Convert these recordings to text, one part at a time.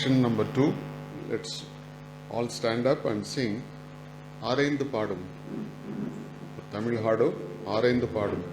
section number 2. Let's all stand up and sing ஆரைந்து பாடும். தமிழ் ஹாடோ ஆரைந்து பாடும்.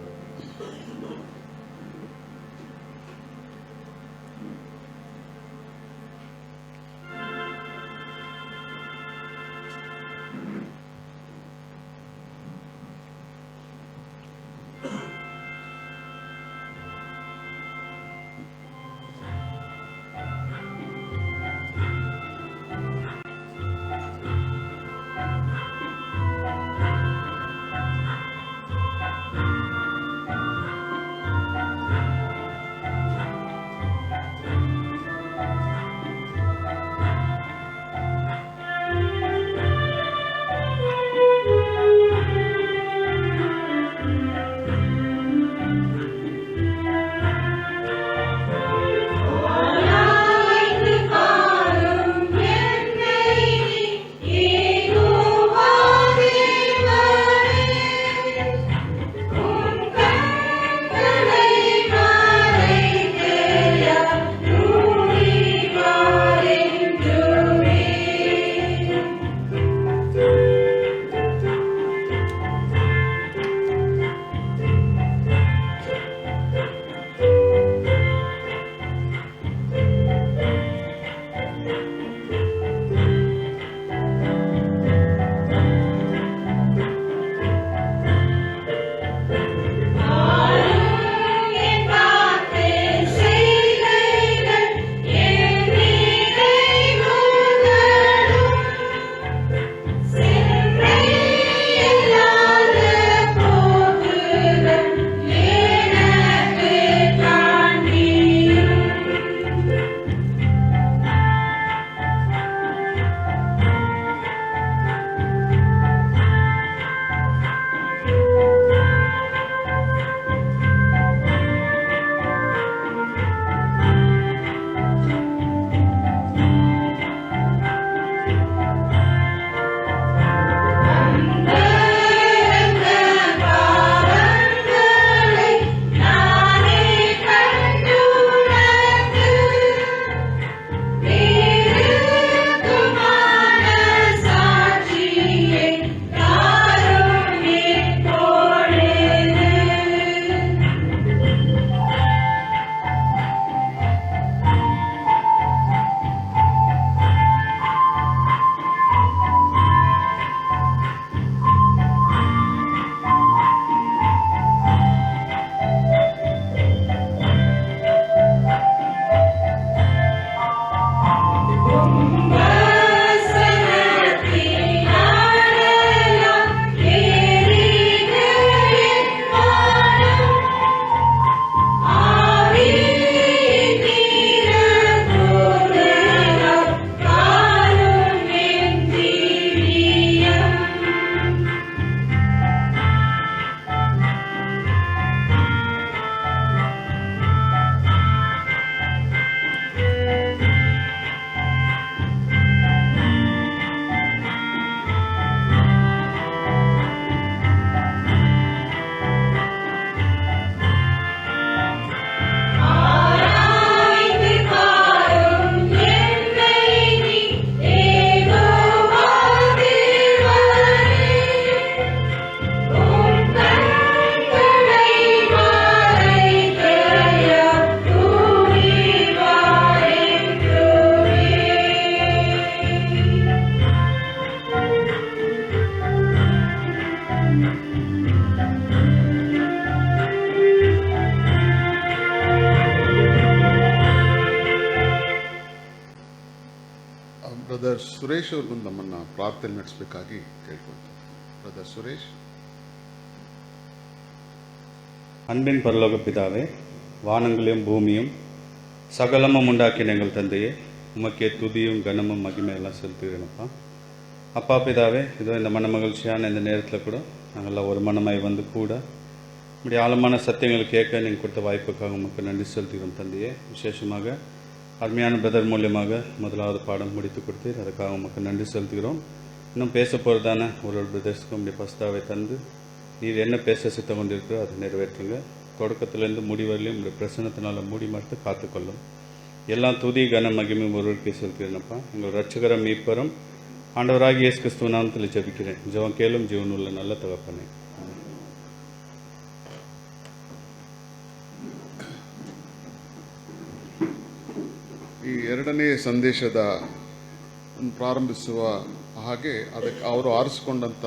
Brother Suresh ಅವರು ನಮ್ಮನ್ನು ಪ್ರಾರ್ಥನೆ ನಡೆಸಬೇಕಾಗಿ ಕೇಳ್ಕೊಳ್ತಾರೆ. ಬ್ರದರ್ ಸುರೇಶ್. அன்பின் பரலோக பிதாவே, வானங்களையும் பூமியும் சகலமும் உண்டாக்கின எங்கள் தந்தையே, உமக்கே துதியும் கனமும் மகிமையெல்லாம் செலுத்துகிறேனப்பா. அப்பா பிதாவே, இதோ இந்த மன மகிழ்ச்சியான இந்த நேரத்தில் கூட நாங்கள்லாம் ஒரு மனமாய் வந்து கூட இப்படி ஆழமான சத்தியங்கள் கேட்க நீங்கள் கொடுத்த வாய்ப்புக்காக உமக்கு நன்றி செலுத்துகிறோம் தந்தையே. விசேஷமாக அருமையான பிரதர் மூலியமாக முதலாவது பாடம் முடித்து கொடுத்தீர், அதுக்காக உமக்கு நன்றி செலுத்துகிறோம். இன்னும் பேச போகிறதான ஒரு பிரதர்ஸ்க்கும் இப்படி பஸ்தாவை தந்து நீர் என்ன பேச சித்தம் கொண்டிருக்கிறோ அதை நிறைவேற்றுங்க. தொடக்கத்திலேருந்து முடிவரையிலும் இந்த பிரசனத்தினால் மூடி மறுத்து காத்துக்கொள்ளும். எல்லா துதி கன மகிமை ஒருவருக்கே செலுத்துகிறேனப்பா. எங்கள் ரட்சகர மீட்பரும் ஆண்டவராகிய இயேசு கிறிஸ்துவ நாமத்தில் ஜெபிக்கிறேன். ஜெபம் கேளும் ஜீவனுள்ள நல்ல தகப்பனே. ಈ ಎರಡನೇ ಸಂದೇಶದ ಪ್ರಾರಂಭಿಸುವ ಹಾಗೆ ಅದಕ್ಕೆ ಅವರು ಆರಿಸಿಕೊಂಡಂಥ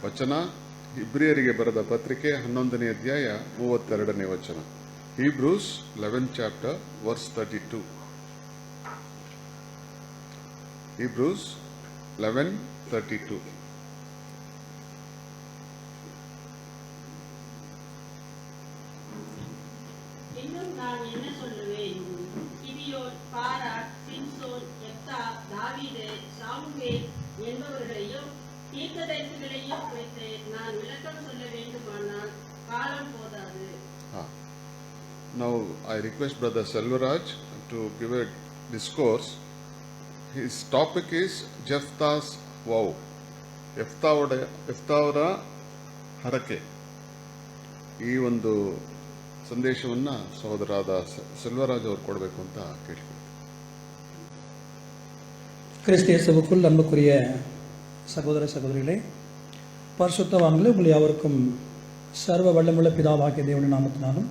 ವಚನ ಇಬ್ರಿಯರಿಗೆ ಬರೆದ ಪತ್ರಿಕೆ 11ನೇ ಅಧ್ಯಾಯ 32ನೇ ವಚನ. Hebrews 11th chapter verse 32. Hebrews 11:32. இன்னும் நான் என்ன சொல்லுவேன்? கிதியோன், பாராக், சிம்சோன், யெப்தா, தாவீது, சாமுவேல் என்பவர்களையும் தீர்க்கதரிசிகளையும் குறித்து நான் விளக்கம் சொல்ல வேண்டுமானால் காலம் போதாது. Now I request Brother Selvaraj to give a discourse. His topic is Jephthah's vow. ಯೆಫ್ತಾವರ ಹರಕೆ. ಈ ಒಂದು ಸಂದೇಶವನ್ನು ಸಹೋದರಾದ ಸೆಲ್ವರಾಜ್ ಅವರು ಕೊಡಬೇಕು ಅಂತ ಕೇಳ್ತೀನಿ. கிறிஸ்து இயேசுவுக்குள் அன்புக்குரிய சகோதர சகோதரிகளே, பரிசுத்தவான்களே, உங்கள் யாவருக்கும் சர்வ வல்லமுள்ள பிதாவாகிய தேவனுடைய நாமத்தினாலும்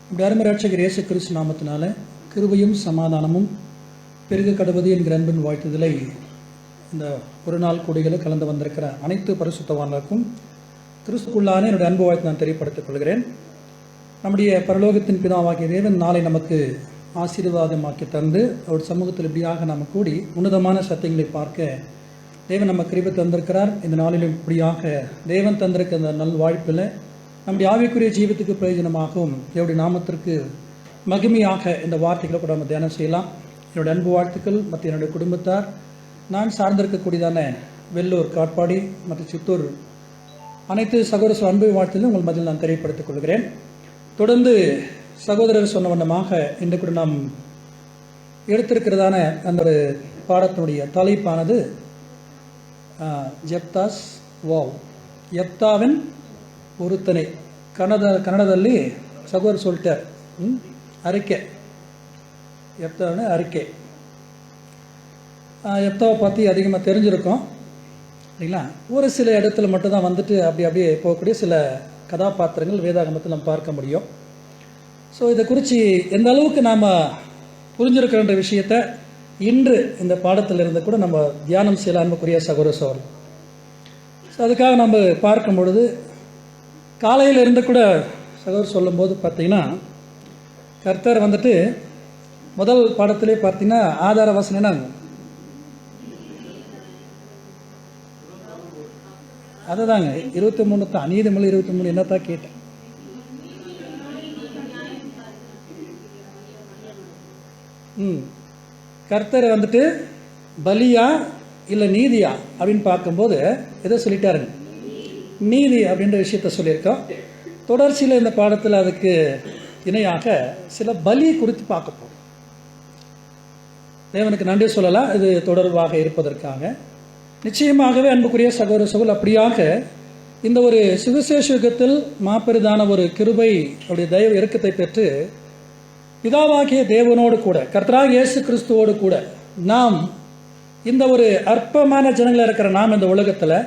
நம்முடைய அருமை ரட்சகர் இயேசு கிறிஸ்து நாமத்தினால கிருபையும் சமாதானமும் பெருக கடவுது என்கிற அன்பின் வாழ்த்துதலை இந்த ஒரு நாள் கூடிகளை கலந்து வந்திருக்கிற அனைத்து பரிசுத்தவான்களுக்கும் கிறிஸ்துக்குள்ளான என்னுடைய அன்பு வாழ்த்து நான் தெரியப்படுத்திக் கொள்கிறேன். நம்முடைய பரலோகத்தின் பிதாவாகிய தேவன் நாளை நமக்கு ஆசீர்வாதமாக்கி தந்து அவர் சமூகத்தில் இப்படியாக நாம் கூடி உன்னதமான சத்தியங்களை பார்க்க தேவன் நம்ம கிருபை தந்திருக்கிறார். இந்த நாளிலும் இப்படியாக தேவன் தந்திருக்க அந்த நல் வாழ்ப்பில் நம்முடைய ஆவிக்குரிய ஜீவத்துக்கு பிரயோஜனமாகவும் தேவனுடைய நாமத்திற்கு மகிமையாக இந்த வார்த்தைகளை கூட நம்ம தியானம் செய்யலாம். என்னுடைய அன்பு வாழ்த்துக்கள் மற்றும் என்னுடைய குடும்பத்தார், நான் சார்ந்திருக்கக்கூடியதான வெள்ளூர், காட்பாடி மற்றும் சித்தூர் அனைத்து சகோதர அன்பு வாழ்த்துக்களும் உங்கள் மத்தியில் நான் தெரியப்படுத்திக் கொள்கிறேன். தொடர்ந்து சகோதரர் சொன்ன வண்ணமாக இன்று கூட நாம் எடுத்திருக்கிறதான அந்த ஒரு பாடத்தினுடைய தலைப்பானது ಜೆಫ್ತಾಸ್ ವಾವ್. ಯೆಫ್ತಾವಿನ பொருத்தனை. கன்னடದಲ್ಲಿ சகோதரர் சொல்லிட்டார், அறிக்கை. யெப்தாவின அறிக்கை. யெப்தாவை பற்றி அதிகமாக தெரிஞ்சிருக்கோம் இல்லைங்களா? ஒரு சில இடத்துல மட்டும்தான் வந்துட்டு அப்படியே போகக்கூடிய சில கதாபாத்திரங்கள் வேதாகமத்தில் நம்ம பார்க்க முடியும். ஸோ இதை குறித்து எந்த அளவுக்கு நாம் புரிஞ்சிருக்கிற விஷயத்தை இன்று இந்த பாடத்தில் இருந்து கூட நம்ம தியானம் செய்யலாம் அன்புக்குரிய சகோதர சகோதரி. ஸோ அதுக்காக நம்ம பார்க்கும் பொழுது காலையில் இருந்து கூட சகோதரர் சொல்லும்போது பார்த்தீங்கன்னா கர்த்தர் வந்துட்டு முதல் பாடத்திலே பார்த்தீங்கன்னா ஆதார வசனம் என்ன? அதுதாங்க 23 தான். நீதிமொழி 23 என்னத்தான் கேட்டேன். கர்த்தர் வந்துட்டு பலியா இல்லை நீதியா அப்படின்னு பார்க்கும்போது எதை சொல்லிட்டாருங்க? நீதி அப்படின்ற விஷயத்த சொல்லியிருக்கோம். தொடர்ச்சியில் இந்த பாடத்தில் அதுக்கு இணையாக சில பலி குறித்து பார்க்க போகிறோம். தேவனுக்கு நன்றி சொல்லலாம் இது தொடர்பாக இருப்பதற்காக. நிச்சயமாகவே அன்புக்குரிய சகோதர சகோதரர், அப்படியாக இந்த ஒரு சுவிசேஷ யுகத்தில் மாபெரிதான ஒரு கிருபை அவருடைய தயவு இறக்கத்தை பெற்று பிதாவாகிய தேவனோடு கூட கர்த்தராகிய இயேசு கிறிஸ்துவோடு கூட நாம் இந்த ஒரு அற்பமான ஜனங்கள் இருக்கிற நாம் இந்த உலகத்தில்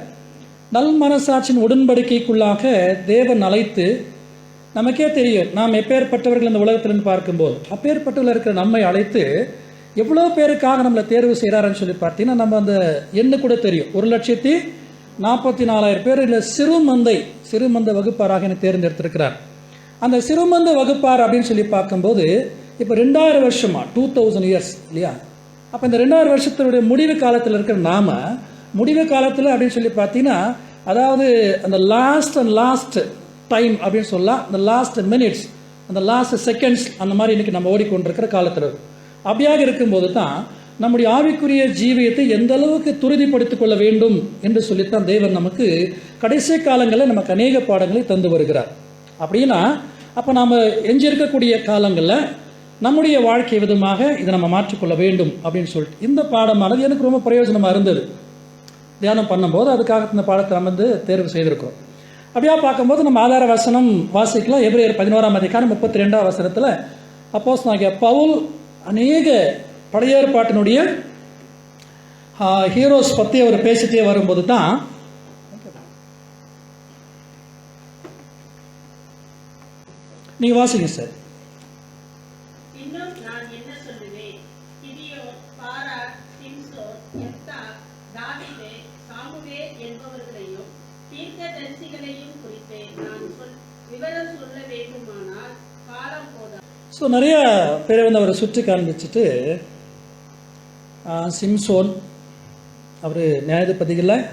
நல் மனசாட்சியின் உடன்படிக்கைக்குள்ளாக தேவன் அழைத்து, நமக்கே தெரியும் நாம் எப்பேற்பட்டவர்கள் இந்த உலகத்திலிருந்து பார்க்கும்போது அப்பேற்பட்டவர்கள் இருக்கிற நம்மை அழைத்து எவ்வளோ பேருக்காக நம்மளை தேர்வு செய்கிறாருன்னு சொல்லி பார்த்தீங்கன்னா நம்ம அந்த எண்ணு கூட தெரியும். 1,44,000 பேர் இல்லை சிறுமந்த வகுப்பாராக என்னை தேர்ந்தெடுத்திருக்கிறார். அந்த சிறுமந்த வகுப்பார் அப்படின்னு சொல்லி பார்க்கும்போது இப்போ 2000 வருஷமா 2000 இயர்ஸ் இல்லையா? அப்போ இந்த 2000 வருஷத்தினுடைய முடிவு காலத்தில் இருக்கிற நாம முடிவு காலத்தில் அப்படின்னு சொல்லி பார்த்தீங்கன்னா, அதாவது அந்த லாஸ்ட் டைம் அப்படின்னு சொல்லலாம், அந்த லாஸ்ட் மினிட்ஸ், அந்த லாஸ்ட் செகண்ட்ஸ், அந்த மாதிரி இன்னைக்கு நம்ம ஓடிக்கொண்டிருக்கிற காலத்தில் அப்படியாக இருக்கும்போது தான் நம்முடைய ஆவிக்குரிய ஜீவியத்தை எந்த அளவுக்கு துரிதப்படுத்திக் கொள்ள வேண்டும் என்று சொல்லித்தான் தேவன் நமக்கு கடைசி காலங்களில் நமக்கு அநேக பாடங்களை தந்து வருகிறார். அப்படின்னா அப்போ நாம் எஞ்சிருக்கக்கூடிய காலங்களில் நம்முடைய வாழ்க்கை விதமாக இதை நம்ம மாற்றிக்கொள்ள வேண்டும் அப்படின்னு சொல்லிட்டு இந்த பாடமானது எனக்கு ரொம்ப பிரயோஜனமாக இருந்தது. தியானம் பண்ணும்போது அதுக்காக இந்த பாடத்தை நம்ம தேர்வு செய்திருக்கிறோம். அப்படியா பார்க்கும்போது நம்ம ஆதார வசனம் வாசிக்கலாம். எபிரேயர் 11ஆம் அதிகாரம் 32ஆம் வசனத்தில் அப்போஸ்தலனாகிய பவுல் அநேக பழைய ஏற்பாட்டினுடைய ஹீரோஸ் பற்றி அவர் பேசிட்டே வரும்போது தான் நீங்கள் வாசிங்க சார். இன்னும் நான் என்ன சொல்லுவேன்? கிதியோன், பாராக், சிம்சோன், யெப்தா, தாவீது, சாமுவேல் என்பவர்களையும் தீர்க்கதரிசிகளையும் குறித்து நான் விவரம் சொல்ல வேண்டுமானால் காலம் போதா. ஸோ நிறைய பேரை வந்து அவரை சுற்றி காண்பிச்சுட்டு சிம்சோன் அவர் நியாயாதிபதிகளில்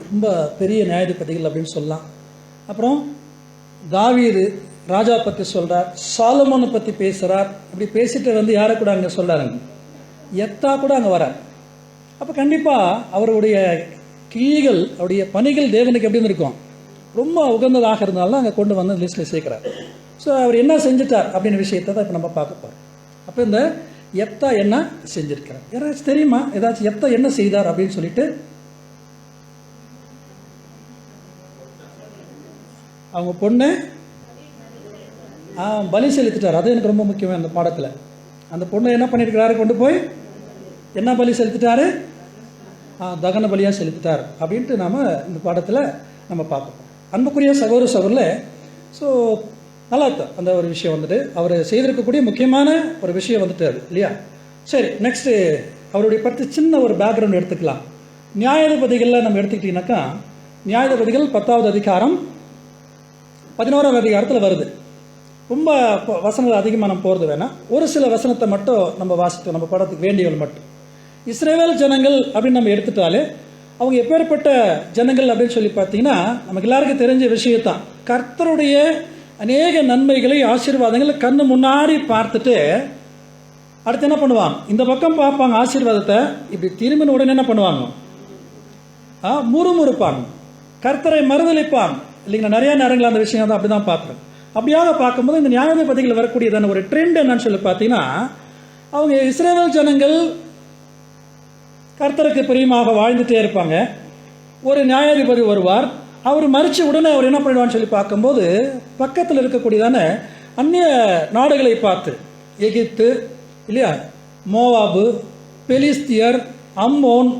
ரொம்ப பெரிய நியாயாதிபதிகள் அப்படின்னு சொல்லலாம். அப்புறம் தாவீது ராஜா பற்றி சொல்கிறார், சாலமோனை பற்றி பேசுகிறார். இப்படி பேசிட்டு வந்து யாரை கூட அங்கே சொல்கிறாருங்க, யெப்தா கூட அங்கே வரார். அப்போ கண்டிப்பாக அவருடைய கிரியைகள், அவருடைய பணிகள் தேவனுக்கு எப்படி இருக்கும், ரொம்ப உகந்ததாக இருந்தாலும் அங்கே கொண்டு வந்து லிஸ்ட்டில் சேர்க்குறார். ஸோ அவர் என்ன செஞ்சிட்டார் அப்படின்ற விஷயத்தை தான் இப்போ நம்ம பார்க்க போகிறோம். அப்போ இந்த யெப்தா என்ன செஞ்சிருக்கிறார் யாராச்சும் தெரியுமா? ஏதாச்சும் யெப்தா என்ன செய்தார் அப்படின்னு சொல்லிட்டு? அவங்க பொண்ணு பலி செலுத்திட்டார். அது எனக்கு ரொம்ப முக்கியம் அந்த பாடத்தில். அந்த பொண்ணு என்ன பண்ணியிருக்கிறாரு, கொண்டு போய் என்ன பலி செலுத்திட்டாரு, தகன பலியாக செலுத்திட்டார் அப்படின்ட்டு நாம் இந்த பாடத்தில் நம்ம பார்ப்போம். அன்புக்குரிய சகோதர சகோதரில் ஸோ நல்லா இருக்கும் அந்த ஒரு விஷயம் வந்துட்டு அவர் செய்திருக்கக்கூடிய முக்கியமான ஒரு விஷயம் வந்துட்டு அது இல்லையா. சரி, நெக்ஸ்ட்டு அவருடைய பற்றி சின்ன ஒரு பேக்ரவுண்ட் எடுத்துக்கலாம். நியாயாதிபதிகளில் நம்ம எடுத்துக்கிட்டிங்கனாக்கா நியாயாதிபதிகள் 10வது அதிகாரம் 11வது அதிகாரத்தில் வருது. ரொம்ப வசனங்கள் அதிகமாக நம்ம போகிறது வேணாம். ஒரு சில வசனத்தை மட்டும் நம்ம வாசித்தோம், நம்ம படத்துக்கு வேண்டியவள் மட்டும். இஸ்ரவேல் ஜனங்கள் அப்படின்னு நம்ம எடுத்துட்டாலே அவங்க எப்பேற்பட்ட ஜனங்கள் அப்படின்னு சொல்லி பார்த்தீங்கன்னா நமக்கு எல்லாருக்கும் தெரிஞ்ச விஷயத்தான். கர்த்தருடைய அநேக நன்மைகளை ஆசீர்வாதங்களை கண்ணு முன்னாடி பார்த்துட்டு அடுத்து என்ன பண்ணுவாங்க, இந்த பக்கம் பார்ப்பாங்க ஆசீர்வாதத்தை, இப்படி திரும்பின உடனே என்ன பண்ணுவாங்க, முறுமுறுப்பாங்க, கர்த்தரை மறுதளிப்பாங்க இல்லைங்களா. நிறைய நேரங்கள் அந்த விஷயம் தான் அப்படி தான் பார்க்குறோம். அப்படியாக பார்க்கும்போது இந்த நியாயாதிபதிகள் வரக்கூடியதான ஒரு ட்ரெண்ட் என்னன்னு சொல்லி பார்த்தீங்கன்னா அவங்க இஸ்ரவேல் ஜனங்கள் கர்த்தருக்கு பிரியமாக வாழ்ந்துட்டே இருப்பாங்க. ஒரு நியாயாதிபதி வருவார், அவர் மறிச்ச உடனே அவர் என்ன பண்ணிடுவான்னு சொல்லி பார்க்கும்போது பக்கத்தில் இருக்கக்கூடியதான அந்நிய நாடுகளை பார்த்து, எகிப்து இல்லையா, மோவாபு, பெலிஸ்தியர், அம்மோன்,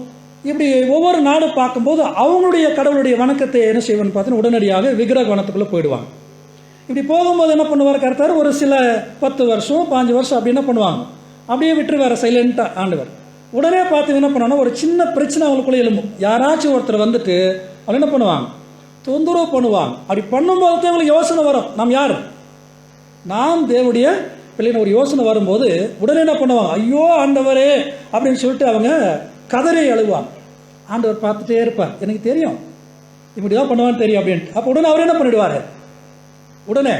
இப்படி ஒவ்வொரு நாடு பார்க்கும்போது அவங்களுடைய கடவுளுடைய வணக்கத்தை என்ன செய்வான்னு பார்த்தீங்கன்னா உடனடியாக விக்கிரக வனத்துக்குள்ளே போயிடுவாங்க. இப்படி போகும்போது என்ன பண்ணுவார் கர்த்தர், ஒரு சில 10 வருஷம் 5 வருஷம் அப்படி என்ன பண்ணுவாங்க, அப்படியே விட்டுருவார் சைலண்ட்டாக ஆண்டவர். உடனே பார்த்து என்ன பண்ணுவாங்கன்னா ஒரு சின்ன பிரச்சனை அவங்களுக்குள்ளே எழும்பும். யாராச்சும் ஒருத்தர் வந்துட்டு அவங்க என்ன பண்ணுவாங்க, தொந்தரவு பண்ணுவாங்க. அப்படி பண்ணும்போது தான் அவங்களுக்கு யோசனை வரும், நாம் யார், நாம் தேவனுடைய பிள்ளைன்னு ஒரு யோசனை வரும்போது உடனே என்ன பண்ணுவாங்க, ஐயோ ஆண்டவரே அப்படின்னு சொல்லிட்டு அவங்க கதறி அழுவாங்க. ஆண்டவர் பார்த்துட்டே இருப்பார், எனக்கு தெரியும் இப்படி தான் பண்ணுவான்னு தெரியும் அப்படின்ட்டு. அப்போ உடனே அவர் என்ன பண்ணிடுவார், உடனே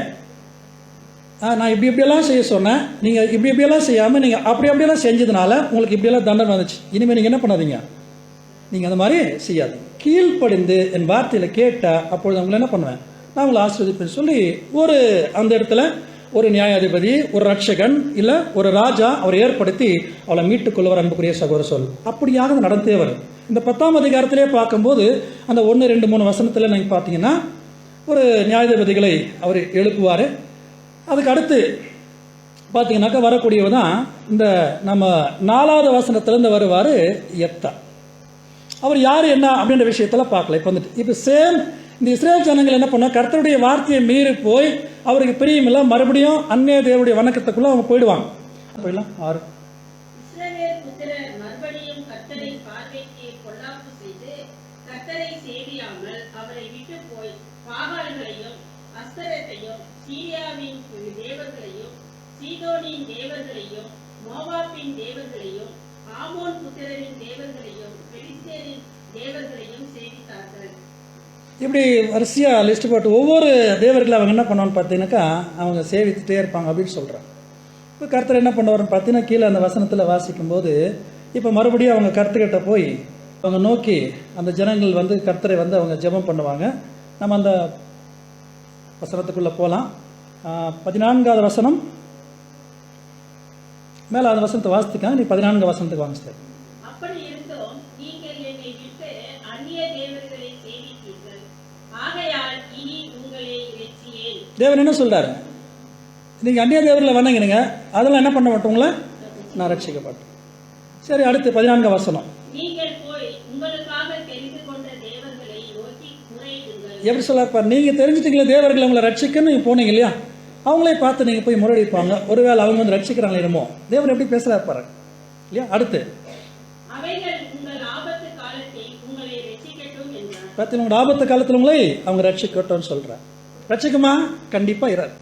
நான் இப்படி இப்படியெல்லாம் செய்ய சொன்னேன், நீங்கள் இப்படி இப்படியெல்லாம் செய்யாமல் நீங்கள் அப்படியெல்லாம் செஞ்சதுனால உங்களுக்கு இப்படியெல்லாம் தண்டனை வந்துச்சு, இனிமேல் நீங்கள் என்ன பண்ணாதீங்க, நீங்கள் அந்த மாதிரி செய்யாது, கீழ்ப்படிந்து என் வார்த்தையில் கேட்டால் அப்பொழுது அவங்களை என்ன பண்ணுவேன், நான் உங்களை ஆசீர்வதிப்பேன்னு சொல்லி ஒரு அந்த இடத்துல ஒரு நியாயாதிபதி, ஒரு ரட்சகன் இல்லை ஒரு ராஜா அவர் ஏற்படுத்தி அவளை மீட்டுக்கொள்வார். அன்புக்குரிய சகோதர சொல் அப்படியாக நடந்தே வரும். இந்த 10ஆம் அதிகாரத்திலே பார்க்கும்போது அந்த 1, 2, 3 வசனத்தில் நீங்கள் பார்த்தீங்கன்னா ஒரு நியாயாதிபதிகளை அவர் எழுப்புவார். அதுக்கு அடுத்து பார்த்தீங்கன்னாக்கா வரக்கூடியவர் தான் இந்த நம்ம 4வது வசனத்திலேருந்து வருவார் யெப்தா. அவர் யார் என்ன அப்படின்ற விஷயத்தில் பார்க்கல. இப்போ வந்துட்டு இப்போ சேம் இந்த இஸ்ரேல் ஜனங்கள் என்ன பண்ணால் கர்த்தருடைய வார்த்தையை மீறி போய் அவருக்கு பிரியமில்லை, மறுபடியும் அந்நிய தேவனுடைய வணக்கத்துக்குள்ளே அவங்க போயிடுவாங்க. போயிடலாம் 6. இஸ்ரவேல் புத்திரர் மறுபடியும் கர்த்தரை பார்வைக்கு பொல்லாப்பு செய்து கர்த்தரை சேவியாமல் அவரை விட்டு போய் பாகால்களையும் அஸ்தரத்தையும் சீரியாவின் தேவர்களையும் சீதோனின் தேவர்களையும் மோவாபின் தேவர்களையும் ஆமோன் புத்திரரின் தேவர்களையும் பெலிஸ்தேரின் தேவர்களையும் சேவித்தார்கள். இப்படி வரிசையாக லிஸ்ட் போட்டு ஒவ்வொரு தேவர்களை அவங்க என்ன பண்ணுவான்னு பார்த்தீங்கன்னாக்கா அவங்க சேவித்துட்டே இருப்பாங்க அப்படின்னு சொல்கிறாங்க. இப்போ கர்த்தர் என்ன பண்ணுவார்னு பார்த்தீங்கன்னா கீழே அந்த வசனத்தில் வாசிக்கும்போது இப்போ மறுபடியும் அவங்க கர்த்தர்கிட்ட போய் அவங்க நோக்கி அந்த ஜனங்கள் வந்து கர்த்தரை வந்து அவங்க ஜெபம் பண்ணுவாங்க. நம்ம அந்த வசனத்துக்குள்ளே போகலாம். 14வது வசனம் மேலே அந்த வசனத்தை வாசித்துக்காங்க. நீ 14 வசனத்துக்கு வாங்க சார். அப்படி இருந்தும் நீங்கள் என்னை விட்டு அந்நிய தேவர்களை சேவித்தீர்கள், ஆகையால் இனி உங்களை வெற்றியேன். தேவன் என்ன சொல்றாரு, நீங்கள் அந்நிய தேவர்களை வணங்கினுங்க, அதெல்லாம் என்ன பண்ண மாட்டோங்களா, நான் ரட்சிக்கப்பட்டேன். சரி, அடுத்து 14 வசனம். நீங்கள் போய் உங்களுக்காக தெரிந்து கொண்ட தேவர்களை நோக்கி முறையிடுங்கள். எப்படி சொல்ல, நீங்கள் தெரிஞ்சுட்டீங்களே தேவர்கள் உங்களை ரட்சிக்கன்னு நீங்கள் போனீங்க இல்லையா, அவங்களே பார்த்து நீங்கள் போய் முறையடிப்பாங்க. ஒருவேளை அவங்க வந்து ரட்சிக்கிறாங்களே என்னமோ, தேவன் எப்படி பேசுகிறாரு பாருங்க இல்லையா. அடுத்து அவைகள் உங்கள் ஆபத்து காலத்தில் உங்களை ரட்சிக்கட்டும் என்றார். பார்த்து உங்களோட ஆபத்து காலத்தில் உங்களை அவங்க ரட்சிக்கட்டும்னு சொல்கிறேன். ரட்சிக்குமா? கண்டிப்பாக இராது.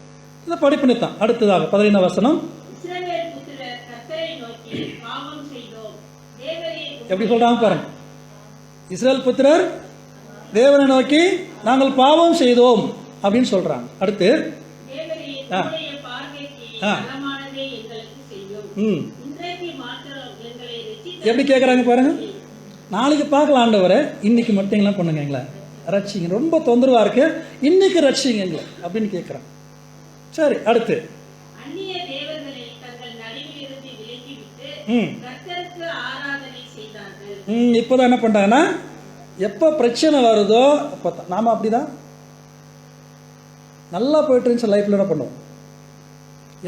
இதை படிப்புன்னு தான். அடுத்ததாக 15 வசனம். இஸ்ரவேல் புத்திரர் கர்த்தரை நோக்கி பாவம் செய்தோம், தேவரே எப்படி சொல்றாங்க பாருங்க. இஸ்ரவேல் புத்திரர் தேவனை நோக்கி நாங்கள் பாவம் செய்தோம் அப்படின்னு சொல்றாங்க. அடுத்து தேவரே உம்முடைய பார்வைக்கு நலமானதே எங்களுக்கு செய்யும். இன்றைக்கு மாத்திரம் எங்களை ரட்சித்து எப்படி கேட்குறாங்க பாருங்க. நாளைக்கு பார்க்கலாம் ஆண்டவரை, இன்னைக்கு மட்டும் எல்லாம் பண்ணுங்க, எங்களை ரட்சிங்க, ரொம்ப தொந்தரவா இருக்கு, இன்னைக்கு ரட்சிங்க எங்களை அப்படின்னு கேட்குறாங்க. சரி, அடுத்து அந்நிய தேவர்களை தங்கள் நடுவிலிருந்து விலக்கிவிட்டு கர்த்தருக்கு ஆராதனை செய்தார்கள். இப்போதான் என்ன பண்றாங்கன்னா, எப்போ பிரச்சனை வருதோ அப்போ தான். நாம அப்படிதான் நல்லா போயிட்டு இருந்துச்சு லைஃப்ல என்ன பண்ணுவோம்,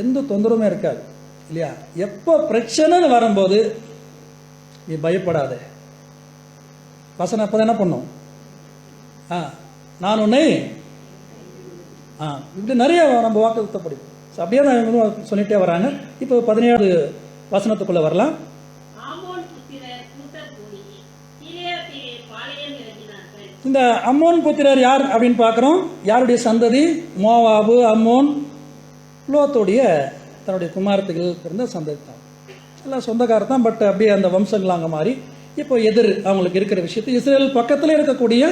எந்த தொந்தரவுமே இருக்காது இல்லையா. எப்போ பிரச்சனைன்னு வரும்போது நீ பயப்படாத வசனம் அப்போ என்ன பண்ணும், நான் உன்னை இப்படி நிறைய நம்ம வாக்குத்தத்தை படிப்போம். அப்படியே நான் சொல்லிட்டே வராங்க. இப்போ 17 வசனத்துக்குள்ள வரலாம். ஆமோன் புத்திரர் கூட்டம் கூடி கீலேயாத்திலே பாளையம் இறங்கினார்கள். இந்த அம்மோன் புத்திரர் யார் அப்படின்னு பார்க்குறோம். யாருடைய சந்ததி? மோவாபு, அம்மோன், லோத்துடைய தன்னுடைய குமாரத்துகள் பிறந்த சந்ததி தான். எல்லாம் சொந்தக்காரர் தான், பட் அப்படியே அந்த வம்சங்கள் அங்கே மாறி இப்போ எதிர் அவங்களுக்கு இருக்கிற விஷயத்தை இஸ்ரேல் பக்கத்தில் இருக்கக்கூடிய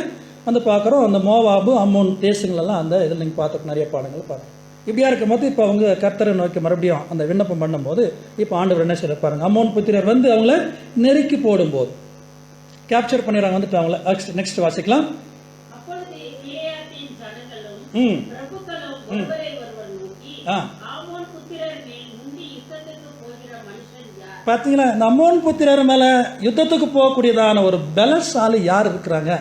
வந்து பார்க்குறோம். அந்த மோவாபு, அம்மோன் தேசங்களெல்லாம் அந்த இதில் நீங்கள் பார்த்துட்டு நிறைய பாடங்கள் பார்க்குறோம். இப்படியா இருக்கும்போது இப்போ அவங்க கர்த்தரை நோக்கி மறுபடியும் அந்த விண்ணப்பம் பண்ணும்போது இப்போ ஆண்டவர் என்ன செய்ய பாருங்க. அம்மோன் புத்திரர் வந்து அவங்கள நெருக்கி போடும்போது கேப்சர் பண்ணிடுறாங்க, வந்துட்டு அவங்கள. நெக்ஸ்ட் வாசிக்கலாம். அப்பொழுது கீலேயாத்தின் ஜனங்களும் பிரபுக்களும் ஒருவரை ஒருவர் நோக்கி ஆமோன் புத்திரர் மேல் முந்தி யுத்தத்துக்கு போகிற மனுஷன் யார்? பார்த்தீங்களா, இந்த அம்மோன் புத்திரர் மேலே யுத்தத்துக்கு போகக்கூடியதான ஒரு பலசாலி யார் இருக்கிறாங்க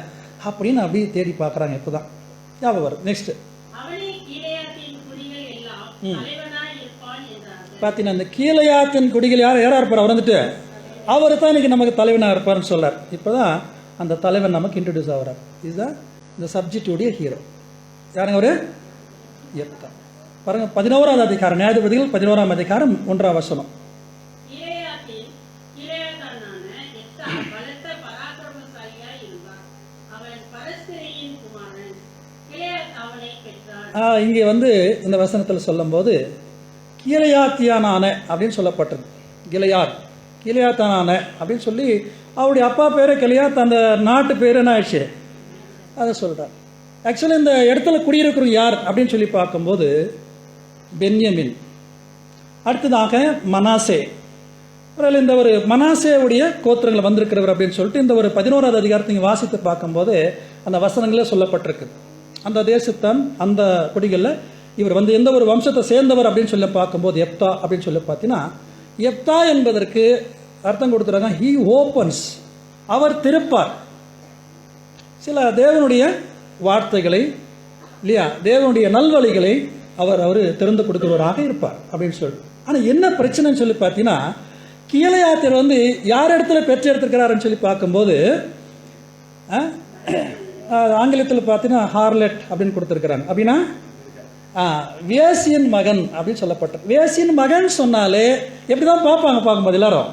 அப்படின்னு அப்படியே தேடி பார்க்குறாங்க. இப்போதான் ஞாபகம் வருது. நெக்ஸ்ட் அவனே கீலேயாத்தின் குடிகள் எல்லாம் தலைவனாய் இருப்பான் என்றார்கள். பார்த்தீங்கன்னா இந்த கீலேயாத்தின் குடிகள் யாரா இருப்பார், அவர் வந்துட்டு அவர் தான் இன்னைக்கு நமக்கு தலைவனாக இருப்பார்னு சொல்றார். இப்போதான் அந்த தலைவன் நமக்கு இன்ட்ரடியூஸ் ஆகிறார். இதுதான் இந்த சப்ஜெக்டுடைய ஹீரோ. யாருங்க அவரு? யெப்தா. பாருங்க 11வது அதிகாரம், நியாயாதிபதிகள் 11ஆம் அதிகாரம் 1ஆம் வசனம். கீலேயாத்தானான யெப்தா பலத்த பராக்கிரமசாலியாய் இருந்தான். அவன் பரஸ்திரியின் குமாரன். கிலெயாத் அவனை பெற்றான். இங்கே வந்து இந்த வசனத்தில் சொல்லும்போது கீலேயாத்தியானான அப்படின்னு சொல்லப்பட்டது. கீலேயாத்தானான அப்படின்னு சொல்லி அவருடைய அப்பா பேர் கிலியாத், அந்த நாட்டு பேர் என்ன ஆயிடுச்சு அதை சொல்கிறார். ஆக்சுவலி இந்த இடத்துல குடியிருக்கிறவங்க யார் அப்படின்னு சொல்லி பார்க்கும்போது பென்யமின், அடுத்ததாக மனாசே. இந்த ஒரு மனாசேவுடைய கோத்திரங்கள் வந்திருக்கிறவர் அப்படின்னு சொல்லிட்டு இந்த ஒரு 11வது அதிகாரத்தை நீங்கள் வாசித்து பார்க்கும்போது அந்த வசனங்களே சொல்லப்பட்டிருக்கு. அந்த தேசத்தான் அந்த குடிகளில் இவர் வந்து எந்த ஒரு வம்சத்தை சேர்ந்தவர் அப்படின்னு சொல்லி பார்க்கும்போது யெப்தா அப்படின்னு சொல்லி பார்த்தீங்கன்னா, யெப்தா என்பதற்கு அர்த்தம் கொடுத்துறாங்க ஹீ ஓப்பன்ஸ், அவர் திறப்பார் சில தேவனுடைய வார்த்தைகளை இல்லையா, தேவனுடைய நல்வழிகளை அவர் திறந்து கொடுக்கிறவராக இருப்பார் அப்படின்னு சொல்லி. ஆனால் என்ன பிரச்சனைன்னு சொல்லி பார்த்தீங்கன்னா, கீலேயாத்தியர் வந்து யார் இடத்துல பெற்று எடுத்திருக்கிறாருன்னு சொல்லி பார்க்கும்போது ஆங்கிலத்தில் பார்த்தீங்கன்னா ஹார்லெட் அப்படின்னு கொடுத்துருக்குறாங்க. அப்படின்னா வேசியின் மகன் அப்படின்னு சொல்லப்பட்ட. வேசியின் மகன் சொன்னாலே எப்படி தான் பார்க்கும்போது எல்லாரும்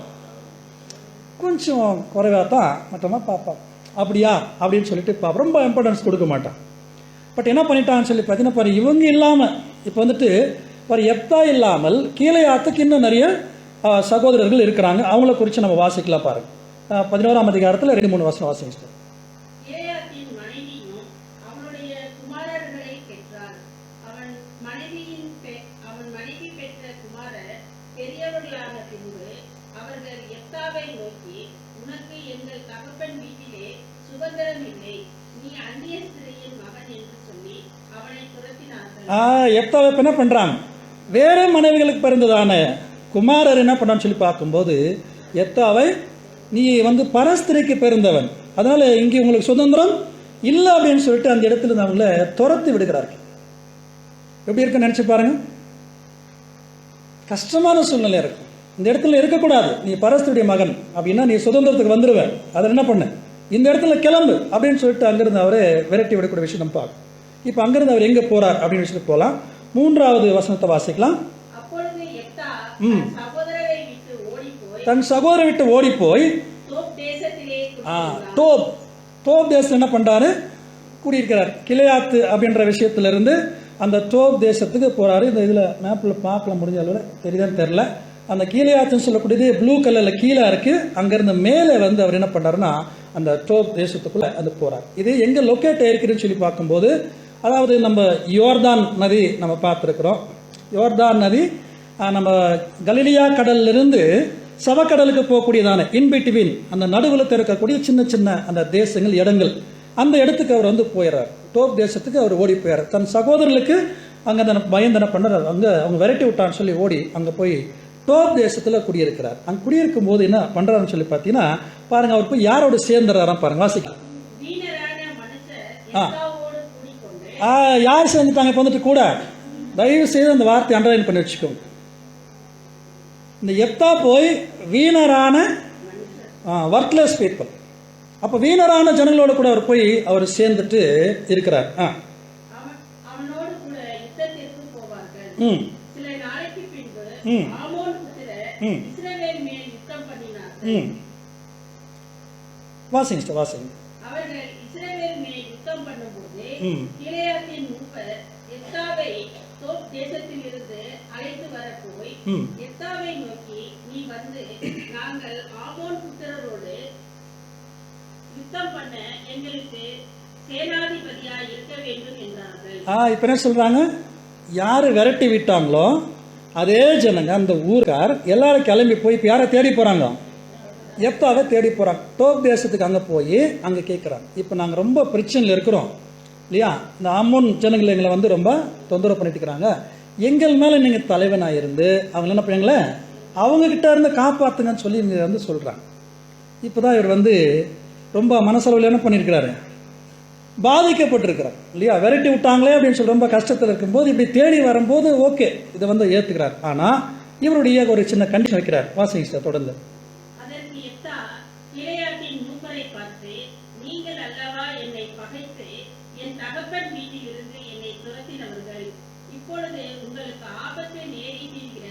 கொஞ்சம் குறைவாக தான் மற்றமாக பார்ப்பாங்க. அப்படியா அப்படின்னு சொல்லிட்டு ரொம்ப இம்பார்ட்டன்ஸ் கொடுக்க மாட்டான். பட் என்ன பண்ணிட்டான்னு சொல்லி பார்த்தீங்கன்னா, பாரு இவங்க இல்லாமல் இப்போ வந்துட்டு பாரு யெப்தா இல்லாமல் கீலேயாத்துக்கு இன்னும் நிறைய சகோதரர்கள் இருக்கிறாங்க. அவங்கள குறித்து நம்ம வாசிக்கலாம் பாருங்க. 11ஆம் அதிகாரத்தில் 2-3 வசனம் வாசிச்சு. கிலெயாத்தின் மனைவியும் அவனுடைய குமாரர்களை பெற்றார். அவன் மனைவி பெற்ற குமாரர் பெரியவர்களான பின்பு அவர்கள் யெப்தாவை நோக்கி, உனக்கு எங்கள் தகப்பன் வீட்டிலே சுதந்திரம் இல்லை, நீ அந்நிய ஸ்திரீயின் மகன் என்று சொல்லி அவனை துரத்தினார்கள். யெப்தாவை என்ன பண்றாங்க, வேற மனைவிகளுக்கு பிறந்ததான குமாரர் என்ன பண்ணான்னு சொல்லி பார்க்கும்போது யெப்தாவை நீ வந்து பரஸ்திரிக்கு பிறந்தவன், அதனால இங்கே உங்களுக்கு சுதந்திரம் இல்லை அப்படின்னு சொல்லிட்டு அந்த இடத்துல அவங்கள துரத்தி விடுகிறார்கள். எப்படி இருக்குன்னு நினைச்சு பாருங்க. கஷ்டமான சூழ்நிலை இருக்கும் இந்த இடத்துல இருக்கக்கூடாது, நீ பரஸ்துடைய மகன் அப்படின்னா நீ சுதந்திரத்துக்கு வந்துடுவ, அதில் என்ன பண்ணு, இந்த இடத்துல கிளம்பு அப்படின்னு சொல்லிட்டு அங்கிருந்து அவரை விரட்டி விடக்கூடிய விஷயம் நம்ம பார்க்கணும். இப்போ அங்கிருந்து அவர் எங்கே போறார் அப்படின்னு விஷயத்துக்கு போகலாம். 3வது வசனத்தை வாசிக்கலாம். அப்பொழுது யெப்தா தன் சகோதரரை விட்டு ஓடி போய் தோப் தேசத்திலே தோப் தேசம் என்ன பண்றாரு, கூடியிருக்கிறார். கிளையாத்து அப்படின்ற விஷயத்திலிருந்து அந்த தோப் தேசத்துக்கு போறாரு. இந்த இதில் மேப்பில் பார்க்கலாம், முடிஞ்ச அளவில் தெரியுதான்னு தெரில. அந்த கீழையாத்துன்னு சொல்லக்கூடியது ப்ளூ கலரில் கீழே இருக்கு. அங்கேருந்து மேலே வந்து அவர் என்ன பண்ணாருன்னா அந்த தோப் தேசத்துக்குள்ள அது போறார். இது எங்கே லொக்கேட் ஆயிருக்குன்னு சொல்லி பார்க்கும்போது, அதாவது நம்ம யோர்தான் நதி நம்ம பார்த்துருக்குறோம். யோர்தான் நதி நம்ம கலிலியா கடல்லிருந்து சவக்கடலுக்கு போகக்கூடியதான இன்பிட்வீன் அந்த நடுவில் திறக்கக்கூடிய சின்ன சின்ன அந்த தேசங்கள் இடங்கள், அந்த இடத்துக்கு அவர் வந்து போயிடுறார். தோப் தேசத்துக்கு அவர் ஓடி போயிடுறார். தன் சகோதரர்களுக்கு அங்கே அந்த பயந்தன பண்ணுறார். அங்கே அவங்க விரட்டி விட்டான்னு சொல்லி ஓடி அங்கே போய் தோப் தேசத்தில் குடியிருக்கிறார். அங்கே குடியிருக்கும் போது என்ன பண்ணுறாருன்னு சொல்லி பார்த்தீங்கன்னா பாருங்க, அவர் போய் யாரோட சேர்ந்துறாராம் பாருங்க, வாசிக்கலாம். யார் சேர்ந்துட்டாங்க இப்போ வந்துட்டு கூட, தயவு செய்து அந்த வார்த்தை அண்டர்லைன் பண்ணி வச்சுக்கோங்க. இந்த யெப்தா போய் வீணரான ஒர்க்லெஸ் பீப்புள், அப்போ வீணரான ஜனங்களோட கூட அவர் போய் அவர் சேர்ந்துட்டு இருக்கிறார். அவனோடு கூட யுத்தத்திற்கு போவார்கள். சில நாளைக்கு பின்பு ஆமோன் புத்திரர் இஸ்ரவேல் மேல் யுத்தம் பண்ணினார்கள். வாசிங்க வாசிங்க. அவர்கள் இஸ்ரவேல் மேல் யுத்தம் பண்ணும்போது கிளையாத்தின் மூப்பர் யெப்தாவை தோப் தேசத்தில் இருந்து அழைத்து வர போய் யெப்தாவை நோக்கி, நீ வந்து நாங்கள் ஆமோன் புத்திரரோடு யுத்தம் பண்ண எங்களுக்கு சேனாதிபதியாய் இருக்க வேண்டும் என்றார்கள். இப்ப என்ன சொல்றாங்க, யாரு விரட்டி விட்டாங்களோ அதே ஜனங்க அந்த ஊர்கார் எல்லாரும் கிளம்பி போய் இப்போ யாரை தேடி போறாங்க, யெப்தாவை தேடி போறாங்க. தோப் தேசத்துக்கு அங்கே போய் அங்கே கேட்குறாங்க, இப்போ நாங்கள் ரொம்ப பிரச்சனையில் இருக்கிறோம் இல்லையா, இந்த அம்மோன் ஜனங்கள் எங்களை வந்து ரொம்ப தொந்தரவு பண்ணிட்டு இருக்கிறாங்க, எங்கள் மேலே நீங்கள் தலைவனாக இருந்து அவங்க என்ன பண்ணீங்களே அவங்கக்கிட்ட இருந்து காப்பாற்றுங்கன்னு சொல்லி இங்கே வந்து சொல்கிறாங்க. இப்போ தான் இவர் வந்து ரொம்ப மனசளவில் என்ன பண்ணியிருக்கிறாரு, பாதிக்கப்பட்டிருக்கிறார் இல்லையா, விரட்டி விட்டாங்களே அப்படின்னு சொல்லி ரொம்ப கஷ்டத்தில் இருக்கும்போது இப்படி தேடி வரும்போது ஓகே இதை வந்து ஏற்றுக்கிறார். ஆனால் இவருடைய ஒரு சின்ன கண்டிஷன் வைக்கிறார். வாசிங்க சார் தொடர்ந்து. அதற்கு யெப்தா கிளையாத்தின் மூப்பரை பார்த்து, நீங்கள் அல்லவா என்னை பகைத்து என் தகப்பன் வீட்டில் இருந்து என்னை துரத்தினவர்கள், இப்பொழுது உங்களுக்கு ஆபத்து நேரிடுகிற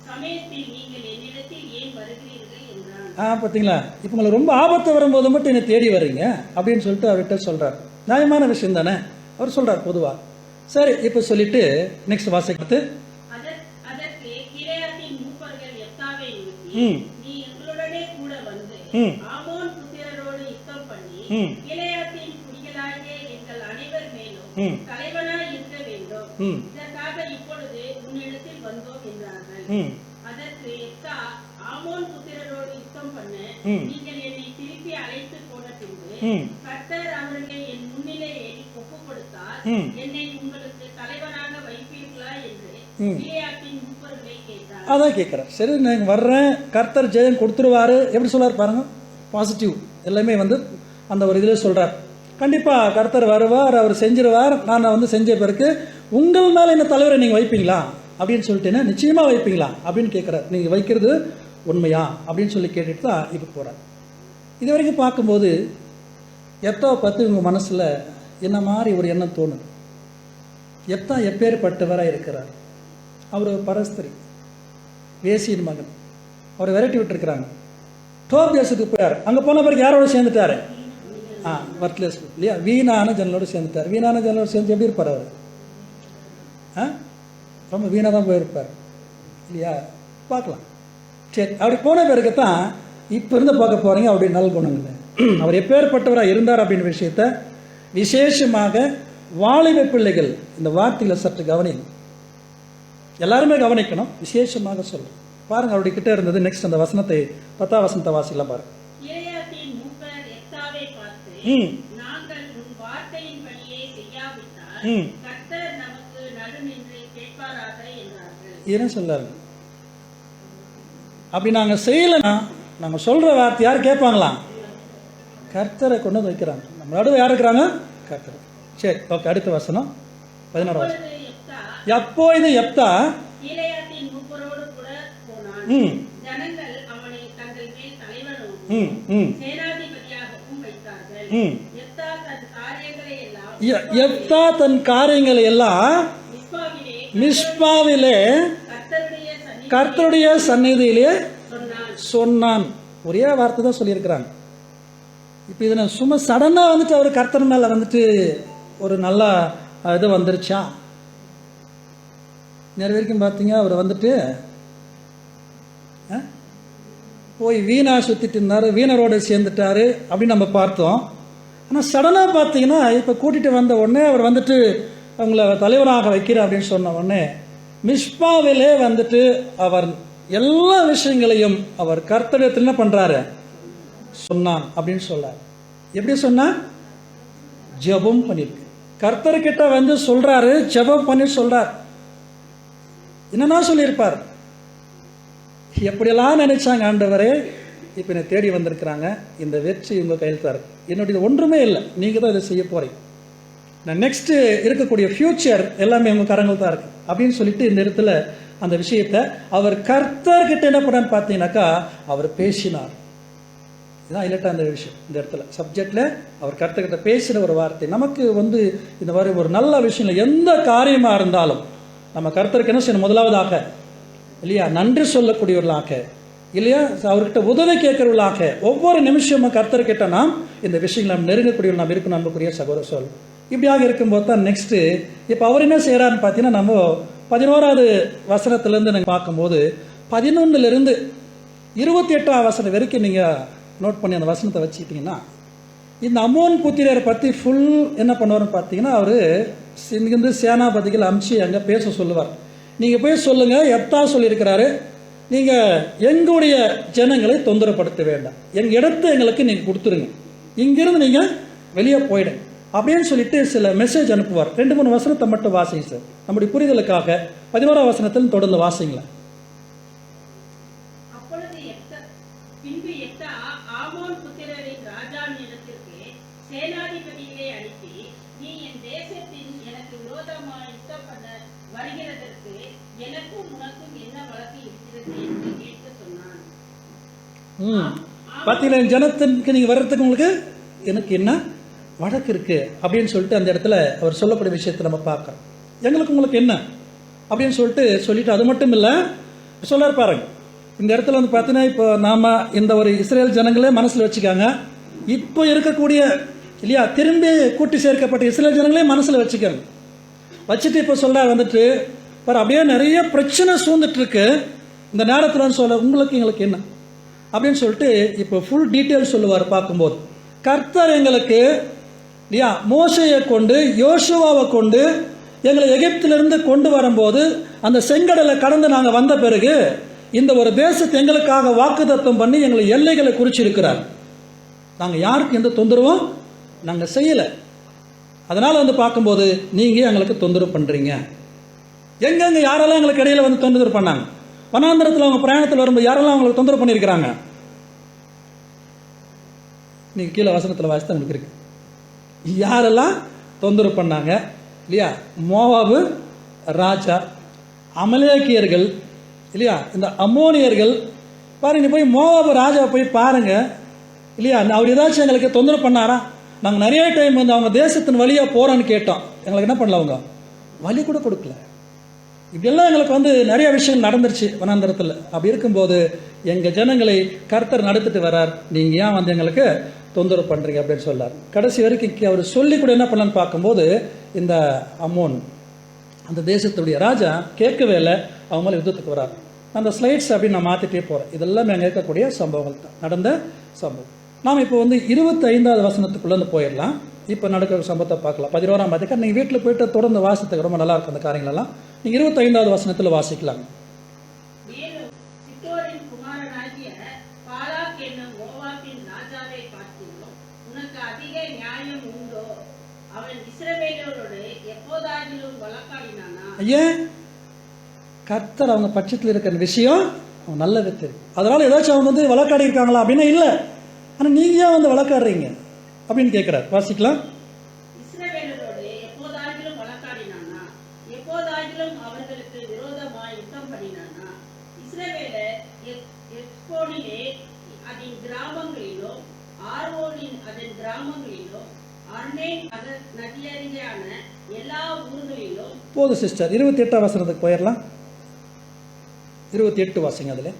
சமயத்தில் நீங்கள் என்னிடத்தில் ஏன் வருகிறீர்கள் என்றான். பார்த்தீங்களா, இப்போ உங்களுக்கு ரொம்ப ஆபத்து வரும்போது மட்டும் என்னை தேடி வர்றீங்க அப்படின்னு சொல்லிட்டு அவர்கிட்ட சொல்றார். நியாயமான விஷயம் தானே அவர் சொல்றார் பொதுவாக. சரி, இப்போ சொல்லிட்டு நெக்ஸ்ட் வாசிக்கிறது. அதற்கு கிளையாத்தின் மூப்பர்கள் யெப்தாவை நோக்கி, நீ எங்களுடனே கூட வந்து ஆமோன் புத்திரரோடு யுத்தம் பண்ணி கிளையாத்தின் குடிகளாகிய எங்கள் அனைவர் மேலும் தலைவனாய் இருக்க வேண்டும், இதற்காக இப்பொழுது உன்னிடத்தில் வந்தோம் என்றார்கள். அதற்கு யெப்தா, ஆமோன் புத்திரரோடு யுத்தம் பண்ண நீங்கள் என்னை திருப்பி அழைத்து போன பின்பு கர்த்தர் அவர்களை என் முன்னிலையில் ஒப்புக் கொடுத்தால் என்னை உங்களுக்கு தலைவனாக வைப்பீர்களா என்று கிளையாத்தின் மூப்பர்களை கேட்டார். அதான் கேட்குறார். சரி, நான் வர்றேன், கர்த்தர் ஜெயம் கொடுத்துருவாரு, எப்படி சொல்றாரு பாருங்க, பாசிட்டிவ் எல்லாமே வந்து அந்த ஒரு இதில் சொல்றார். கண்டிப்பாக கர்த்தர் வருவார், அவர் செஞ்சிருவார், நான் வந்து செஞ்ச பிறகு உங்கள் மேலே என்ன தலைவரை நீங்கள் வைப்பீங்களா அப்படின்னு சொல்லிட்டேன்னா நிச்சயமாக வைப்பீங்களா அப்படின்னு கேட்குறாரு. நீங்கள் வைக்கிறது உண்மையா அப்படின்னு சொல்லி கேட்டுட்டு தான் இப்போ போகிறார். இது வரைக்கும் பார்க்கும்போது யெப்தாவை பற்றி உங்கள் மனசில் என்ன மாதிரி ஒரு எண்ணம் தோணுது? யெப்தா எப்பேற்பட்டவராக இருக்கிறார்? அவர் ஒரு பரஸ்திரி, வேசியின் மகன், அவரை விரட்டி விட்டுருக்கிறாங்க. தோப் தேசத்துக்கு போயார். அங்கே போன பிறகு யாரோட சேர்ந்துட்டாரு? ஒர்க்லெஸ் இல்லையா, வீணான ஜனங்களோடு சேர்ந்துட்டார். வீணான ஜனங்களோடு சேர்ந்து எப்படி இருப்பார் அவர்? ரொம்ப வீணாக தான் போயிருப்பார் இல்லையா, பார்க்கலாம். சரி, அப்படி போன பிறகு தான் இப்போ இருந்து பார்க்க போகிறீங்க அவருடைய நல்குணங்கள். அவர் எப்பேற்பட்டவராக இருந்தார் அப்படின்ற விஷயத்த விசேஷமாக வாலிப பிள்ளைகள் இந்த வார்த்தைகளை சற்று கவனிங்க, எல்லாருமே கவனிக்கணும், விசேஷமாக சொல்லுங்க. பாருங்க அவருடைய கிட்ட இருந்தது. நெக்ஸ்ட் அந்த வசனத்தை 10ஆம் வசனத்தை வாசிக்கலாம் பாருங்க. நாங்கள் உன் வார்த்தையின்படியே செய்யாவிட்டால் கர்த்தர் நமக்கு நடுநின்று கேட்பாராக என்றார்கள். என்ன சொல்லாரு, அப்படி நாங்கள் செய்யலைன்னா நாங்கள் சொல்கிற வார்த்தை யார் கேட்பாங்களாம்? கர்த்தரை கொண்டு வந்து வைக்கிறாங்க. நம்ம நடுவில் யார் இருக்கிறாங்க? கர்த்தர். சரி, ஓகே, அடுத்த வசனம் 16 வசனம். அப்போது யெப்தா கிளையாத்தின் மூப்பரோடு கூட போனான். ம் ம் சேனாதிபதியாகவும் வைத்தார்கள். ம். யெப்தா தன் காரியங்களை எல்லாம் யெப்தா தன் காரியங்களை எல்லாம் மிஸ்பாவிலே கர்த்தருடைய சந்நிதியிலே சொன்னான். ஒரே வார்த்தை தான் சொல்லியிருக்கிறாங்க. இப்போ இதை நான் சும்மா சடனாக வந்துட்டு அவர் கர்த்தர் மேலே வந்துட்டு ஒரு நல்ல இது வந்துருச்சா? நிறைய வரைக்கும் பார்த்தீங்க அவர் வந்துட்டு போய் வீணா சுற்றிட்டு இருந்தார், வீணரோடு சேர்ந்துட்டாரு அப்படின்னு நம்ம பார்த்தோம். ஆனால் சடனாக பார்த்தீங்கன்னா இப்போ கூட்டிகிட்டு வந்த உடனே அவர் வந்துட்டு அவங்கள தலைவராக வைக்கிற அப்படின்னு சொன்ன உடனே மிஸ்பாவிலே வந்துட்டு அவர் எல்லா விஷயங்களையும் அவர் கர்த்தரிடத்தில் என்ன பண்ணுறாரு சொன்னான் அப்படின்னு சொல்றார். எப்படி சொன்னா? ஜெபம் பண்ணிருக்கு. கர்த்தர்கிட்ட வந்து சொல்றாரு, ஜெபம் பண்ணி சொல்றார். என்னன்னா சொல்லியிருப்பார், எப்படியெல்லாம் நினைச்சாங்க ஆண்டவரே, இப்போ என்னை தேடி வந்திருக்கிறாங்க, இந்த வெற்றி உங்கள் கையில் தான் இருக்கு, என்னுடைய ஒன்றுமே இல்லை, நீங்கள் தான் இதை செய்ய போறீங்க, நான் நெக்ஸ்ட் இருக்கக்கூடிய ஃபியூச்சர் எல்லாமே உங்கள் கரங்கள் தான் இருக்கு அப்படின்னு சொல்லிட்டு இந்த இடத்துல அந்த விஷயத்தை அவர் கர்த்தர்கிட்ட என்ன பண்ணான்னு பார்த்தீங்கன்னாக்கா அவர் பேசினார். இதுதான் இல்லட்டா அந்த விஷயம். இந்த இடத்துல சப்ஜெக்ட்ல அவர் கர்த்தர்கிட்ட பேசின ஒரு வார்த்தை நமக்கு வந்து இந்த மாதிரி ஒரு நல்ல விஷயம் இல்லை. எந்த காரியமா இருந்தாலும் நம்ம கர்த்தருக்கு என்ன செய்யணும்? முதலாவதாக இல்லையா நன்றி சொல்லக்கூடியவர்களாக, இல்லையா அவர்கிட்ட உதவி கேட்கிறவர்களாக ஒவ்வொரு நிமிஷமும் கர்த்தர்கிட்ட நாம் இந்த விஷயங்களை நாம் நெருங்கக்கூடியவர்கள் நாம் இருக்கணும். நம்பக்கூடிய சகோதர சொல் இப்படியாக இருக்கும்போது தான் நெக்ஸ்ட்டு இப்போ அவர் என்ன செய்கிறாருன்னு பார்த்தீங்கன்னா, நம்ம 11வது வசனத்திலேருந்து நீங்கள் பார்க்கும்போது 11லிருந்து 28ஆம் வசனம் வரைக்கும் நீங்கள் நோட் பண்ணி அந்த வசனத்தை வச்சுக்கிட்டிங்கன்னா, இந்த அம்மோன் புத்திரரை பற்றி ஃபுல் என்ன பண்ணுவார்னு பார்த்தீங்கன்னா, அவர் இங்கிருந்து சேனாபதிகள் அமிச்சு அங்கே பேச சொல்லுவார். நீங்கள் போய் சொல்லுங்கள், யெப்தா சொல்லியிருக்கிறாரு, நீங்கள் எங்களுடைய ஜனங்களை தொந்தரப்படுத்த வேண்டாம், எங்கள் இடத்த எங்களுக்கு நீங்கள் கொடுத்துருங்க, இங்கிருந்து நீங்கள் வெளியே போயிடுங்க அப்படின்னு சொல்லிட்டு சில மெசேஜ் அனுப்புவார். 2-3 வசனத்தை மட்டும் வாசிங்க சார், நம்முடைய புரிதலுக்காக. 11ஆம் வசனத்தில் தொடர்ந்து வாசிங்களேன். பின்பு யெப்தா ஆமோன் புத்திரரின் ராஜாவின் இடத்திற்கு சேனாதிபதிகளை அனுப்பி, நீ என் தேசத்தில் எனக்கு விரோதமாக யுத்தம் பண்ண வருகிறதற்கு எனக்கும் உனக்கும் என்ன வழக்கு இருக்கிறது என்று கேட்க சொன்னான். பார்த்தீங்கன்னா, என் ஜனத்திற்கு நீங்கள் வர்றதுக்கு உங்களுக்கு எனக்கு என்ன வழக்கு இருக்கு அப்படின்னு சொல்லிட்டு அந்த இடத்துல அவர் சொல்லக்கூடிய விஷயத்தை நம்ம பார்க்குறோம். எங்களுக்கு உங்களுக்கு என்ன அப்படின்னு சொல்லிட்டு அது மட்டும் இல்லை சொல்ல பாருங்க. இந்த இடத்துல வந்து பார்த்தீங்கன்னா, இப்போ நாம் இந்த ஒரு இஸ்ரேல் ஜனங்களே மனசில் வச்சுக்காங்க, இப்போ இருக்கக்கூடிய இல்லையா திரும்பி கூட்டி சேர்க்கப்பட்ட இஸ்ரேல் ஜனங்களே மனசில் வச்சுட்டு இப்போ சொல்ல வந்துட்டு பாரு, அப்படியே நிறைய பிரச்சனை சூழ்ந்துட்டு இருக்கு. இந்த நேரத்தில் சொல்ல உங்களுக்கு எங்களுக்கு என்ன அப்படின்னு சொல்லிட்டு இப்போ ஃபுல் டீட்டெயில் சொல்லுவார். பார்க்கும்போது கர்த்தர் எங்களுக்கு இல்லையா மோசையை கொண்டு யோசுவாவை கொண்டு எங்களை எகிப்திலிருந்து கொண்டு வரும்போது அந்த செங்கடலை கடந்து நாங்கள் வந்த பிறகு இந்த ஒரு தேசத்தை எங்களுக்காக வாக்குத்தத்தம் பண்ணி எங்களை எல்லைகளை குறிச்சிருக்கிறார். நாங்கள் யாருக்கு எந்த தொந்தரவும் நாங்கள் செய்யலை. அதனால் வந்து பார்க்கும்போது நீங்கள் எங்களுக்கு தொந்தரவு பண்ணுறீங்க. எங்கெங்கே யாரெல்லாம் எங்களுக்கு இடையில வந்து தொந்தரவு பண்ணாங்க? வனாந்திரத்தில் அவங்க பிரயாணத்தில் வரும்போது யாரெல்லாம் அவங்களுக்கு தொந்தரவு பண்ணியிருக்கிறாங்க? நீங்கள் கீழே வசனத்தில் வாசித்து உங்களுக்கு இருக்கு யாரெல்லாம் தொந்தரவு பண்ணாங்க இல்லையா? மோவாபு ராஜா, அமலேக்கியர்கள் இல்லையா, இந்த அம்மோனியர்கள். பாருங்க, நீ போய் மோவாபு ராஜாவை போய் பாருங்க இல்லையா, அவர் ஏதாச்சும் எங்களுக்கு தொந்தரவு பண்ணாரா? நாங்கள் நிறைய டைம் வந்து அவங்க தேசத்தின் வழியாக போகிறோன்னு கேட்டோம், எங்களுக்கு என்ன பண்ணல, அவங்க வழி கூட கொடுக்கல. இப்படியெல்லாம் எங்களுக்கு வந்து நிறைய விஷயங்கள் நடந்துருச்சு வனாந்தரத்தில். அப்படி இருக்கும்போது எங்கள் ஜனங்களை கர்த்தர் நடத்திட்டு வர்றார், நீங்கள் ஏன் வந்து எங்களுக்கு தொந்தரவு பண்ணுறீங்க அப்படின்னு சொல்லார். கடைசி வரைக்கும் அவர் சொல்லி கூட என்ன பண்ணலான்னு பார்க்கும்போது இந்த அம்மோன் அந்த தேசத்துடைய ராஜா கேட்கவே இல்லை, அவங்க மேலே யுத்தத்துக்கு வரார். அந்த ஸ்லைட்ஸ் அப்படின்னு நான் மாற்றிட்டே போகிறேன். இதெல்லாம் அங்கே இருக்கக்கூடிய சம்பவங்கள் தான், நடந்த சம்பவம். நாம் இப்போ வந்து 25வது வசனத்துக்குள்ளே போயிடலாம். இப்போ நடக்கிற சம்பவத்தை பார்க்கலாம். 11ஆம் அதிகாரம் நீங்கள் வீட்டில் போயிட்டு தொடர்ந்து வாசித்துக்கு ரொம்ப நல்லா இருக்கும் அந்த காரியங்களெல்லாம். நீங்கள் 25வது வசனத்தில் வாசிக்கலாம். ஏன் கர்த்தர் அவங்க பட்சத்தில் இருக்கிற விஷயம் அவங்க நல்லது தெரியும். அதனால ஏதாச்சும் அவங்க வந்து வழக்காடி இருக்காங்களா அப்படின்னா இல்லை, ஆனால் நீங்கள் ஏன் வந்து வழக்காடுறீங்க அப்படின்னு கேட்குறாரு. வாசிக்கலாம். அதன் கிராமங்களிலும் ஆரோனின் அதன் கிராமங்களிலும் அர்னேன் அதன் நதியருகேயான எல்லா ஊர்களிலும். போதும் சிஸ்டர், 28ஆம் வசனத்துக்கு போயிடலாம். 28 வாசிங்க. அதில்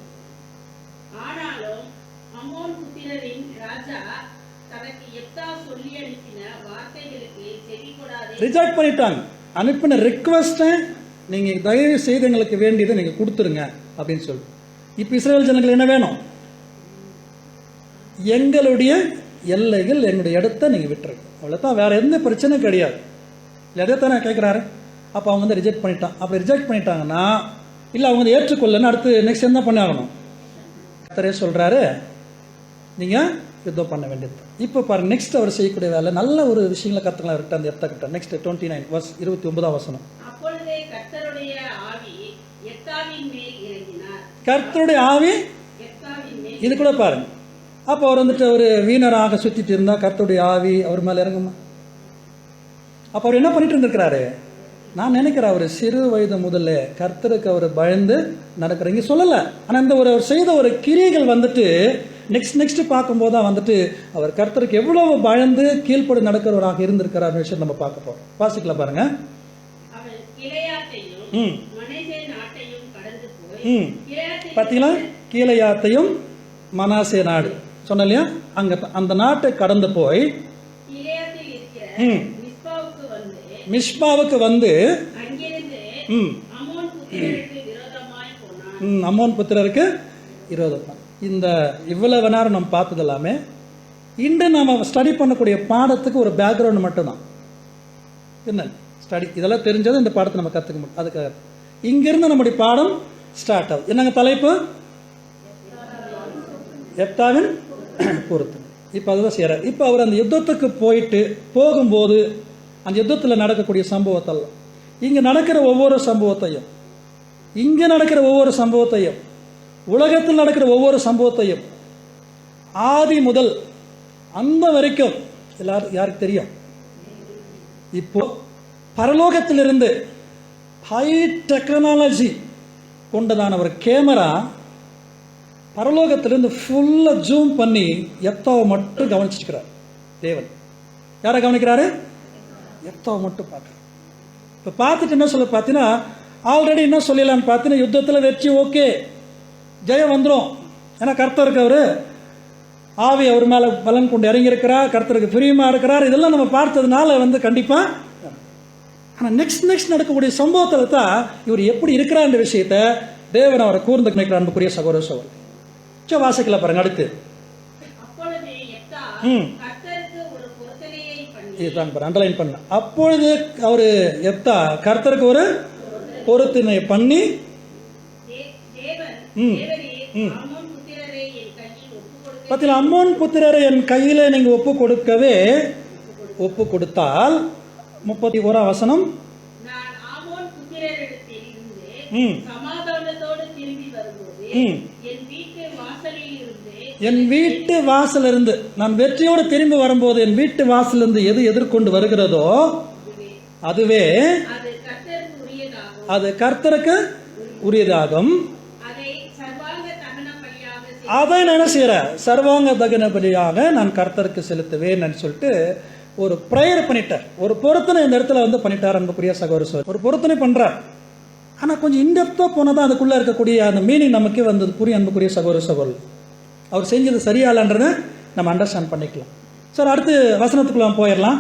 ஆனாலும் அம்மோன் புத்திரரின் ராஜா தனக்கு எப்தா சொல்லி அனுப்பின வார்த்தைகளுக்கு செவி கொடாதே. ரிஜெக்ட் பண்ணிட்டாங்க. அனுப்பின ரிக்வஸ்ட்டை நீங்கள் தயவு செய்து எங்களுக்கு வேண்டியதை நீங்கள் கொடுத்துருங்க அப்படின்னு சொல்லி. இப்போ இஸ்ரேல் ஜனங்கள் என்ன வேணும்? எங்களுடைய எல்லைகள், எங்களுடைய இடத்த நீங்கள் விட்டுருங்க, அவ்வளோதான். வேற எந்த பிரச்சனையும் கிடையாது. எதைத்தானே கேட்குறாரு. அப்போ அவங்க வந்து ரிஜெக்ட் பண்ணிட்டான். அப்படி ரிஜெக்ட் பண்ணிட்டாங்கன்னா இல்லை அவங்க வந்து ஏற்றுக்கொள்ளன்னு அடுத்து நெக்ஸ்ட் என்ன பண்ண ஆகணும்? கர்த்தரே சொல்கிறாரு, நீங்கள் யுத்தம் பண்ண வேண்டியது. இப்போ பாருங்க, நெக்ஸ்ட் அவர் செய்யக்கூடிய வேலை நல்ல ஒரு விஷயங்களை கற்றுக்கலாம் அவர்கிட்ட, அந்த எத்தக்கிட்ட. நெக்ஸ்ட் 29 verse 29ஆம் வசனம். அப்பொழுதே கர்த்தருடைய ஆவி எப்தாவின் மேல் இறங்கினார். கர்த்தருடைய ஆவி எப்தாவின் மேல். இது கூட பாருங்க. அப்போ அவர் வந்துட்டு ஒரு வீணராக சுற்றிட்டு இருந்தால் கர்த்தருடைய ஆவி அவர் மேலே இறங்குமா? அப்போ அவர் என்ன பண்ணிட்டு இருந்திருக்கிறாரு? நான் நினைக்கிறேன் அவர் சிறு வயது முதல்ல கர்த்தருக்கு அவர் பயந்து நடக்கிற இங்கே சொல்லலை. ஆனால் இந்த ஒரு அவர் செய்த ஒரு கிரியைகள் வந்துட்டு நெக்ஸ்ட் பார்க்கும்போது தான் வந்துட்டு அவர் கர்த்தருக்கு எவ்வளவு பயந்து கீழ்ப்படி நடக்கிறவராக இருந்திருக்கிறார் விஷயம் நம்ம பார்க்க போகிறோம். வாசிக்கலாம் பாருங்க. அவன் கிளையாத்தையும் மனேசே நாட்டையும் கடந்து போய். பார்த்தீங்களா? கீழையாத்தையும் மனாசே நாடு சொன்ன இல்லையா? அங்கே அந்த நாட்டை கடந்து போய் கிளையாத்தில் இருக்கிற மிஸ்பாவுக்கு வந்து அங்கிருந்து அம்மோன் புத்திரருக்கு விரோதமாய் போனான். அம்மோன் புத்திரருக்கு விரோதம். இந்த இவ்வளவு நேரம் நம்ம பார்த்தது எல்லாமே இன்று நம்ம ஸ்டடி பண்ணக்கூடிய பாடத்துக்கு ஒரு பேக்ரவுண்ட் மட்டும்தான். என்ன ஸ்டடி இதெல்லாம் தெரிஞ்சது இந்த பாடத்தை நம்ம கற்றுக்க முடியும். அதுக்காக இங்கிருந்து நம்முடைய பாடம் ஸ்டார்ட் ஆகுது. என்னங்க தலைப்பு? எப்தாவின் பொறுத்து. இப்போ அதுதான் செய்கிறார். இப்போ அவர் அந்த யுத்தத்துக்கு போகும்போது அந்த யுத்தத்தில் நடக்கக்கூடிய சம்பவத்தெல்லாம், இங்கே நடக்கிற ஒவ்வொரு சம்பவத்தையும், இங்கே நடக்கிற ஒவ்வொரு சம்பவத்தையும், உலகத்தில் நடக்கிற ஒவ்வொரு சம்பவத்தையும் ஆதி முதல் அந்த வரைக்கும் யாருக்கு தெரியும்? இப்போ பரலோகத்திலிருந்து ஹை டெக்னாலஜி கொண்டதான ஒரு கேமரா பரலோகத்திலிருந்து ஃபுல்லாக ஜூம் பண்ணி எப்தாவை மட்டும் கவனிச்சிருக்கிறார் தேவன். யாரை கவனிக்கிறாரு? எப்தாவை மட்டும் பார்க்குறாரு. இப்போ பார்த்துட்டு என்ன சொல்ல பார்த்தீங்கன்னா, ஆல்ரெடி என்ன சொல்லலான்னு பார்த்தீங்கன்னா, யுத்தத்தில் வெற்றி, ஓகே, ஜெயம் வந்துடும். ஏன்னா கர்த்தருக்கு அவர் ஆவி அவர் மேலே பலன் கொண்டு இறங்கியிருக்கிறார், கர்த்தருக்கு பிரியமாக இருக்கிறார். இதெல்லாம் நம்ம பார்த்ததுனால வந்து கண்டிப்பாக. ஆனால் நெக்ஸ்ட் நடக்கக்கூடிய சம்பவத்தில் தான் இவர் எப்படி இருக்கிறான்ற விஷயத்தை தேவன் அவரை கூர்ந்து நினைக்கிறார். அன்புக்குரிய சகோதர சகோதரி, வாசிக்கல பாருங்க. அடுத்து அண்டர்லைன் பண்ண. அப்பொழுது அவர் எப்தா கர்த்தருக்கு ஒரு பொருத்தனை பண்ணி, பார்த்தீங்களா, அம்மோன் புத்திரரை என் கையில் நீங்க ஒப்பு கொடுத்தால் 31ஆம் வசனம். என் வீட்டு வாசலிருந்து நான் வெற்றியோடு திரும்பி வரும்போது என் வீட்டு வாசலிருந்து எது எதிர்கொண்டு வருகிறதோ அதுவே அது கர்த்தருக்கு உரியதாகும். அதை நான் என்ன செய்யறேன்? சர்வாங்க தகன பலியாக நான் கர்த்தருக்கு செலுத்துவேன் சொல்லிட்டு ஒரு ப்ரேயர் பண்ணிட்டார். ஒரு பொருத்தனை இந்த இடத்துல வந்து பண்ணிட்டார். அன்புக்குரிய சகோதரர், ஒரு பொருத்தனை பண்றார். ஆனால் கொஞ்சம் இன்டெப்த்தாக போனால் தான் அதுக்குள்ளே இருக்கக்கூடிய அந்த மீனிங் நமக்கு வந்தது புரியும். அன்புக்குரிய சகோதரர், அவர் செஞ்சது சரியாலன்றதை நம்ம அண்டர்ஸ்டாண்ட் பண்ணிக்கலாம். சார், அடுத்து வசனத்துக்குள்ள போயிடலாம்.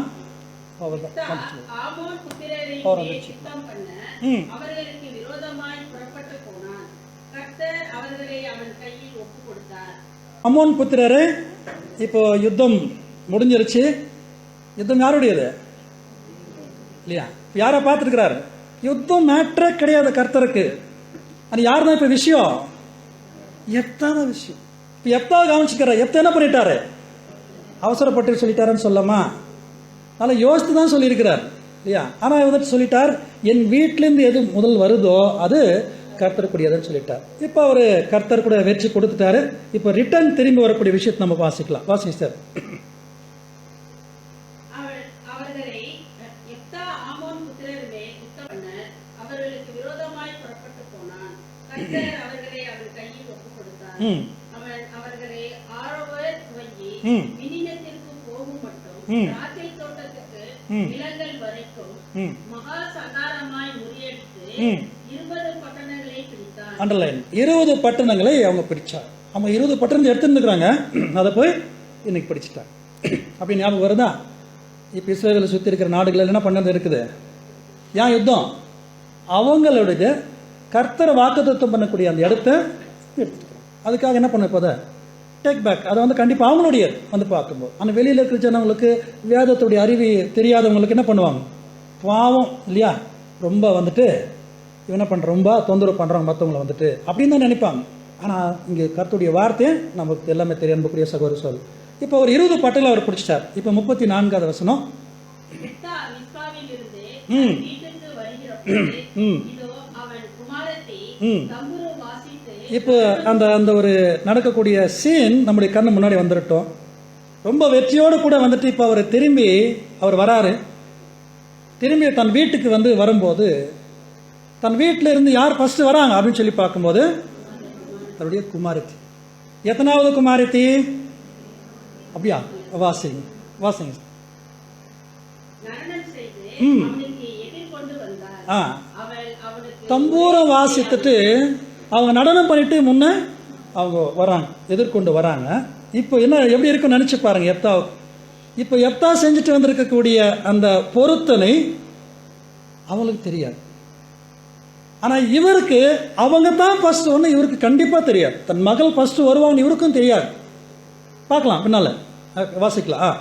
அம்மோன் புத்திரரே, இப்போ யுத்தம் முடிஞ்சிருச்சு. யுத்தம் யாருடையது இல்லையா? யாரை பார்த்துருக்கிறாரு? யுத்தம் மேட்ரே கிடையாது கர்த்தருக்கு. அது யார் தான் இப்போ விஷயம்? எப்தான விஷயம். இப்போ எப்தாவை கவனிச்சுக்கிறார். எப்தா என்ன பண்ணிட்டாரு? அவசரப்பட்டு சொல்லிட்டாருன்னு சொல்லாமா? அதனால் யோசித்து தான் சொல்லியிருக்கிறார் இல்லையா? ஆனால் வந்துட்டு சொல்லிட்டார், என் வீட்டிலேருந்து எது முதல் வருதோ அது கர்த்தருக்குரியதுன்னு சொல்லிட்டார். இப்போ அவர் கர்த்தர் கூட வெற்றி கொடுத்துட்டாரு. இப்போ ரிட்டர்ன் திரும்பி வரக்கூடிய விஷயத்தை நம்ம வாசிக்கலாம். வாசி சார். ம். வினினத்திற்கு போகும் மட்டும் ம். திராட்சை தோட்டத்துக்கு ம். நிலங்கள் வரைக்கும் ம். மகா சகாரமாய் முறியடித்து ம். 20 பட்டணங்களை பிடித்தான். அண்டர்லைன் 20 பட்டணங்களை அவங்க பிடிச்சார். அவங்க 20 பட்டணத்தை எடுத்துருந்துக்கிறாங்க, அதை போய் இன்னைக்கு பிடிச்சிட்டாங்க. அப்படி ஞாபகம் வருதா? இப்போ இஸ்ரேலை சுற்றி இருக்கிற நாடுகள் என்ன பண்ணது இருக்குது? ஏன் யுத்தம்? அவங்களுடைய கர்த்தரை வாக்குத்தத்தம் பண்ணக்கூடிய அந்த இடத்த எடுத்துக்கிறோம். அதுக்காக என்ன பண்ண இப்போ அதை டேக் பேக், அதை வந்து கண்டிப்பாக அவங்களுடைய வந்து பார்க்கும்போது அந்த வெளியில் இருக்கிற ஜனங்களுக்கு வேதத்துடைய அறிவு தெரியாதவங்களுக்கு என்ன பண்ணுவாங்க? பாவம் இல்லையா, ரொம்ப வந்துட்டு இவன் என்ன பண்ணுற, ரொம்ப தொந்தரவு பண்ணுறாங்க மற்றவங்களை வந்துட்டு அப்படின்னு தான் நினைப்பாங்க. ஆனால் இங்கே கர்த்தருடைய வார்த்தை நமக்கு எல்லாமே தெரியும். அன்புக்குரிய சகோதர சொல். இப்போ ஒரு 20 பட்டங்களை அவர் பிடிச்சிட்டார். இப்போ 34வது வசனம். மிஸ்பாவிலிருந்து ம். வீட்டுக்கு வருகிறபோது ம். இதோ அவன் குமாரத்தி ம். தம்புரு வாசித்து இப்போ அந்த அந்த ஒரு நடக்கக்கூடிய சீன் நம்முடைய கண்ணு முன்னாடி வந்துடட்டும். ரொம்ப வெற்றியோடு கூட வந்துட்டு இப்போ அவர் திரும்பி அவர் வராரு. திரும்பி தன் வீட்டுக்கு வந்து வரும்போது தன் வீட்டில் இருந்து யார் ஃபர்ஸ்ட் வராங்க அப்படின்னு சொல்லி பார்க்கும்போது தன்னுடைய குமாரத்தி. எத்தனாவது குமாரத்தி? அப்படியா? வாசிங்க வாசிங்க. நடனம் செய்து ம். அவனுக்கு எதிர்கொண்டு வந்தார். ஆ, அவள் அவனுக்கு தம்பூரம் வாசித்துட்டு அவங்க நடனம் பண்ணிட்டு முன்ன அவங்க வராங்க, எதிர்கொண்டு வராங்க. இப்போ என்ன எப்படி இருக்குன்னு நினைச்சு பாருங்க. எப்தாவுக்கு இப்போ எப்தா செஞ்சுட்டு வந்திருக்கக்கூடிய அந்த பொருத்தனை அவங்களுக்கு தெரியாது. ஆனால் இவருக்கு அவங்க தான் ஃபர்ஸ்ட் ஒன்று, இவருக்கு கண்டிப்பாக தெரியாது. தன் மகள் ஃபர்ஸ்ட் வருவாங்கன்னு இவருக்கும் தெரியாது. பார்க்கலாம் பின்னால, வாசிக்கலாம்.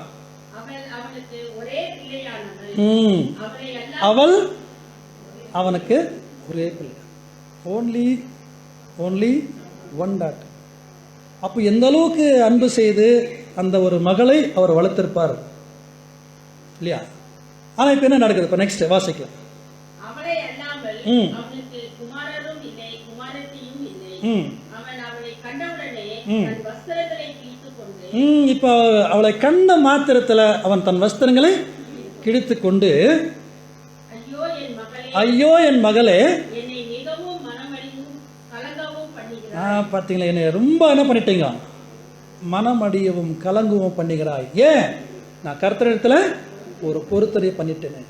அவள் அவனுக்கு ஒரே பிள்ளையானவள். ம். அவளை அல்ல அவள் அவனுக்கு ஒரே பிள்ளை, ஓன்லி ஒன் டாட். அப்போ எந்த அளவுக்கு அன்பு செய்து அந்த ஒரு மகளை அவர் வளர்த்திருப்பார் இல்லையா? ஆனால் இப்போ என்ன நடக்குது? இப்போ நெக்ஸ்ட் வாசிக்கலாம். அவளை அல்லாமல் ம். அவனுக்கு குமாரரும் இல்லை குமாரத்தியும் இல்லை. ம். அவன் அவளை கண்டவுடனே ம். தன் வஸ்திரங்களை கிழித்துக் கொண்டு இப்போ அவளை கண்ட மாத்திரத்தில் அவன் தன் வஸ்திரங்களை கிழித்து கொண்டு, ஐயோ என் மகளே, ஐயோ என் மகளே, என்னை மிகவும் மனமடியும் கலங்கவும் பண்ணுகிறாய். பார்த்தீங்களா, என்னை ரொம்ப என்ன பண்ணிட்டீங்க, மனமடியவும் கலங்கவும் பண்ணுகிறாய். ஏன்? நான் கர்த்தரிடத்துல ஒரு பொருத்தனை பண்ணிட்டேன்னு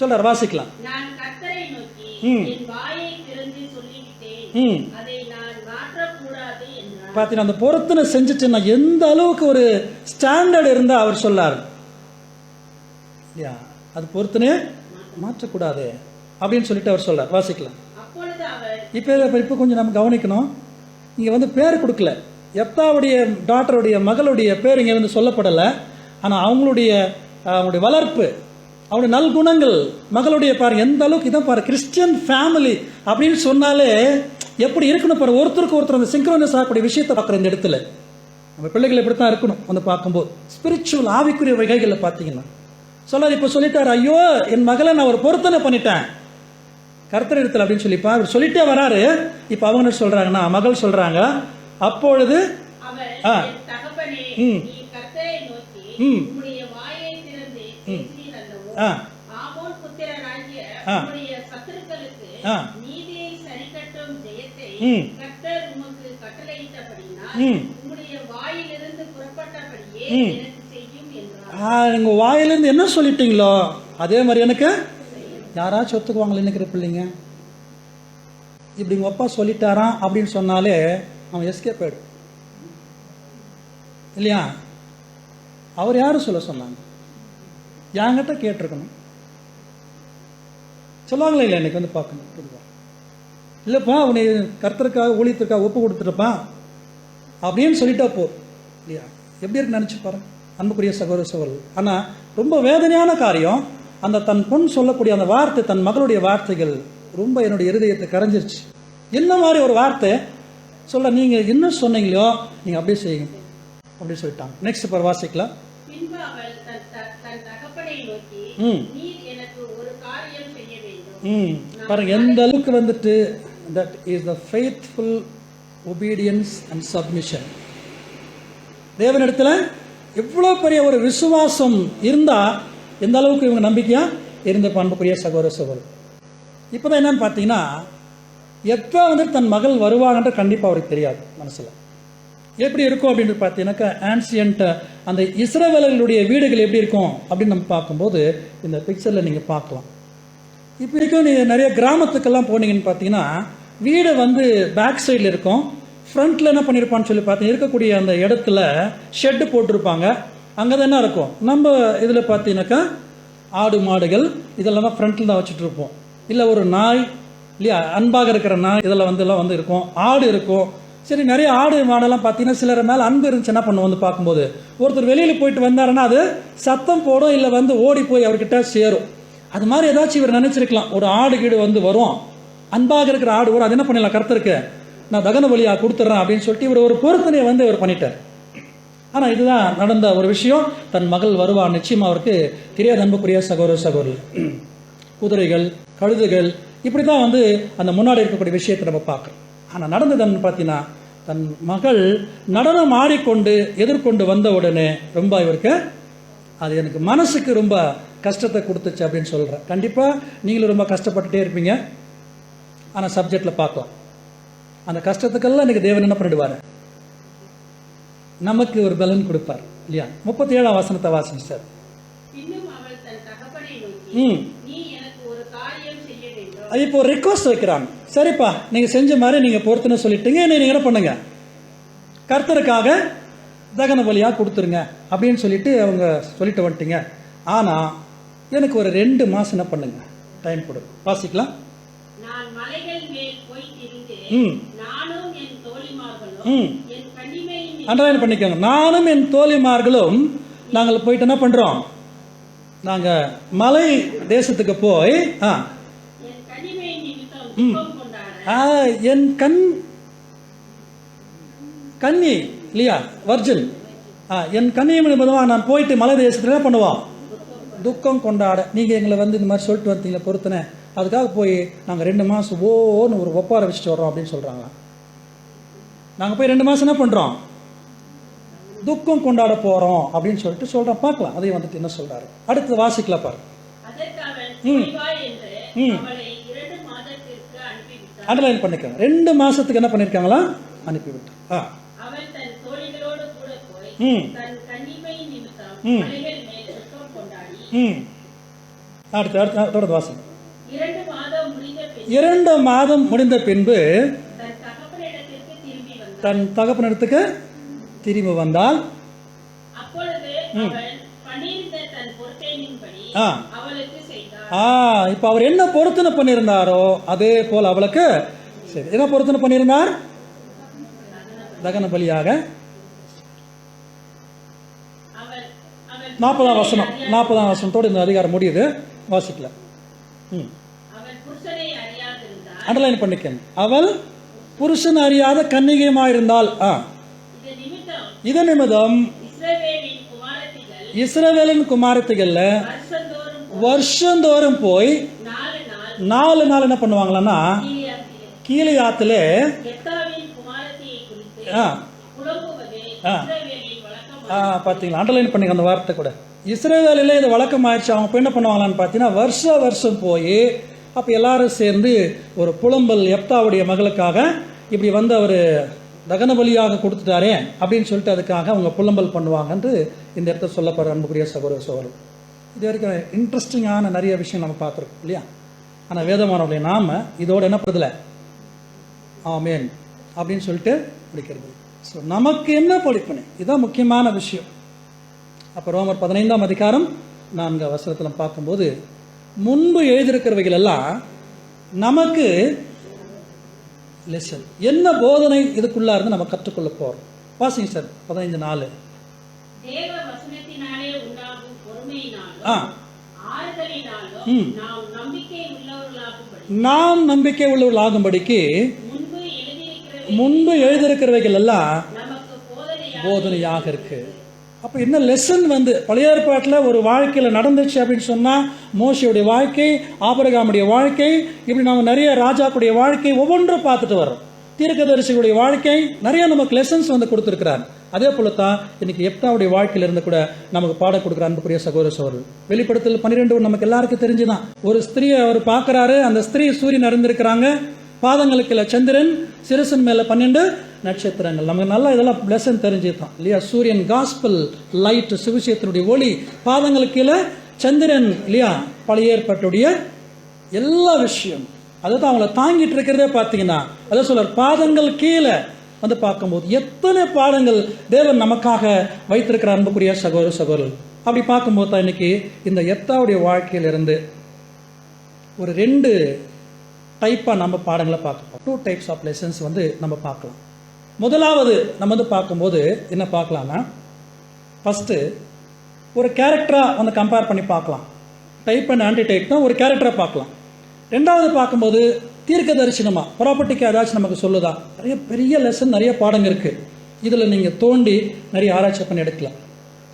சொல்றார். வாசிக்கலாம். நான் கர்த்தரை நோக்கி ம். என் வாயை திறந்து சொல்லிவிட்டேன், ம். அதை நான் மாற்றக்கூடாது என்றார். பார்த்தீங்கன்னா அந்த பொருத்தனை செஞ்சுட்டு நான் எந்த அளவுக்கு ஒரு ஸ்டாண்டர்ட் இருந்தா அவர் சொல்லார் இல்லையா, அது பொருத்தனையே மாற்றக்கூடாது அப்படின்னு சொல்லிட்டு அவர் சொல்றார். வாசிக்கலாம். அப்பொழுது அவர் இப்போ கொஞ்சம் நம்ம கவனிக்கணும். இங்கே வந்து பேர் கொடுக்கல. எப்தாவுடைய டாக்டருடைய மகளுடைய பேர் இங்கே வந்து சொல்லப்படலை. ஆனால் அவங்களுடைய வளர்ப்பு, அவருடைய நல்குணங்கள், மகளுடைய பாருங்க எந்த அளவுக்கு. இதான் பாரு, கிறிஸ்டியன் ஃபேமிலி அப்படின்னு சொன்னாலே எப்படி இருக்கணும் பாரு. ஒருத்தருக்கு ஒருத்தர் அந்த சிங்க்ரோனஸ் ஆகக்கூடிய விஷயத்தை பார்க்குற இந்த இடத்துல நம்ம பிள்ளைகள் இப்படி தான் இருக்கணும். வந்து பார்க்கும்போது ஸ்பிரிச்சுவல் ஆவிக்குரிய வகைகளில் பார்த்தீங்கன்னா சொல்லார். இப்போ சொல்லிட்டார், ஐயோ என் மகளை நான் ஒரு பொருத்தனை பண்ணிட்டேன் கர்த்தர் இடத்துல அப்படின்னு சொல்லிப்பா அவர் சொல்லிட்டே வராரு. இப்போ அவங்க சொல்றாங்கன்னா, மகள் சொல்றாங்க, அப்பொழுது அவர் ஆ. என் தகப்பனே, ம். நீ கர்த்தரை நோக்கி ம். உம்முடைய வாயை திறந்து பேசினீர் அல்லவோ. ஆ. ஆமோன் புத்திரராகிய ஆ. உம்முடைய சத்துருக்களுக்கு ஆ. நீதியை சரிக்கட்டும் ஜெயத்தை ம். கர்த்தர் உமக்கு கட்டளையிட்டபடியினால் ம். உம்முடைய வாயிலிருந்து புறப்பட்டபடியே ம். எனக்கு செய்யும் என்றார். உங்கள் வாயிலிருந்து என்ன சொல்லிட்டீங்களோ அதே மாதிரி எனக்கு யாராச்சும் ஒத்துக்குவாங்களா? நினைக்கிற பிள்ளைங்க இப்படி உங்கள் அப்பா சொல்லிட்டாராம் அப்படின்னு சொன்னாலே அவன் எஸ்கேப் ஆயிடும் இல்லையா? அவர் யாரும் சொல்ல சொன்னாங்க? என்கிட்ட கேட்டிருக்கணும். சொல்லுவாங்களே இல்லை, இன்னைக்கு வந்து பார்க்கணும். இல்லைப்பா அவனை கர்த்தருக்காக ஊழியத்திற்காக ஒப்பு கொடுத்துருப்பான் அப்படின்னு சொல்லிட்டா போதும் இல்லையா? எப்படி இருக்கு நினச்சி பாருங்க அன்புக்குரிய சகோதர சகோதரர். ஆனால் ரொம்ப வேதனையான காரியம், அந்த தன் பொன் சொல்லக்கூடிய அந்த வார்த்தை, தன் மகளுடைய வார்த்தைகள் ரொம்ப என்னுடைய இருதயத்தை கரைஞ்சிருச்சு. என்ன மாதிரி ஒரு வார்த்தை சொல்ல, நீங்கள் என்ன சொன்னீங்களோ நீங்கள் அப்படியே செய்யுங்க அப்படின்னு சொல்லிட்டாங்க. நெக்ஸ்ட் இப்போ வாசிக்கலாம். பின்பு அவள் தன் தகப்பனை நோக்கி ம். நீர் எனக்கு ஒரு காரியம் செய்ய வேண்டும். பாருங்க எந்த அளவுக்கு வந்துட்டு that is the faithful obedience and submission. தேவனிடத்தில் எவ்வளோ பெரிய ஒரு விசுவாசம் இருந்தால் எந்த அளவுக்கு இவங்க நம்பிக்கையா இருந்த பண்புக்குரிய சகோதர சகோதரர். இப்போதான் என்னன்னு பார்த்தீங்கன்னா, எப்போ வந்துட்டு தன் மகள் வருவாங்கன்ற கண்டிப்பாக அவருக்கு தெரியாது மனசில். எப்படி இருக்கும் அப்படின்னு பார்த்தீங்கன்னாக்கா ஆன்சியன்ட் அந்த இஸ்ரவேலர்களுடைய வீடுகள் எப்படி இருக்கும் அப்படின்னு நம்ம பார்க்கும்போது இந்த பிக்சரில் நீங்கள் பார்க்கலாம். இப்போ வரைக்கும் நீங்கள் நிறைய கிராமத்துக்கெல்லாம் போனீங்கன்னு பார்த்தீங்கன்னா வீடு வந்து பேக் சைடில் இருக்கும், ஃப்ரண்ட்டில் என்ன பண்ணியிருப்பான்னு சொல்லி பார்த்தீங்கன்னா இருக்கக்கூடிய அந்த இடத்துல ஷெட்டு போட்டிருப்பாங்க. அங்கே தான் என்ன இருக்கும், நம்ம இதில் பார்த்தீங்கன்னாக்கா ஆடு மாடுகள் இதெல்லாம் தான் ஃப்ரண்ட்டில் தான் வச்சுட்டு இருப்போம். இல்லை ஒரு நாய் இல்லையா, அன்பாக இருக்கிற நாய் இதெல்லாம் வந்து இருக்கும், ஆடு இருக்கும். சரி, நிறைய ஆடு மாடெல்லாம் பார்த்தீங்கன்னா சிலர் மேலே அன்பு இருந்துச்சு என்ன பண்ணுவோம் வந்து பார்க்கும்போது, ஒருத்தர் வெளியில் போயிட்டு வந்தாருன்னா அது சத்தம் போடும், இல்லை வந்து ஓடி போய் அவர்கிட்ட சேரும். அது மாதிரி ஏதாச்சும் இவர் நினைச்சிருக்கலாம், ஒரு ஆடு கீடு வந்து வரும், அன்பாக இருக்கிற ஆடு வரும், அது என்ன பண்ணலாம், கர்த்தருக்கு நான் தகன பலியாக கொடுத்துட்றேன் அப்படின்னு சொல்லிட்டு இவர் ஒரு பொருத்தனையை வந்து இவர் பண்ணிட்டார். ஆனால் இதுதான் நடந்த ஒரு விஷயம். தன் மகள் வருவான், நிச்சயமாக அவருக்கு தெரியாத அன்புக்குரிய சகோதர சகோதரி, குதிரைகள் கழுதுகள் இப்படி தான் வந்து அந்த முன்னாடி இருக்கக்கூடிய விஷயத்தை நம்ம பார்க்குறோம். ஆனால் நடந்ததுன்னு பார்த்தீங்கன்னா தன் மகள் நடனம் ஆடிக்கொண்டு எதிர்கொண்டு வந்த உடனே ரொம்ப இவருக்கு அது எனக்கு மனசுக்கு ரொம்ப கஷ்டத்தை கொடுத்துச்சு அப்படின்னு சொல்கிறேன். கண்டிப்பாக நீங்களும் ரொம்ப கஷ்டப்பட்டுட்டே இருப்பீங்க. ஆனால் சப்ஜெக்டில் பார்க்கலாம், அந்த கஷ்டத்துக்கெல்லாம் இன்றைக்கி தேவன் என்ன பண்ணிடுவார், நமக்கு ஒரு பலன் கொடுப்பார் இல்லையா. 37ஆம் வசனத்தை வாசிங்க சார். இன்னும் அவள் தன் தகப்பனை நோக்கி, நீ எனக்கு ஒரு காரியம் செய்ய வேண்டும். இப்போ ரிக்வஸ்ட் வைக்கிறாங்க. சரிப்பா, நீங்கள் செஞ்ச மாதிரி நீங்கள் பொறுத்துன்னு சொல்லிட்டீங்க, நீங்கள் என்ன பண்ணுங்க, கர்த்தருக்காக தகன பலியாக கொடுத்துருங்க அப்படின்னு சொல்லிட்டு அவங்க சொல்லிட்டு வந்துட்டீங்க. ஆனால் எனக்கு ஒரு 2 மாதம் என்ன பண்ணுங்க, டைம் கொடு. வாசிக்கலாம். நான் மலைகள் மேல் போய் திரிந்து நானும் என் தோழிமார்களும் என் கன்னிமையின் அண்டர்லைன் பண்ணிக்கோங்க. நானும் என் தோழிமார்களும் நாங்கள் போயிட்டு என்ன பண்ணுறோம், நாங்கள் மலை தேசத்துக்கு போய் என் கன்னிமையின் நிமித்தம் துக்கம் கொண்டாட, என் கன்னி இல்லையா, வர்ஜின், என் கன்னியை நிமித்தமாக நான் போயிட்டு மலை தேசத்தில் என்ன பண்ணுவோம், துக்கம் கொண்டாட. நீங்கள் எங்களை வந்து இந்த மாதிரி சொல்லிட்டு வந்தீங்க பொறுத்தனே, அதுக்காக போய் நாங்கள் 2 மாதம் ஓன்னு ஒரு ஒப்பார வச்சுட்டு வர்றோம் அப்படின்னு சொல்கிறாங்க. நாங்கள் போய் 2 மாதம் என்ன பண்ணுறோம், துக்கம் கொண்டாட போகிறோம் அப்படின்னு சொல்லிட்டு சொல்கிறோம். பார்க்கலாம் அதையும் வந்துட்டு என்ன சொல்கிறாரு, அடுத்து வாசிக்கலாம் பாரு. அண்டர்லைன் பண்ணிக்கோங்க. 2 மாதத்துக்கு என்ன பண்ணியிருக்காங்களா, அனுப்பிவிட்டு. அவள் தன் தோழிகளோடு கூட போய் தன் கன்னிமையின் நிமித்தம் மலைகள் மேல் துக்கம் கொண்டாடி. அடுத்து வாசம். 2 மாதம் முடிந்த பின் 2 மாதம் முடிந்த பின்பு தன் தகப்பனிடத்திற்கு திரும்பி வந்தாள். தன் தகப்பனிடத்துக்கு திரும்பி வந்தால் அப்பொழுது அவள் பண்ணியிருந்த தன் பொருத்தனையின்படி அவளுக்கு செய்தார். இப்போ அவர் என்ன பொருத்தனை பண்ணியிருந்தாரோ அதே போல் அவளுக்கு சரி. என்ன பொருத்தனை பண்ணியிருந்தார், தகன பலியாக. 40ஆம் வசனம், 40ஆம் வசனத்தோடு இந்த அதிகாரம் முடியுது. வாசிக்கல. அண்டர்லைன் பண்ணிக்க. அவள் புருஷன் அறியாத கன்னிகையுமாயிருந்தாள். இது நிமித்தம் இஸ்ரவேலின் குமாரத்திகள்ல வருஷந்தோறும் போய் 4 நாள் என்ன பண்ணுவாங்களான்னா கீலேயாத்துல பார்த்தீங்களா, அண்டர்லைன் பண்ணிங்க அந்த வார்த்தை கூட. இஸ்ரவேலில் இது வழக்கம் ஆயிடுச்சு. அவங்க இப்போ என்ன பண்ணுவாங்களான்னு பார்த்தீங்கன்னா வருஷம் போய் அப்போ எல்லாரும் சேர்ந்து ஒரு புலம்பல், எப்தாவுடைய மகளுக்காக இப்படி வந்து அவர் தகன பலியாக கொடுத்துட்டாரே அப்படின்னு சொல்லிட்டு அதுக்காக அவங்க புலம்பல் பண்ணுவாங்கன்று இந்த இடத்த சொல்லப்படுற அன்புக்குரிய சகோதர சகோதரர். இது வரைக்கும் இன்ட்ரெஸ்டிங்கான நிறைய விஷயம் நம்ம பார்த்துருக்கோம் இல்லையா. ஆனால் வேதமானவர்களே நாம் இதோட என்ன படுதலை, ஆமேன் அப்படின்னு சொல்லிட்டு படிக்கிறது. ஸோ நமக்கு என்ன படிப்பனை, இதுதான் முக்கியமான விஷயம். அப்போ ரோமர் 15ஆம் அதிகாரம் 4ஆம் வசனத்தில் பார்க்கும்போது முன்பு எழுதியிருக்கிறவைகள் எல்லாம் நமக்கு லெசன், என்ன போதனை இதுக்குள்ளா இருந்து நம்ம கற்றுக்கொள்ள போகிறோம். வாசிங்க சார் 15:4. நாம் நம்பிக்கை உள்ளவர்களாகும்படிக்கு முன்பு எழுதியிருக்கிறவைகள் எல்லாம் போதனையாக இருக்கு. அப்போ என்ன லெசன் வந்து பழைய ஏற்பாட்டில் ஒரு வாழ்க்கையில் நடந்துச்சு அப்படின்னு சொன்னால் மோசையுடைய வாழ்க்கை, ஆபிரகாமுடைய வாழ்க்கை, இப்படி நம்ம நிறைய ராஜாக்குடைய வாழ்க்கை ஒவ்வொன்றும் பார்த்துட்டு வரோம். தீர்க்கதரிசிகளுடைய வாழ்க்கை நிறைய நமக்கு லெசன்ஸ் வந்து கொடுத்துருக்கிறார். அதே போல தான் இன்னைக்கு எப்தாவுடைய வாழ்க்கையிலிருந்து கூட நமக்கு பாடம் கொடுக்குற அன்புக்குரிய சகோதர சகோதரர். வெளிப்படுத்தல் 12 நமக்கு எல்லாருக்கும் தெரிஞ்சுதான். ஒரு ஸ்திரீயை அவர் பார்க்குறாரு, அந்த ஸ்திரீ சூரியன் அறிந்திருக்கிறாங்க. பாதங்களுக்கு இல்லை சந்திரன், சிரசன் மேலே 12 நட்சத்திரங்கள். நமக்கு நல்லா இதெல்லாம் லெசன் தெரிஞ்சுதான் இல்லையா? சூரியன் காஸ்பல் லைட், சுவிசேஷத்தினுடைய ஒளி. பாதங்களுக்கு கீழே சந்திரன் இல்லையா? பழைய ஏற்பாட்டுடைய எல்லா விஷயம் அதுதான் அவங்கள தாங்கிட்டு இருக்கிறதே. பார்த்தீங்கன்னா அதை சொல்றார், பாதங்கள் கீழே வந்து பார்க்கும்போது எத்தனை பாடங்கள் தேவன் நமக்காக வைத்திருக்கிற அன்புக்குரிய சகோதர சகோதரர்கள். அப்படி பார்க்கும்போது தான் இன்னைக்கு இந்த எத்தாவுடைய வாழ்க்கையிலிருந்து ஒரு 2 டைப்பாக நம்ம பாடங்களை பார்க்கலாம். 2 டைப்ஸ் ஆஃப் லெசன்ஸ் வந்து நம்ம பார்க்கலாம். முதலாவது நம்ம வந்து பார்க்கும்போது என்ன பார்க்கலாம்னா, ஃபஸ்ட்டு ஒரு கேரக்டராக வந்து கம்பேர் பண்ணி பார்க்கலாம். டைப் அண்ட் ஆன்டி டைப் தான் ஒரு கேரக்டராக பார்க்கலாம். ரெண்டாவது பார்க்கும்போது தீர்க்க தரிசனமாக ப்ராப்பர்ட்டிக்கு ஏதாச்சும் நமக்கு சொல்லுதா? நிறைய பெரிய லெசன், நிறைய பாடங்கள் இருக்குது. இதில் நீங்கள் தோண்டி நிறைய ஆராய்ச்சி பண்ணி எடுக்கலாம்.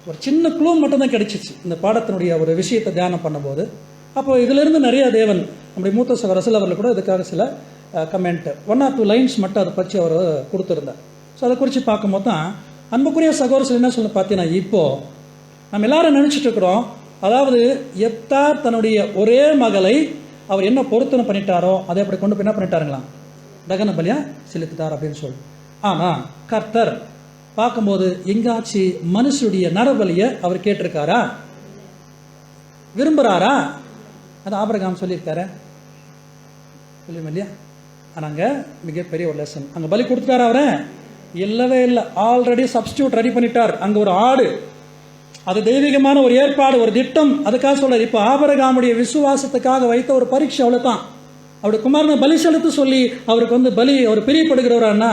ஒரு சின்ன க்ளூ மட்டும்தான் கிடைச்சிச்சு இந்த பாடத்தினுடைய ஒரு விஷயத்தை தியானம் பண்ணும்போது. அப்போ இதிலிருந்து நிறைய தேவன் நம்முடைய மூத்த சகோதரர் ரசல் அவர்கள் கூட இதுக்காக சில கமெண்ட் 1 or 2 லைன்ஸ் மட்டும் அதை பற்றி அவர் கொடுத்துருந்தார். ஸோ அதை குறித்து பார்க்கும்போது தான் அன்புக்குரிய சகோதரர் என்ன சொல்ல பார்த்தீங்கன்னா, இப்போது நம்ம எல்லாரும் நினச்சிட்டு இருக்கிறோம், அதாவது எப்தார் தன்னுடைய ஒரே மகளை அவர் என்ன பொருத்தனை பண்ணிட்டாரோ அதை அப்படி கொண்டு போய் என்ன பண்ணிட்டாருங்களா? தகன பலியா செலுத்திட்டார் அப்படின்னு சொல்லி. ஆனால் கர்த்தர் பார்க்கும்போது எங்காச்சு மனுஷனுடைய நரபலியை அவர் கேட்டிருக்காரா? விரும்புகிறாரா? அது ஆபிரகாம் சொல்லியிருக்காரு சொல்லுங்க இல்லையா? ஆனாங்க மிகப்பெரிய ஒரு லெசன். அங்கே பலி கொடுத்துட்டாரு அவரை? இல்லவே இல்லை. ஆல்ரெடி சப்ஸ்டியூட் ரெடி பண்ணிட்டார். அங்கே ஒரு ஆடு, அது தெய்வீகமான ஒரு ஏற்பாடு, ஒரு திட்டம். அதுக்காக சொல்றாரு, இப்போ ஆபிரகாமுடைய விசுவாசத்துக்காக வைத்த ஒரு பரீட்சை, அவ்வளோதான். அவருடைய குமாரனை பலி செலுத்த சொல்லி அவருக்கு வந்து பலி அவர் பிரியப்படுகிறவரான்னா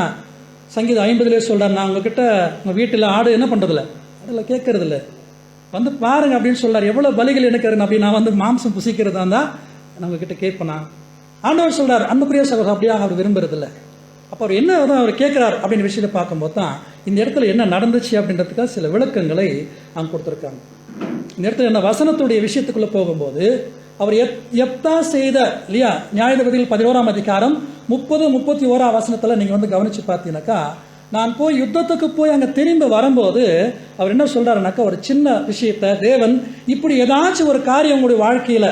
சங்கீதம் 50 சொல்றாரு, நான் உங்ககிட்ட உங்கள் வீட்டில் ஆடு என்ன பண்ணுறதில்ல, அதில் கேட்கறதில்ல, வந்து பாருங்க அப்படின்னு சொல்றாரு. எவ்வளோ பலிகள் எனக்கு அப்படி நான் வந்து மாம்சம் புசிக்கிறதா இருந்தால் நான் உங்ககிட்ட கேட்பேனா? ஆண்டவர் சொல்றார், அன்புக்குரிய சகோதரர் அப்படியாக அவர் விரும்புறதில்லை. அப்போ அவர் என்ன தான் அவர் கேட்குறார் அப்படின்னு விஷயத்தை பார்க்கும்போது தான் இந்த இடத்துல என்ன நடந்துச்சு அப்படின்றதுக்காக சில விளக்கங்களை அவங்க கொடுத்துருக்காங்க. இந்த இடத்துல என்ன வசனத்துடைய விஷயத்துக்குள்ளே போகும்போது அவர் எப்தா செய்த இல்லையா நியாயாதிபதிகள் 11ஆம் அதிகாரம் 30-31 வசனத்தில் நீங்கள் வந்து கவனித்து பார்த்தீங்கன்னாக்கா, நான் போய் யுத்தத்துக்கு போய் அங்கே திரும்பி வரும்போது அவர் என்ன சொல்கிறாருனாக்கா, ஒரு சின்ன விஷயத்தை தேவன் இப்படி ஏதாச்சும் ஒரு காரியம் உங்களுடைய வாழ்க்கையில்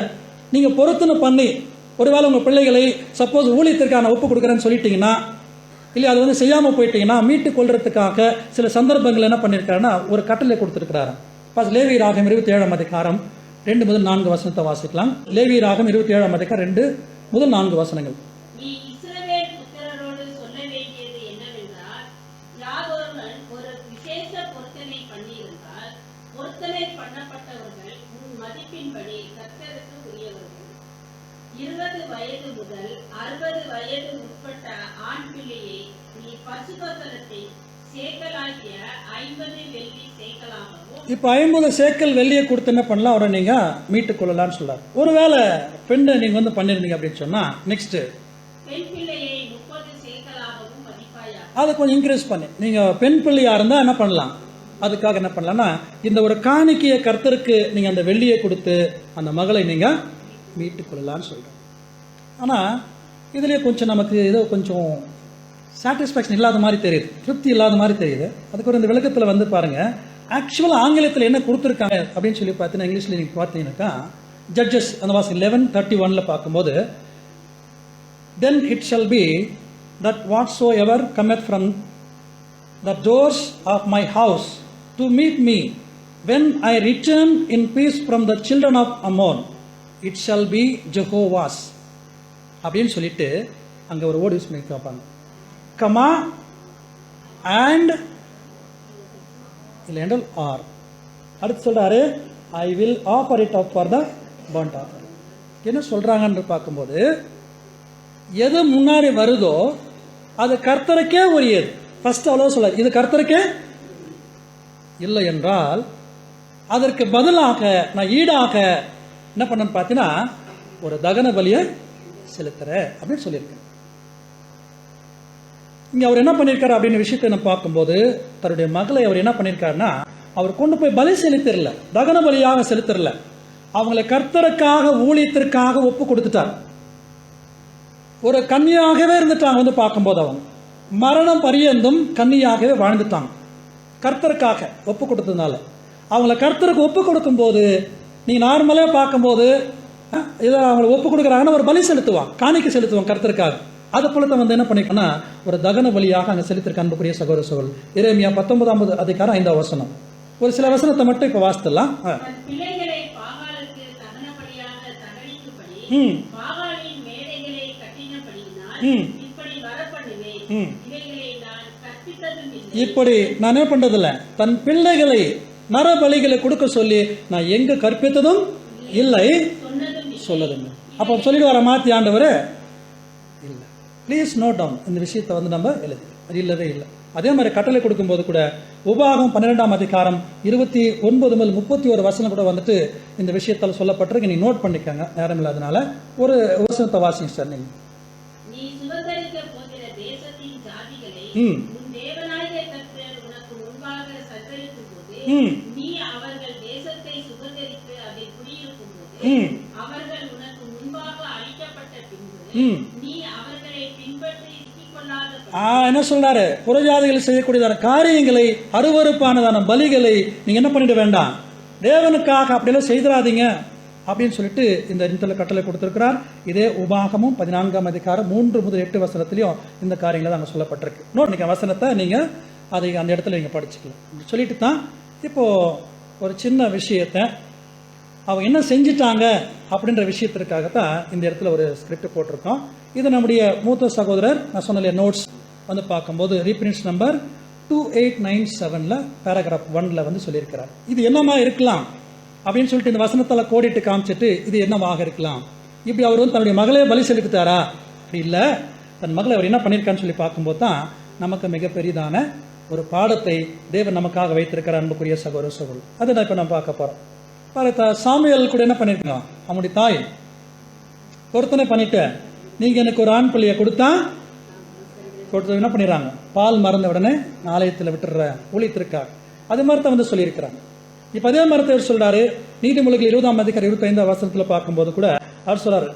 நீங்கள் பொருத்தனை பண்ணி, ஒருவேளை உங்கள் பிள்ளைகளை சப்போஸ் ஊழியத்திற்கான ஒப்பு கொடுக்குறேன்னு சொல்லிட்டீங்கன்னா, இல்லை அது வந்து செய்யாமல் போயிட்டீங்கன்னா மீட்டு கொள்றதுக்காக சில சந்தர்ப்பங்கள் என்ன பண்ணியிருக்காருன்னா ஒரு கட்டளை கொடுத்துருக்கிறாரு. ஃபர்ஸ்ட் லேவியராகமம் 27ஆம் அதிகாரம் 2-4 வசனத்தை வாசிக்கலாம். லேவியராகமம் 27ஆம் அதிகாரம் 2-4 வசனங்கள். நீ இஸ்ரவேல் புத்திரரோடு சொல்ல வேண்டியது என்னவென்றால், யாதொருவன் ஒரு விசேஷ பொருத்தனை பண்ணியிருந்தால், பொருத்தனை பண்ணப்பட்டவர்கள் உன் மதிப்பின்படி கர்த்தருக்கு உரியவர்கள். 20 வயது முதல் 60 வயது உட்பட்ட ஆண் பிள்ளையை நீ பசுபதனத்தை சேக்கலாகிய 50 வெள்ளி சேக்கலாகவும். இப்போ 50 சேக்கல் வெள்ளியை கொடுத்து என்ன பண்ணலாம், அவரை நீங்கள் மீட்டு கொள்ளலான்னு சொல்றார். ஒருவேளை பெண்ணை நீங்கள் வந்து பண்ணிருந்தீங்க அப்படின்னு சொன்னால் நெக்ஸ்ட் பெண் பிள்ளையை 30 சேக்கலாகவும் மதிப்பாயா. அதை கொஞ்சம் இன்க்ரீஸ் பண்ணி நீங்கள் பெண் பிள்ளையாக இருந்தால் என்ன பண்ணலாம், அதுக்காக என்ன பண்ணலாம்னா இந்த ஒரு காணிக்கையை கர்த்தருக்கு நீங்கள் அந்த வெள்ளியை கொடுத்து அந்த மகளை நீங்கள் மீட்டு கொள்ளலான்னு சொல்கிறேன். ஆனால் இதுலேயே கொஞ்சம் நமக்கு ஏதோ கொஞ்சம் சாட்டிஸ்ஃபேக்ஷன் இல்லாத மாதிரி தெரியுது, திருப்தி இல்லாத மாதிரி தெரியுது. அதுக்கு ஒரு இந்த விளக்கத்தில் வந்து பாருங்கள், ஆக்சுவலாக ஆங்கிலத்தில் என்ன கொடுத்துருக்காங்க அப்படின்னு சொல்லி பார்த்தீங்கன்னா, இங்கிலீஷில் நீங்கள் பார்த்தீங்கன்னாக்கா ஜட்ஜஸ் அந்த வாசி 11:31 பார்க்கும்போது, then it shall be that whatsoever cometh from the doors of my house to meet me when I return in peace from the children of Ammon, it shall be Jehovah's அப்படின்னு சொல்லிட்டு அங்கே ஒரு word use பண்ணி கேட்பாங்க, comma and இல்லை என்றால் R. அடுத்து சொல்கிறாரு, I will offer it up for the burnt offer. என்ன சொல்கிறாங்கன்னு பார்க்கும்போது, எது முன்னாடி வருதோ அது கர்த்தருக்கே உரியது. ஃபர்ஸ்ட் அவ்வளோ சொல்லாது, இது கர்த்தருக்கே இல்லை என்றால் அதற்கு பதிலாக நான் ஈடாக என்ன பண்ணேன்னு பார்த்தீங்கன்னா ஒரு தகன பலியை செலுத்துறேன் அப்படின்னு சொல்லியிருக்கேன். இங்கே அவர் என்ன பண்ணியிருக்காரு அப்படின்னு விஷயத்தை நம்ம பார்க்கும்போது, தன்னுடைய மகளை அவர் என்ன பண்ணியிருக்காருன்னா அவர் கொண்டு போய் பலி செலுத்திரல, தகன பலியாக செலுத்திரல, அவங்களை கர்த்தருக்காக ஊழியத்திற்காக ஒப்பு கொடுத்துட்டார். ஒரு கன்னியாகவே இருந்துட்டாங்க. வந்து பார்க்கும்போது அவங்க மரணம் பரியந்தும் கன்னியாகவே வாழ்ந்துட்டாங்க. கர்த்தருக்காக ஒப்பு கொடுத்ததுனால அவங்கள கர்த்தருக்கு ஒப்பு கொடுக்கும்போது நீங்கள் நார்மலாக பார்க்கும்போது இதை அவங்களை ஒப்பு கொடுக்குறாங்கன்னா ஒரு பலி செலுத்துவான், காணிக்கை செலுத்துவான் கர்த்தருக்காக. அது போல தான் வந்து என்ன பண்ணிருக்கோன்னா ஒரு தகன பலியாக அங்கே செலுத்திருக்க அன்புக்குரிய சகோதர சகோதரர். எரேமியா 19 அதிகாரம் 5 வசனம். ஒரு சில வசனத்தை மட்டும் இப்போ வாசித்துலாம். தன் பிள்ளைகளை பாகாலுக்கு தகன பலியாக தகனிக்கும்படி பாகாலின் மேடைகளை கட்டினபடியினால் இப்படி வரப்பண்ணுவேன். இவைகளை நான் கற்பித்ததும் இல்லை. இப்படி நான் என்ன பண்றதில்ல, தன் பிள்ளைகளை நரபலிகளை கொடுக்க சொல்லி நான் எங்க கற்பித்ததும் இல்லை, சொல்லதும் இல்லை. அப்போ சொல்லிட்டு வர மாத்தி ஆண்டவர் இல்லை. ப்ளீஸ் நோட் டவுன், இந்த விஷயத்தை வந்து நம்ம எழுதி அது இல்லவே இல்லை. அதே மாதிரி கட்டளை கொடுக்கும்போது கூட உபாகம் 12ஆம் அதிகாரம் 29 முதல் 31 வசனம் கூட வந்துட்டு இந்த விஷயத்தால் சொல்லப்பட்டிருக்கு. நீ நோட் பண்ணிக்கோங்க, நேரம் இல்லாதனால. ஒரு வசனத்தை வாசிங்க சார். நீ சுதந்தரிக்க போகிற தேசத்தின் ஜாதிகளை உன் தேவனாகிய கர்த்தர் உனக்கு முன்பாக சஞ்சரிக்கும் போது நீ அவர்கள் தேசத்தை சுதந்தரித்து அதை குடியிருக்கும் போது அவர்கள் உனக்கு முன்பாக அழிக்கப்பட்ட பின்பு நீ அவர்களை பின்பற்றி என்ன சொல்றாரு, புறஜாதிகள் செய்யக்கூடியதான காரியங்களை, அருவருப்பானதான பலிகளை நீங்க என்ன பண்ணிட வேண்டாம், தேவனுக்காக அப்படியெல்லாம் செய்திடாதீங்க அப்படின்னு சொல்லிட்டு இந்த இடத்துல கட்டளை கொடுத்திருக்கிறார். இதே உபாகமும் 14ஆம் அதிகாரம் 3 முதல் 8 வசனத்திலையும் இந்த காரியங்கள் அங்கே சொல்லப்பட்டிருக்கு. இன்னொரு வசனத்தை நீங்க அதை அந்த இடத்துல நீங்க படிச்சுக்கலாம். சொல்லிட்டு தான் இப்போ ஒரு சின்ன விஷயத்தை அவங்க என்ன செஞ்சிட்டாங்க அப்படின்ற விஷயத்திற்காகத்தான் இந்த இடத்துல ஒரு ஸ்கிரிப்ட் போட்டிருக்கோம். இது நம்முடைய மூத்த சகோதரர் நான் சொன்ன நோட்ஸ் வந்து பார்க்கும்போது ரீப்ரின்ஸ் நம்பர் 2897 பேராகிராஃப் 1 வந்து சொல்லியிருக்கிறார். இது என்னமா இருக்கலாம் அப்படின்னு சொல்லிட்டு இந்த வசனத்தால் கோடிட்டு காமிச்சிட்டு இது என்னவாக இருக்கலாம், இப்படி அவர் வந்து தன்னுடைய மகளே பலி செலுத்தாரா, அப்படி இல்லை, தன் மகளை அவர் என்ன பண்ணியிருக்கான்னு சொல்லி பார்க்கும்போது தான் நமக்கு மிகப்பெரியதான ஒரு பாடத்தை தேவன் நமக்காக வைத்திருக்கிற அன்புக்குரிய சகோதர சகோதரர். அதை நான் இப்போ நம்ம பார்க்க போகிறோம். சாமுவேல் கூட என்ன பண்ணிருக்கான், அவனுடைய தாய் பொருத்தனை பண்ணிட்டு நீங்க எனக்கு ஒரு ஆண் பிள்ளையை கொடுத்து என்ன பண்ணிடுறாங்க, பால் மறந்த உடனே ஆலயத்தில் விட்டுற ஊழியத்திற்காக. அது மாதிரி தான் வந்து சொல்லியிருக்கிறாங்க. இப்போ அதே மாதிரி சொல்றாரு நீதிமொழிகள் 20ஆம் அதிகாரம் 25ஆம் வசனத்தில் பார்க்கும்போது கூட அவர் சொல்றாரு,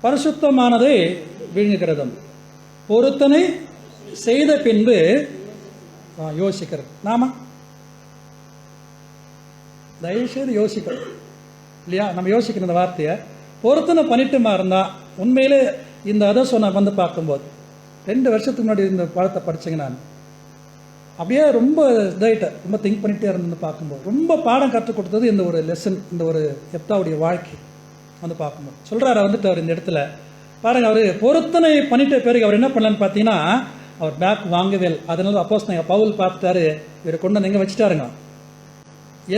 பரிசுத்தமானதை விழுங்குகிறதும் பொருத்தனை செய்த பின்பு யோசிக்கிறது. நாம தயவுசெய்து யோசிக்கணும் இல்லையா, நம்ம யோசிக்கிற இந்த வார்த்தையை பொருத்தனை பண்ணிட்டுமா இருந்தா உண்மையிலே இந்த அதை சொன்ன வந்து பார்க்கும்போது 2 வருஷத்துக்கு முன்னாடி இந்த பாடத்தை படிச்சேங்க. நான் அப்படியே ரொம்ப இதாயிட்டேன், ரொம்ப திங்க் பண்ணிட்டே இருந்து பார்க்கும்போது ரொம்ப பாடம் கற்றுக் கொடுத்தது இந்த ஒரு லெசன், இந்த ஒரு எப்தாவுடைய வாழ்க்கை வந்து பார்க்கும்போது சொல்றாரு வந்துட்டு அவர் இந்த இடத்துல பாருங்க, அவர் பொருத்தனை பண்ணிட்ட பிறகு அவர் என்ன பண்ணலான்னு பார்த்தீங்கன்னா அவர் பேக் வாங்கவே இல்லை. அதனால அப்போஸ் நாங்கள் பவுல் பார்த்துட்டாரு, இவர் கொண்டு வந்து எங்கே வச்சுட்டாருங்க,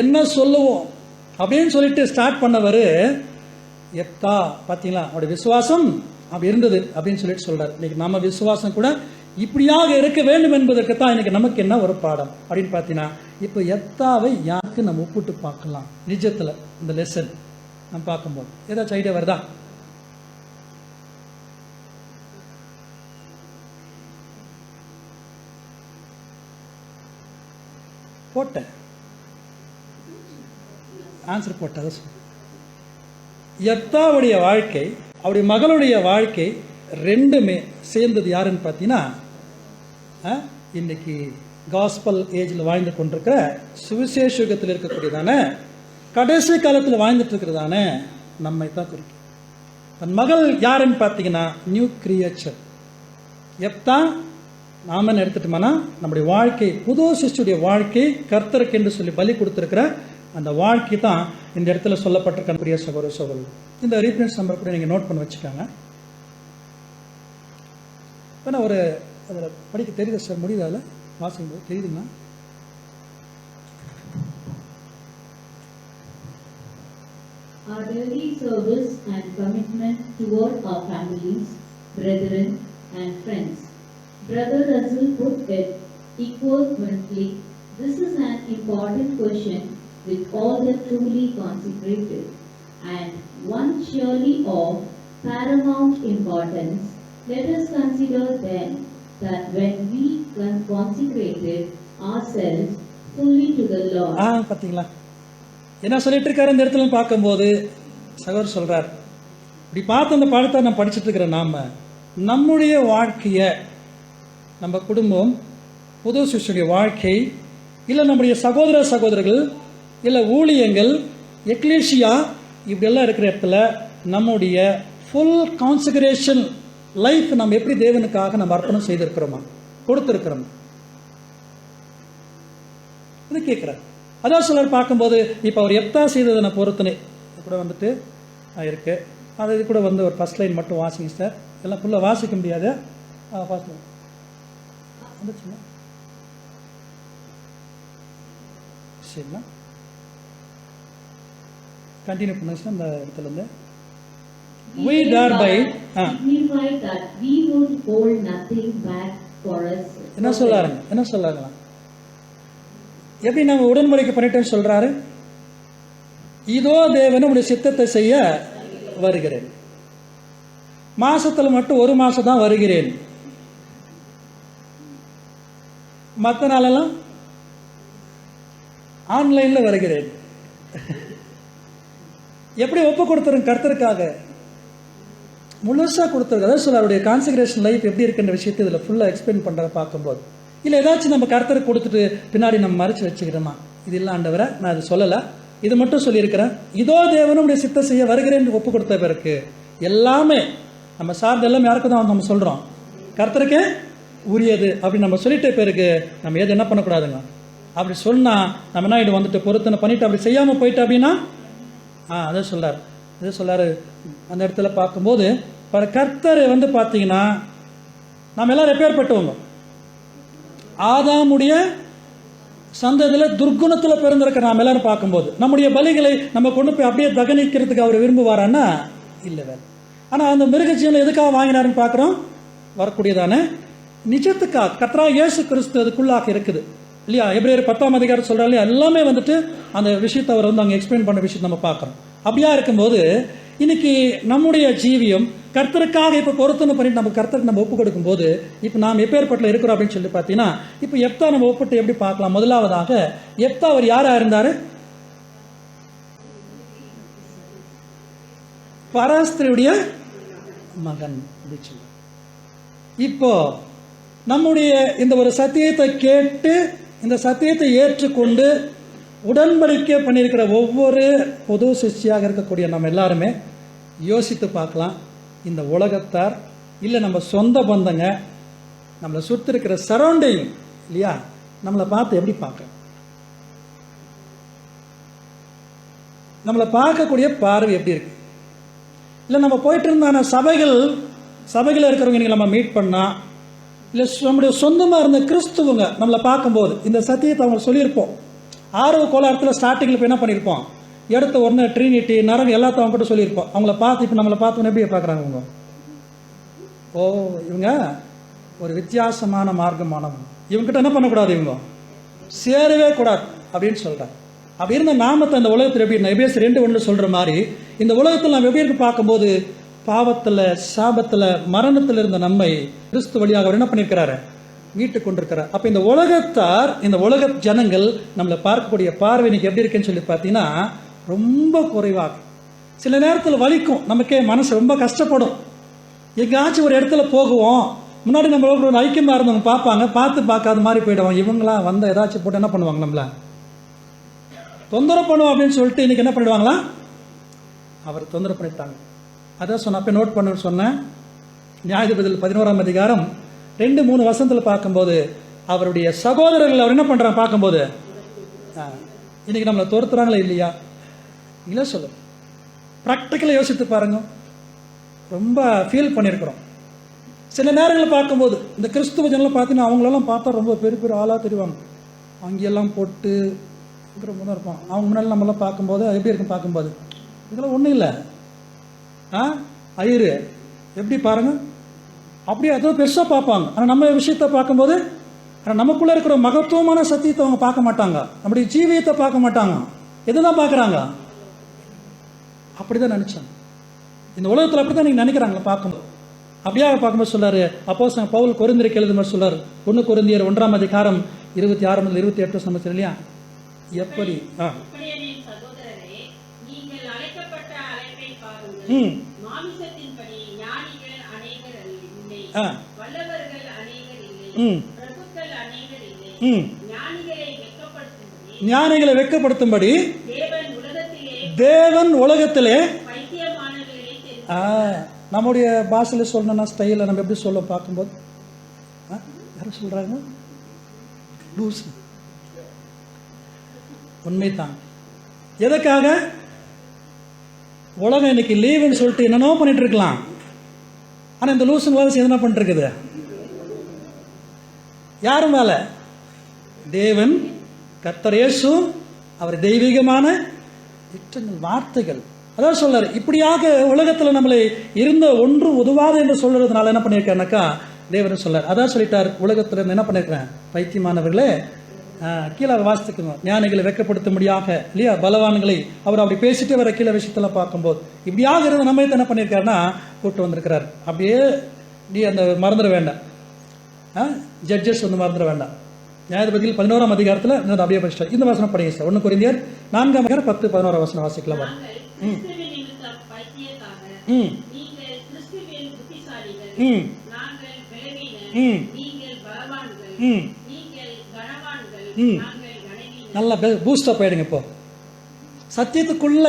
என்ன சொல்லுவோம் அப்படின்னு சொல்லிட்டு ஸ்டார்ட் பண்ணவர் எப்தா. பார்த்தீங்களா, அவருடைய விசுவாசம் அப்படி இருந்தது அப்படின்னு சொல்லிட்டு சொல்றாரு. இன்னைக்கு நம்ம விசுவாசம் கூட இப்படியாக இருக்க வேண்டும் என்பதற்கு தான் இன்னைக்கு நமக்கு என்ன ஒரு பாடம் அப்படின்னு பார்த்தீங்கன்னா, இப்போ எப்தாவை யாருக்கு நம்ம ஒப்பிட்டு பார்க்கலாம் நிஜத்தில் இந்த லெசன் நம்ம பார்க்கும்போது ஏதாச்சும் ஐடியா வருதா? போட்டேன் ஆன்சர் போட்டது. எப்தாவுடைய வாழ்க்கை அவருடைய மகளுடைய வாழ்க்கை ரெண்டுமே சேர்ந்தது யாருன்னு பார்த்தீங்கன்னா, இன்னைக்கு காஸ்பல் ஏஜில் வாழ்ந்து கொண்டிருக்கிற சுவிசேஷ யுகத்தில் இருக்கக்கூடியதான கடைசி காலத்தில் வாழ்ந்துட்டு இருக்கிறதான நம்மை தான் குறிக்கும். தன் மகள் யாருன்னு பார்த்தீங்கன்னா நியூ கிரியேச்சர். எப்தா நாம என்ன எடுத்துட்டோம்னா நம்முடைய வாழ்க்கை புது சிஷ்டுடைய வாழ்க்கை கர்த்தருக்கு என்று சொல்லி பலி கொடுத்துருக்கிற அந்த வாழ்க்கை தான் இந்த இடத்துல சொல்லப்பட்டிருக்க பிரிய சகோதர சகோதரர். இந்த ரீஃபரன்ஸ் நம்பர் கூட நீங்கள் நோட் பண்ணி வச்சுக்காங்க. இப்போ நான் ஒரு அதில் படிக்க தெரியுது சார், முடியுது அதில் வாசிக்கும் போது தெரியுதுங்களா? Our daily service and commitment toward our families, brethren and friends. Brother Russell put it equally. This is an important question with all the truly consecrated, and one surely of paramount importance. Let us consider then that when we consecrated ourselves fully to the Lord. பார்த்தீங்களா என்ன சொல்லிட்டு இருக்காரு இந்த இடத்துல பார்க்கும்போது சகோதரர் சொல்றார், இப்படி பார்த்து அந்த பாடத்தை நான் படிச்சுட்டு இருக்கிற நாம நம்முடைய வாழ்க்கையை, நம்ம குடும்பம், புது சிஷ்யுடைய வாழ்க்கை, இல்லை நம்முடைய சகோதர சகோதரர்கள், இல்லை ஊழியங்கள், எக்லீசியா, இப்படியெல்லாம் இருக்கிற இடத்துல நம்முடைய ஃபுல் கான்சக்ரேஷன் லைஃப் நம்ம எப்படி தேவனுக்காக நம்ம அர்ப்பணம் செய்திருக்கிறோமா, கொடுத்துருக்கிறோமா, இது கேட்குறாரு. அதான் சிலர் பார்க்கும்போது இப்போ அவர் எப்தா செய்ததை பொறுத்தனே கூட வந்துட்டு இருக்கு. அது இது கூட வந்து ஒரு ஃபர்ஸ்ட் லைன் மட்டும் வாசிங்க சார். எல்லாம் ஃபுல்லாக வாசிக்க முடியாது. ஃபர்ஸ்ட் லைன் வந்துச்சுன்னா சரிண்ணா கண்டினியூ பண்ணுங்க இந்த இடத்துல இருந்து. We thereby signified that we would hold nothing back for us. என்ன சொல்றாங்க எப்படி நம்ம உடன்படிக்கை பண்ணிட்டேன்னு சொல்றாரு. இதோ தேவன் உடைய சித்தத்தை செய்ய வருகிறேன். மாசத்துல மட்டும் ஒரு மாசம் தான் வருகிறேன், மற்ற நாளெல்லாம் ஆன்லைன்ல வருகிறேன். எப்படி ஒப்பு கொடுத்துருங்க கர்த்தருக்காக முழுசா கொடுத்துருக்கு. அதாவது சொல்ல அவருடைய கான்செக்ரேஷன் லைஃப் எப்படி இருக்குன்ற விஷயத்தை இதில் ஃபுல்லாக எக்ஸ்பிளைன் பண்ணுறத பார்க்கும்போது, இல்லை ஏதாச்சும் நம்ம கர்த்தருக்கு கொடுத்துட்டு பின்னாடி நம்ம மறைச்சு வச்சுக்கிறோமா, இது இல்லை ஆண்டவரை நான் அது சொல்லலை, இது மட்டும் சொல்லியிருக்கிறேன். இதோ தேவனுடைய சித்தம் செய்ய வருகிறேன்னு ஒப்பு கொடுத்த பிறகு எல்லாமே நம்ம சார்ந்த எல்லாம் யாருக்கு தான் நம்ம சொல்கிறோம், கர்த்தருக்கே உரியது அப்படின்னு நம்ம சொல்லிட்ட பிறகு நம்ம எது என்ன பண்ணக்கூடாதுங்க. அப்படி சொன்னால் நம்ம என்ன இது வந்துட்டு பொருத்தனை பண்ணிட்டு அப்படி செய்யாமல் போயிட்டு அப்படின்னா அதை சொல்லார் அந்த இடத்துல பார்க்கும்போது கர்த்தர் வந்து பார்த்தீங்கன்னா நம்ம எல்லாம் எப்பேற்பட்டவங்க, ஆதாமுடைய சந்ததியில் துர்குணத்தில் பிறந்திருக்கிற நாம் எல்லாரும் பார்க்கும்போது நம்முடைய பலிகளை நம்ம கொண்டு போய் அப்படியே தகனிக்கிறதுக்கு அவர் விரும்புவாரான்னா இல்லை வேறு. ஆனால் அந்த மிருக ஜீவனை எதுக்காக வாங்கினாருன்னு பார்க்குறோம், வரக்கூடியதானே நிஜத்துக்காக. கர்த்தராகிய இயேசு கிறிஸ்து அதுக்குள்ளாக இருக்குது இல்லையா. எபிரேயர் 10ஆம் அதிகாரம் சொல்கிறாரு இல்லையா, எல்லாமே வந்துட்டு அந்த விஷயத்தை அவர் வந்து அங்கே எக்ஸ்பிளைன் பண்ண விஷயத்தை நம்ம பார்க்குறோம். அப்படியா இருக்கும்போது இன்னைக்கு நம்முடைய ஜீவியம் கர்த்தருக்காக இப்போ பொருத்தனை பண்ணிட்டு நம்ம கர்த்தருக்கு நம்ம ஒப்பு கொடுக்கும்போது இப்போ நாம் எப்பேற்பட்டில் இருக்கிறோம் அப்படின்னு சொல்லி பார்த்தீங்கன்னா, இப்போ எப்தா நம்ம ஒப்பிட்டு எப்படி பார்க்கலாம். முதலாவதாக எப்தா அவர் யாராக இருந்தார், பராஸ்திரியுடைய மகன் அப்படின்னு சொல்லி. இப்போ நம்முடைய இந்த ஒரு சத்தியத்தை கேட்டு இந்த சத்தியத்தை ஏற்றுக்கொண்டு உடன்படிக்கை பண்ணியிருக்கிற ஒவ்வொரு பொது சிஷ்யாக இருக்கக்கூடிய நம்ம எல்லாருமே யோசித்து பார்க்கலாம். இந்த உலகத்தார் இல்லை நம்ம சொந்த பந்தங்க நம்மளை சுற்றி இருக்கிற சரௌண்டிங் இல்லையா, நம்மளை பார்த்து எப்படி பார்க்க, நம்மளை பார்க்கக்கூடிய பார்வை எப்படி இருக்கு. இல்லை நம்ம போயிட்டு இருந்தான சபைகள் இருக்கிறவங்க நீங்கள் நம்ம மீட் பண்ணால், இல்லை நம்முடைய சொந்தமாக இருந்த கிறிஸ்துவங்க நம்மளை பார்க்கும்போது இந்த சத்தியத்தை அவங்க சொல்லியிருப்போம். ஆர்வ கோளாரத்தில் ஸ்டார்டிங்கில் இப்போ என்ன பண்ணியிருப்போம், எடுத்த உடனே ட்ரினிட்டி நரகம் எல்லாத்தையும் அவங்க கிட்ட சொல்லியிருப்போம். அவங்கள பார்த்து இப்போ நம்மளை பார்த்தோன்னு எப்படி பார்க்குறாங்க அவங்க, ஓ இவங்க ஒரு வித்தியாசமான மார்க்கமானவங்க, இவங்ககிட்ட என்ன பண்ணக்கூடாது, இவங்க சேரவே கூடாது அப்படின்னு சொல்கிறாங்க. அப்படி இருந்த நாமத்தை அந்த உலகத்தில் எப்படி எபேசியர் 2:1 சொல்கிற மாதிரி இந்த உலகத்தில் நம்ம எப்படி இருக்கு பார்க்கும்போது பாவத்தில் சாபத்தில் மரணத்தில் இருந்த நம்மை கிறிஸ்து வழியாக அவர் என்ன பண்ணியிருக்கிறாரு, மீட்டு கொண்டிருக்கிறார். அப்போ இந்த உலகத்தார் இந்த உலக ஜனங்கள் நம்மளை பார்க்கக்கூடிய பார்வை இன்னைக்கு எப்படி இருக்குன்னு சொல்லி பார்த்தீங்கன்னா ரொம்ப குறைவாக. சில நேரத்தில் வலிக்கும், நமக்கே மனசு ரொம்ப கஷ்டப்படும். எங்கேயாச்சும் ஒரு இடத்துல போகுவோம், முன்னாடி நம்மளோட ஒரு ஐக்கியமாக இருந்தவங்க பார்ப்பாங்க, பார்க்காத மாதிரி போயிடுவோம். இவங்களாம் வந்த ஏதாச்சும் போட்டு என்ன பண்ணுவாங்க, நம்மள தொந்தரவு பண்ணுவோம் அப்படின்னு சொல்லிட்டு இன்னைக்கு என்ன பண்ணிடுவாங்களா, அவர் தொந்தரவு பண்ணிட்டாங்க. அதான் சொன்ன அப்போ நோட் பண்ணுன்னு சொன்னேன். நியாயாதிபதிகள் 11ஆம் அதிகாரம் 2-3 வசனத்தில் பார்க்கும்போது அவருடைய சகோதரர்கள் அவர் என்ன பண்ணுறாங்க பார்க்கும்போது, இன்னைக்கு நம்மளை துரத்துறாங்களா இல்லையா, இல்லை சொல்ல ப்ராக்டிக்கலாக யோசித்து பாருங்க. ரொம்ப ஃபீல் பண்ணியிருக்கிறோம். சில நேரங்களில் பார்க்கும்போது இந்த கிறிஸ்துவ ஜனங்களை பார்த்தீங்கன்னா அவங்களெல்லாம் பார்த்தா ரொம்ப பெரிய பெரிய ஆளாக தெரிவாங்க, அங்கெல்லாம் போட்டு ரொம்ப தான் இருப்பான். அவங்க முன்னாடி நம்மளாம் பார்க்கும்போது எப்படி இருக்கும், பார்க்கும்போது இதெல்லாம் ஒன்றும் இல்லை, ஐயரு எப்படி பாருங்க, அப்படியே அதோ பெருசாக பார்ப்பாங்க. ஆனால் நம்ம விஷயத்தை பார்க்கும்போது நமக்குள்ளே இருக்கிற மகத்துவமான சத்தியத்தை அவங்க பார்க்க மாட்டாங்க, நம்முடைய ஜீவியத்தை பார்க்க மாட்டாங்க. எதுதான் பார்க்குறாங்க, அப்படிதான் நினைச்சாங்க. இந்த உலகத்தில் அப்படிதான் நீங்க நினைக்கிறாங்களா பார்க்கும்போது. அப்படியே பார்க்கும்போது சொல்றாரு அப்போஸ்தலன் பவுல் கொரிந்தியருக்கு எழுதும்போது சொல்றாரு 1 கொரிந்தியர் 1ஆம் அதிகாரம் 26-28 சமஸ்தர் இல்லையா, எப்படி சகோதரரே, நீங்கள் அழைக்கப்பட்ட அழைப்பை பாருங்கள். மாமிசத்தின்படி ஞானிகள் அநேகர் இல்லை, வல்லவர்கள் அநேகர் இல்லை, பிரபுக்கள் அநேகர் இல்லை, ஞானிகளை வெட்கப்படுத்தும்படி தேவன் உலகத்திலே நம்முடைய பாஷையில் சொல்லணும்னா ஸ்டைலில் நம்ம எப்படி சொல்ல பார்க்கும்போது யாரும் சொல்கிறாங்க லூஸ். உண்மைதான். எதுக்காக? உலகம் இன்னைக்கு லீவுன்னு சொல்லிட்டு என்னென்னோ பண்ணிட்டு இருக்கலாம். ஆனால் இந்த லூசுங்களால என்ன பண்ணிட்டு இருக்குது? யாரும் மேல? தேவன், கர்த்தர் இயேசு, அவர் தெய்வீகமான வார்த்தைகள். அதான் சொல்றாரு, இப்படியாக உலகத்தில் நம்மளை இருந்த ஒன்று உதவாது என்று சொல்றதுனால என்ன பண்ணியிருக்காருனாக்கா தேவன் சொல்றார். அதான் சொல்லிட்டார், உலகத்தில் என்ன பண்ணிருக்கிறேன் பைத்தியமானவர்களே கீழே வாசித்துக்கணும், ஞானிகளை வெட்கப்படுத்த முடியாத இல்லையா பலவான்களை அவர் அப்படி பேசிட்டு வர கீழே விஷயத்தெல்லாம் பார்க்கும்போது இப்படியாக இருந்த நம்ம என்ன பண்ணியிருக்காருன்னா கூப்பிட்டு வந்திருக்கிறார். அப்படியே நீ அந்த மறந்துட வேண்டாம், ஜட்ஜஸ் வந்து மறந்துட வேண்டாம். நியாயாதிபதிகள் 11ஆம் அதிகாரத்தில் அப்படியே படிச்சிட்டார். இந்த வசனம் படிங்க சார். 1 கொரிந்தியர் 4ஆம் அதிகாரம் 10-11 வசனம் வாசிக்கலாம். நல்லா பூஸ்டப் ஆயிடுங்க. இப்போ சத்தியத்துக்குள்ள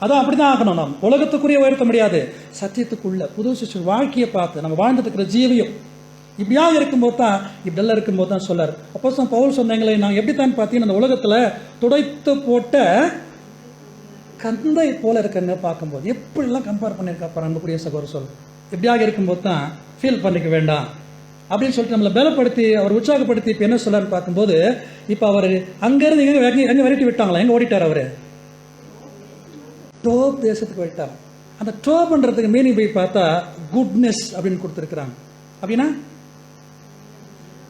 அதான் அப்படிதான் ஆகணும். நாம் உலகத்துக்குரிய உயர்த்த முடியாது, சத்தியத்துக்குள்ள புது சிசு வாழ்க்கையை பார்த்து நம்ம வாழ்ந்துட்டு இருக்கிற ஜீவியம் இப்படியாக இருக்கும்போது தான், இப்படியெல்லாம் இருக்கும்போது தான் சொல்லார். அப்போ பவுல் சொன்னாங்களே, நான் எப்படித்தான் பார்த்தீங்கன்னா அந்த உலகத்தில் துடைத்து போட்ட கந்தை போல இருக்குன்னு பார்க்கும்போது எப்படிலாம் கம்பேர் பண்ணியிருக்கா அன்புக்குரிய சகோதரர் சொல். இப்படியாக இருக்கும்போது தான் ஃபீல் பண்ணிக்க வேண்டாம் அப்படின்னு சொல்லிட்டு நம்மளை பலப்படுத்தி அவர் உற்சாகப்படுத்தி இப்போ என்ன சொல்லான்னு பார்க்கும்போது, இப்போ அவர் அங்கேருந்து எங்கே விரட்டி விட்டாங்களா? எங்கே ஓடிட்டார் அவர்? டோப் தேசத்துக்கு போயிட்டார். அந்த டோப்ன்றதுக்கு மீனிங் போய் பார்த்தா குட்னஸ் அப்படின்னு கொடுத்துருக்குறாங்க. அப்படின்னா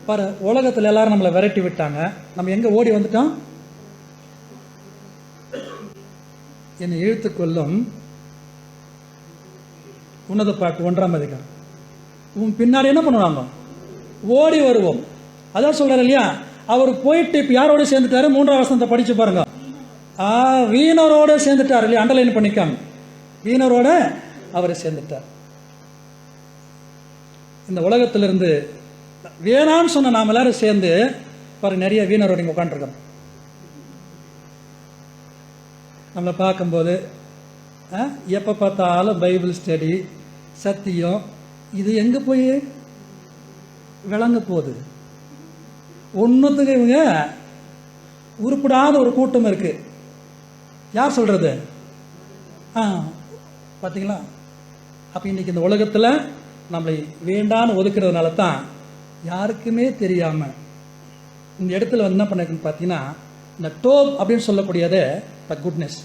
பாரு, உலகத்தில் எல்லாரும் நம்மளை விரட்டி விட்டாங்க, நம்ம எங்கே ஓடி வந்துட்டோம்? என்னை இழுத்துக்கொள்ளும் உன்னத பாட்டு 1ஆம் அதிகாரம். உன் பின்னாடி என்ன பண்ணுவாங்க? ஓடி வருவோம். அதான் சொல்றாரு இல்லையா, அவர் போயிட்டு இப்போ யாரோட சேர்ந்துட்டாரு? 3ஆம் வசனத்தை படிச்சு பாருங்க. வீணரோட சேர்ந்துட்டார் இல்லையா? அண்டர்லைன் பண்ணிக்காங்க, வீணரோட அவர் சேர்ந்துட்டார். இந்த உலகத்திலிருந்து வேணான்னு சொன்ன நாம் எல்லாரும் சேர்ந்து பாரு நிறைய வீணரோட இங்கே உட்காந்துருக்கோம். நம்மளை பார்க்கும்போது எப்போ பார்த்தாலும் பைபிள் ஸ்டடி, சத்தியம், இது எங்கே போய் விளங்க போகுது? ஒன்றுத்துக்கு இவங்க உருப்படாத ஒரு கூட்டம் இருக்கு. யார் சொல்றது? பார்த்தீங்களா? அப்போ இன்னைக்கு இந்த உலகத்தில் நம்மளை வேண்டான்னு ஒதுக்குறதுனால தான் யாருக்குமே தெரியாம இந்த இடத்துல வந்து என்ன பண்ணிருக்குன்னு பார்த்தீங்கன்னா, இந்த டோப் அப்படின்னு சொல்லக்கூடியது த குட்னஸ்,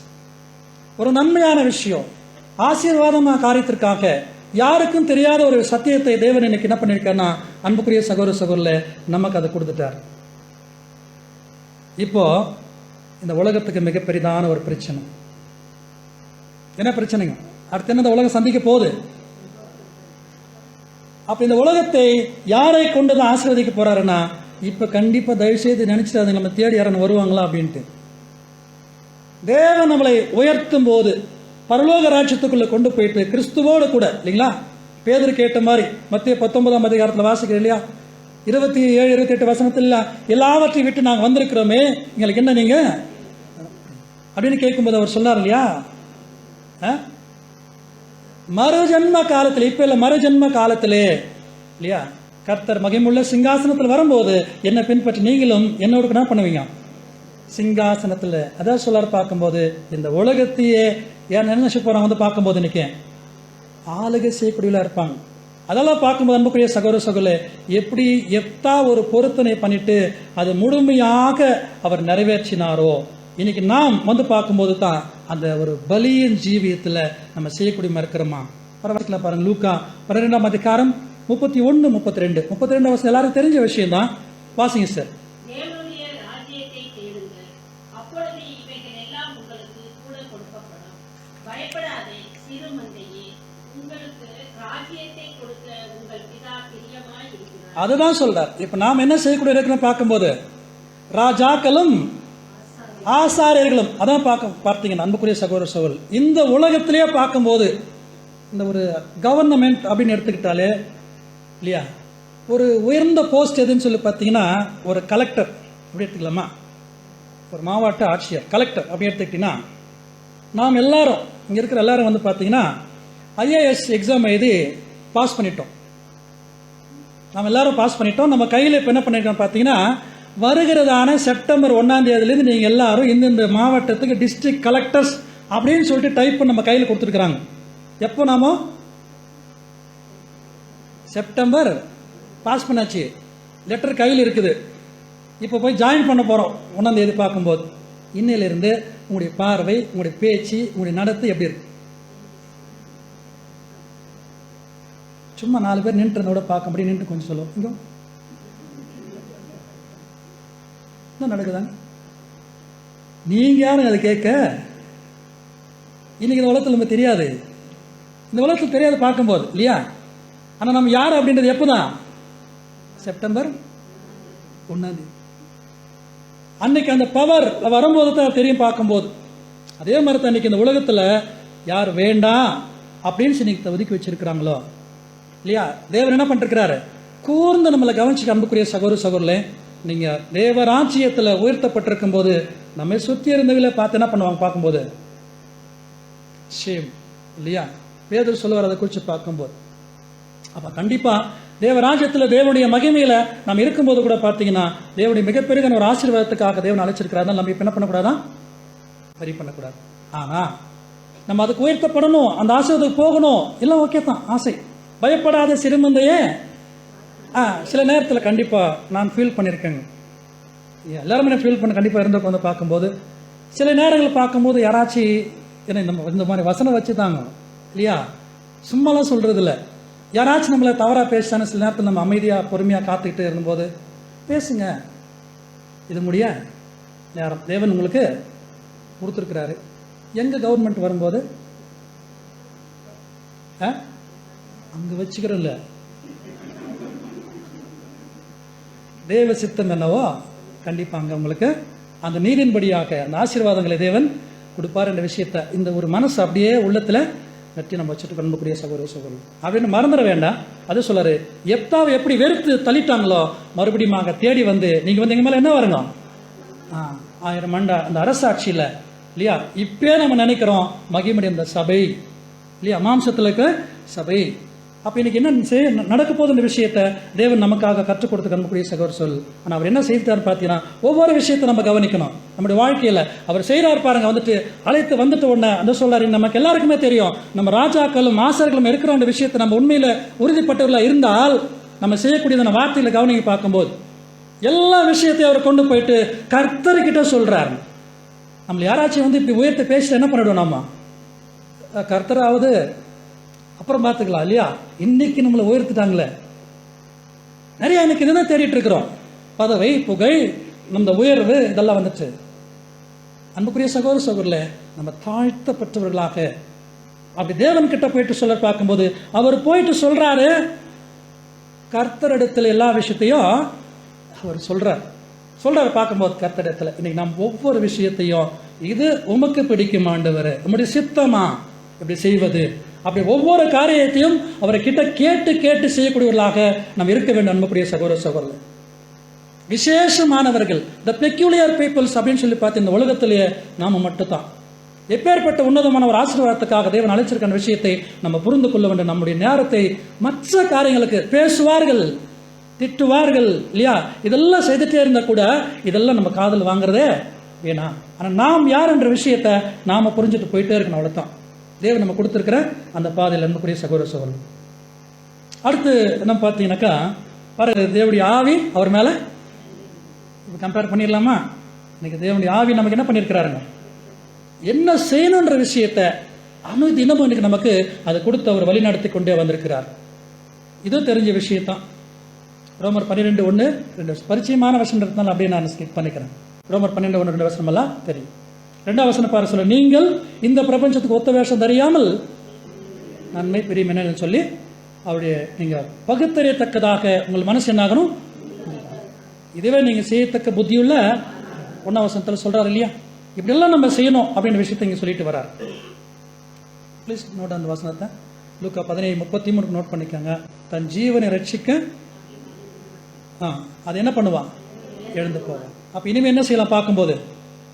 ஒரு நன்மையான விஷயம், ஆசீர்வாதமான காரியத்திற்காக யாருக்கும் தெரியாத ஒரு சத்தியத்தை தேவன் இன்னைக்கு என்ன பண்ணியிருக்காருன்னா அன்புக்குரிய சகோதர சகோதரில் நமக்கு அதை கொடுத்துட்டார். இப்போ இந்த உலகத்துக்கு மிகப்பெரிதான ஒரு பிரச்சனை என்ன பிரச்சனைங்க? அடுத்து என்ன இந்த உலகம் சந்திக்க போகுது? அப்ப இந்த உலகத்தை யாரை கொண்டு தான் ஆசீர்வதிக்க போறாருன்னா, இப்ப கண்டிப்பா தயவு செய்து நினைச்சிட்டு அதை நம்ம தேடி யாரும் வருவாங்களா அப்படின்ட்டு. தேவன் நம்மளை உயர்த்தும் போது பரலோக ராஜ்யத்துக்குள்ள கொண்டு போயிட்டு கிறிஸ்துவோடு கூட இல்லைங்களா, பேதுரு கேட்ட மாதிரி மத்திய 19ஆம் அதிகாரத்தில் வாசிக்கிறேன் இல்லையா, 27-28 வசனத்தில் எல்லாவற்றையும் விட்டு நாங்கள் வந்திருக்கிறோமே, எங்களுக்கு என்ன நீங்க அப்படின்னு கேட்கும்போது அவர் சொன்னார் இல்லையா, மறுஜன்ம காலத்தில், இப்ப இல்ல மறுஜன்ம காலத்திலே இல்லையா, கர்த்தர் மகிமுள்ள சிங்காசனத்தில் வரும்போது என்னை பின்பற்றி நீங்களும் என்னோட என்ன பண்ணுவீங்க? சிங்காசனத்தில். அதான் சொல்லார். பார்க்கும்போது இந்த உலகத்தையே ஏன் நினைச்சு போறாங்க வந்து பார்க்கும்போது இன்னைக்கு ஆளுகை செய்யக்கூடியவர்களா இருப்பாங்க. அதெல்லாம் பார்க்கும்போது அன்புக்குரிய சகோதர சகோதரே, எப்படி எப்தா ஒரு பொருத்தனை பண்ணிட்டு அது முழுமையாக அவர் நிறைவேற்றினாரோ, இன்னைக்கு நாம் வந்து பார்க்கும்போது தான் அந்த ஒரு பலியின் ஜீவியத்தில் நம்ம செய்யக்கூடிய இருக்கிறோமா? பரவாயில்ல பாருங்க, லூக்கா 12ஆம் அதிகாரம் 31-32 வருஷம் எல்லாரும் தெரிஞ்ச விஷயம் தான். வாசிங்க சார். அதுதான் சொல்றார். இப்ப நாம் என்ன செய்யக்கூடிய இருக்கிறோம் பார்க்கும்போது, ராஜாக்களும் ஆசாரியர்களும் அதான் பார்த்தீங்கன்னா அன்புக்குரிய சகோதர சகோதரர், இந்த உலகத்திலேயே பார்க்கும்போது இந்த ஒரு கவர்னமெண்ட் அப்படின்னு எடுத்துக்கிட்டாலே இல்லையா, ஒரு உயர்ந்த போஸ்ட் எதுன்னு சொல்லி பார்த்தீங்கன்னா ஒரு கலெக்டர் அப்படி எடுத்துக்கலாமா, ஒரு மாவட்ட ஆட்சியர் கலெக்டர் அப்படி எடுத்துக்கிட்டீங்கன்னா, நாம் எல்லாரும் இங்கே இருக்கிற எல்லாரும் வந்து பார்த்தீங்கன்னா ஐஏஎஸ் எக்ஸாம் எழுதி பாஸ் பண்ணிட்டோம். நம்ம எல்லாரும் பாஸ் பண்ணிட்டோம். நம்ம கையில் இப்போ என்ன பண்ணியிருக்கோம் பார்த்தீங்கன்னா, வருகிறதான செப்டம்பர் 1ஆம் தேதியிலேருந்து நீங்கள் எல்லாரும் இந்தந்த மாவட்டத்துக்கு டிஸ்ட்ரிக்ட் கலெக்டர்ஸ் அப்படின்னு சொல்லிட்டு டைப் பண்ணி நம்ம கையில் கொடுத்துருக்குறாங்க. எப்போ நாம செப்டம்பர் பாஸ் பண்ணாச்சு, லெட்டர் கையில் இருக்குது. இப்போ போய் ஜாயின் பண்ண போகிறோம் 1ஆம் தேதி பார்க்கும்போது. இன்னையிலிருந்து உங்களுடைய பார்வை, உங்களுடைய பேச்சு, உங்களுடைய நடத்தை எப்படி இருக்கு? சும்மா 4 பேர் நின்று இருந்தோட பார்க்க முடியும். நின்று கொஞ்சம் சொல்லுவோம். இங்கே என்ன நடக்குதாங்க? நீங்கள் யாரும் அதை கேட்க? இன்னைக்கு இந்த உலகத்தில் நம்ம தெரியாது, இந்த உலகத்தில் தெரியாது பார்க்கும்போது இல்லையா? ஆனால் நம்ம யார் அப்படின்றது எப்போ தான்? செப்டம்பர் 1ஆம் தேதி அன்னைக்கு அந்த பவர் வரும்போது தான் தெரியும் பார்க்கும்போது. அதே மாதிரி தான் அன்னைக்கு இந்த உலகத்தில் யார் வேண்டாம் அப்படின்னு சொல்லி ஒதுக்கி வச்சிருக்கிறாங்களோ இல்லையா, தேவன் என்ன பண்ணிருக்கிறாரு? கூர்ந்து நம்மளை கவனிச்சு அன்புக்குரிய சகோதர சகோதரர்களே, நீங்கள் தேவராஜ்யத்தில் உயர்த்தப்பட்டிருக்கும் போது நம்ம சுற்றி இருந்தவங்களை பார்த்து என்ன பண்ணுவாங்க பார்க்கும்போது? ஷேம் இல்லையா? பேதுரு சொல்லுவார் அதை குறித்து பார்க்கும்போது. அப்போ கண்டிப்பாக தேவராஜ்யத்தில் தேவனுடைய மகிமையில் நம்ம இருக்கும்போது கூட பார்த்தீங்கன்னா, தேவனுடைய மிகப்பெரிய ஒரு ஆசீர்வாதத்துக்காக தேவன் அழைச்சிருக்கிறார். நம்ம இப்போ என்ன பண்ணக்கூடாதான்? வரி பண்ணக்கூடாது. ஆனால் நம்ம அதுக்கு உயர்த்தப்படணும், அந்த ஆசீர்வாதத்துக்கு போகணும். எல்லாம் ஓகே தான், ஆசை. பயப்படாத சிறுமந்தையே சில நேரத்தில் கண்டிப்பாக நான் ஃபீல் பண்ணியிருக்கேங்க. எல்லாருமே நான் ஃபீல் பண்ண கண்டிப்பாக இருந்தப்போ வந்து பார்க்கும்போது, சில நேரங்கள் பார்க்கும்போது யாராச்சும் ஏன்னா இந்த மாதிரி வசனம் வச்சு தாங்க இல்லையா, சும்மாலாம் சொல்கிறது இல்லை. யாராச்சும் நம்மளை தவறாக பேசிட்டானே சில நேரத்தில் நம்ம அமைதியாக பொறுமையாக காத்துக்கிட்டு இருந்தபோது, பேசுங்க, இது முடிய நேரம் தேவன் உங்களுக்கு கொடுத்துருக்கிறாரு. எங்கள் கவர்மெண்ட் வரும்போது அங்கே வச்சுக்கிறோம் இல்லை, தேவ சித்தம் என்னவோ கண்டிப்பாக அங்கே உங்களுக்கு அந்த நீதின்படியாக அந்த ஆசீர்வாதங்களை தேவன் கொடுப்பார் என்ற விஷயத்தை இந்த ஒரு மனசு அப்படியே உள்ளத்தில் நட்டி நம்ம வச்சுட்டு பண்ணக்கூடிய சகோதர சகோதரர் அப்படின்னு மறந்துட வேண்டாம். அது சொல்றாரு, எப்தாவை எப்படி வெறுத்து தள்ளிட்டாங்களோ மறுபடியும் தேடி வந்து நீங்கள் வந்து எங்கள் மேலே என்ன வரணும்? 1000 மண்டா அந்த அரசாட்சியில் இல்லையா? இப்பே நம்ம நினைக்கிறோம் மகிமுடைய அந்த சபை இல்லையா, மாம்சத்தில் இருக்க சபை. அப்போ இன்னைக்கு என்ன நடக்க போகுது இந்த விஷயத்தை தேவன் நமக்காக கற்றுக் கொடுத்து கண்ணுக்குரிய சகோதர சொல். ஆனால் அவர் என்ன செய்தார் பார்த்தீங்கன்னா, ஒவ்வொரு விஷயத்தை நம்ம கவனிக்கணும். நம்முடைய வாழ்க்கையில் அவர் செய்கிறார் பாருங்க. வந்துட்டு அழைத்து வந்துட்டு உடனே அந்த சொல்லாரு, நமக்கு எல்லாருக்குமே தெரியும், நம்ம ராஜாக்களும் ஆசார்களும் இருக்கிற அந்த விஷயத்தை நம்ம உண்மையில் உறுதிப்பட்டவர்களாக இருந்தால் நம்ம செய்யக்கூடியது அந்த வார்த்தையில் கவனிக்க பார்க்கும்போது எல்லா விஷயத்தையும் அவர் கொண்டு போயிட்டு கர்த்தர்கிட்ட சொல்றாரு. நம்மளை யாராச்சும் வந்து இப்படி உயர்த்த பேசிட்டு என்ன பண்ணிவிடுவோம்? நம்ம கர்த்தராவது அப்புறம் பார்த்துக்கலாம் இல்லையா? இன்னைக்கு நம்மளை உயர்த்திட்டாங்களே, நிறைய எனக்கு இதுதான் தேடிட்டு இருக்கிறோம். பதவி, புகை, நம்ம உயர்வு இதெல்லாம் வந்துட்டு. அன்புக்குரிய சகோதர சகோதரர்களே, நம்ம தாழ்த்தப்பட்டவர்களாக அப்படி தேவன் கிட்ட போயிட்டு சொல்ல பார்க்கும்போது அவர் போயிட்டு சொல்றாரு, கர்த்தரிடத்தில் எல்லா விஷயத்தையும் அவர் சொல்றாரு பார்க்கும்போது கர்த்தரிடத்தில் இன்னைக்கு நாம் ஒவ்வொரு விஷயத்தையும் இது உமக்கு பிடிக்கும் ஆண்டவரே, உம்முடைய சித்தமா இப்படி செய்வது, அப்படி ஒவ்வொரு காரியத்தையும் அவரை கிட்ட கேட்டு கேட்டு செய்யக்கூடியவர்களாக நாம் இருக்க வேண்டும். அன்புக்குரிய சகோதர சகோதரர், விசேஷமானவர்கள், த பெக்யூலியர் பீப்புள்ஸ் அப்படின்னு சொல்லி பார்த்து இந்த உலகத்திலேயே நாம மட்டும்தான். எப்பேற்பட்ட உன்னதமான ஒரு ஆசீர்வாதத்துக்காக தேவன் அழைச்சிருக்கிற விஷயத்தை நம்ம புரிந்து கொள்ள வேண்டும். நம்முடைய நேரத்தை மற்ற காரியங்களுக்கு பேசுவார்கள், திட்டுவார்கள் இல்லையா, இதெல்லாம் செய்துட்டே இருந்தா கூட இதெல்லாம் நம்ம காதல் வாங்குறதே வேணாம். ஆனால் நாம் யார் என்ற விஷயத்தை நாம புரிஞ்சுட்டு போயிட்டே இருக்கணும். அவ்வளோதான் தேவன் நம்ம கொடுத்துருக்கிற அந்த பாதையில் அன்புக்குரிய சகோதர சகோதரர். அடுத்து என்ன பார்த்தீங்கன்னாக்கா பாருங்க, தேவனுடைய ஆவி அவர் மேலே இப்போ கம்பேர் பண்ணிடலாமா? இன்னைக்கு தேவனுடைய ஆவி நமக்கு என்ன பண்ணியிருக்கிறாருங்க, என்ன செய்யணுன்ற விஷயத்தை தினமும் இன்னைக்கு நமக்கு அதை கொடுத்து அவர் வழி நடத்தி கொண்டே வந்திருக்கிறார். இதுவும் தெரிஞ்ச விஷயத்தான். ரோமர் 12:1-2 பரிச்சயமான வசனத்தினால அப்படியே நான் ஸ்கிப் பண்ணிக்கிறேன். ரோமர் 12:1-2 வசனமெல்லாம் தெரியும். 2ஆம் வசனம் பாரு சொல்ல, நீங்கள் இந்த பிரபஞ்சத்துக்கு ஒத்த வேஷம் தெரியாமல் நன்மை பெரிய என்ன சொல்லி அவருடைய நீங்கள் பகுத்தறியத்தக்கதாக உங்கள் மனசு என்னாகணும், இதுவே நீங்கள் செய்யத்தக்க புத்தியுள்ள 1ஆம் வசனத்தில் சொல்றாரு இல்லையா, இப்படியெல்லாம் நம்ம செய்யணும் அப்படின்ற விஷயத்தை இங்கே சொல்லிட்டு வர்றார். ப்ளீஸ் நோட் அந்த வசனத்தை லூக்கா 17:33 நோட் பண்ணிக்கோங்க. தன் ஜீவனை ரட்சிக்க அது என்ன பண்ணுவான், எழுந்து போவான். அப்போ இனிமேல் என்ன செய்யலாம் பார்க்கும்போது,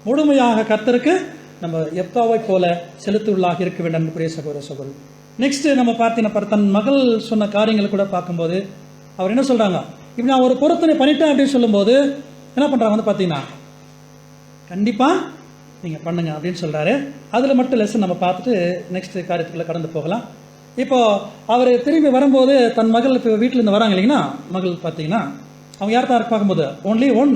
முழுமையாக கர்த்தருக்கு நம்ம எப்பாவை போல செலுத்துள்ளாக இருக்க வேண்டும். அன்புக்குரிய சகோதர சகோதரர், நெக்ஸ்ட் நம்ம பார்த்தீங்கன்னா தன் மகள் சொன்ன காரியங்களை கூட பார்க்கும்போது அவர் என்ன சொல்கிறாங்க, இப்படி நான் ஒரு பொருத்தனை பண்ணிட்டேன் அப்படின்னு சொல்லும்போது என்ன பண்ணுறாங்க வந்து பார்த்தீங்கன்னா, கண்டிப்பாக நீங்கள் பண்ணுங்க அப்படின்னு சொல்கிறாரு. அதில் மட்டும் லெசன் நம்ம பார்த்துட்டு நெக்ஸ்ட் காரியத்துக்குள்ளே கடந்து போகலாம். இப்போது அவர் திரும்பி வரும்போது தன் மகள் இப்போ வீட்டிலேருந்து வராங்க இல்லைங்கன்னா, மகள் பார்த்தீங்கன்னா அவங்க யார் தான் பார்க்கும்போது ஒன்லி ஒன்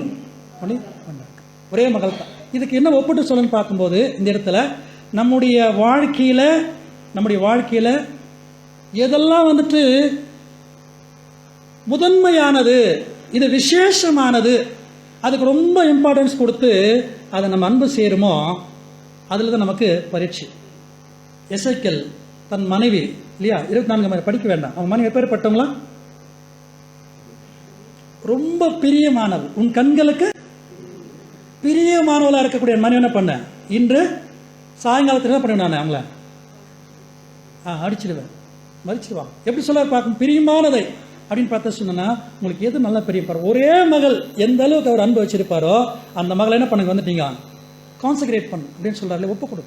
ஒரே மகள் தான். இதுக்கு என்ன ஒப்பிட்டு சொல்லணும்னு பார்க்கும்போது இந்த இடத்துல நம்முடைய வாழ்க்கையில் எதெல்லாம் வந்துட்டு முதன்மையானது, இது விசேஷமானது, அதுக்கு ரொம்ப இம்பார்ட்டன்ஸ் கொடுத்து அதை நம்ம அன்பு செய்கிறோமோ அதில் தான் நமக்கு பரீட்சை. எசேக்கியேல் தன் மனைவி இல்லையா 24 படிக்க வேண்டாம், அவங்க மனைவி எப்பேற்பட்டவங்களா, ரொம்ப பிரியமானவள், உன் கண்களுக்கு பிரியமானவளாக இருக்கக்கூடிய மனைவி என்ன பண்ண, இன்று சாயங்காலத்தில் என்ன பண்ணுவேன் நான் அவங்கள அடிச்சிடுவேன், மறிச்சிடுவாங்க. எப்படி சொல்ல பார்க்கும் பிரியமானதை அப்படின்னு பார்த்தா சொன்னா உங்களுக்கு எது நல்லா பிரியப்பார். ஒரே மகள் எந்த அளவுக்கு அவர் அன்பு வச்சிருப்பாரோ அந்த மகளை என்ன பண்ணுங்க வந்துட்டீங்க கான்சென்ட்ரேட் பண்ணு அப்படின்னு சொல்றாரு, ஒப்பு கொடு.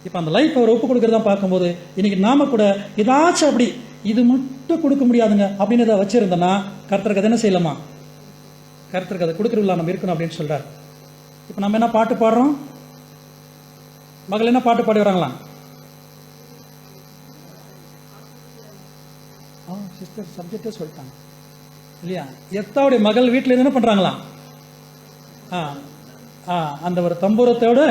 இப்போ அந்த லைஃப் அவர் ஒப்பு கொடுக்குறதா பார்க்கும்போது இன்னைக்கு நாம கூட ஏதாச்சும் அப்படி இது மட்டும் கொடுக்க முடியாதுங்க அப்படின்னு இதை வச்சிருந்தோன்னா கர்த்தருக்கு அதை என்ன செய்யலாமா, கர்த்தருக்கு அதை கொடுக்குறதுல நம்ம இருக்கணும் அப்படின்னு சொல்றாரு. இப்போ நம்ம என்ன பாட்டு பாடுறோம், மகள் என்ன பாட்டு பாடி வராங்களா, சிஸ்டர் சப்ஜெக்டே சொல்லிட்டாங்க இல்லையா. எத்தாவுடைய மகள் வீட்டில் என்ன பண்ணுறாங்களா, அந்த ஒரு தம்பூரத்தோடு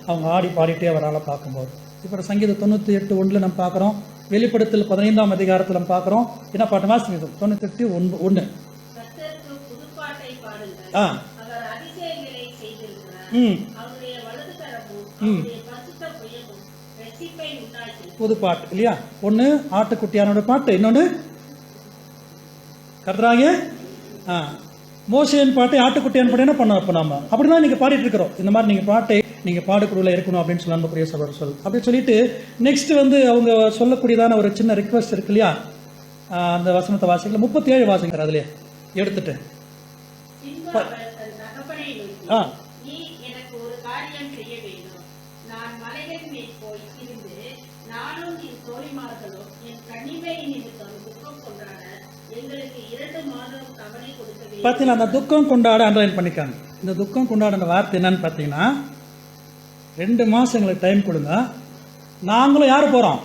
அவங்க ஆடி பாடிட்டே வரால பார்க்கும்போது. இப்போ சங்கீதம் 98:1 நம்ம பார்க்குறோம், வெளிப்படுத்தல் 15ஆம் அதிகாரத்தில் நம்ம பார்க்குறோம். என்ன பாட்டு வாசிங்க, 98:1. புது பாட்டு இல்லையா. ஒன்று ஆட்டுக்குட்டியானோட பாட்டு, இன்னொன்று கர்த்தராகிய மோசேயின் பாட்டை ஆட்டுக்குட்டியான பாட்டு என்ன பண்ணோம். இப்போ நம்ம அப்படிதான் நீங்கள் பாடிட்டு இருக்கிறோம். இந்த மாதிரி நீங்கள் பாட்டை நீங்கள் பாடுக்குள்ள இருக்கணும் அப்படின்னு சொல்லி அன்புக்குரிய சகோதரர் சொல் அப்படின்னு சொல்லிட்டு நெக்ஸ்ட் வந்து அவங்க சொல்லக்கூடியதான ஒரு சின்ன ரிக்வஸ்ட் இருக்கு இல்லையா. அந்த வசனத்தை வாசிக்கல 37 வாசிக்கிறார் அதிலே எடுத்துட்டு பார்த்தீங்கன்னா அந்த துக்கம் கொண்டாட அண்டர்லைன் பண்ணிக்காங்க. இந்த துக்கம் கொண்டாட வார்த்தை என்னன்னு பார்த்தீங்கன்னா 2 மாதம் எங்களுக்கு டைம் கொடுங்க, நாங்களும் யார் போகிறோம்.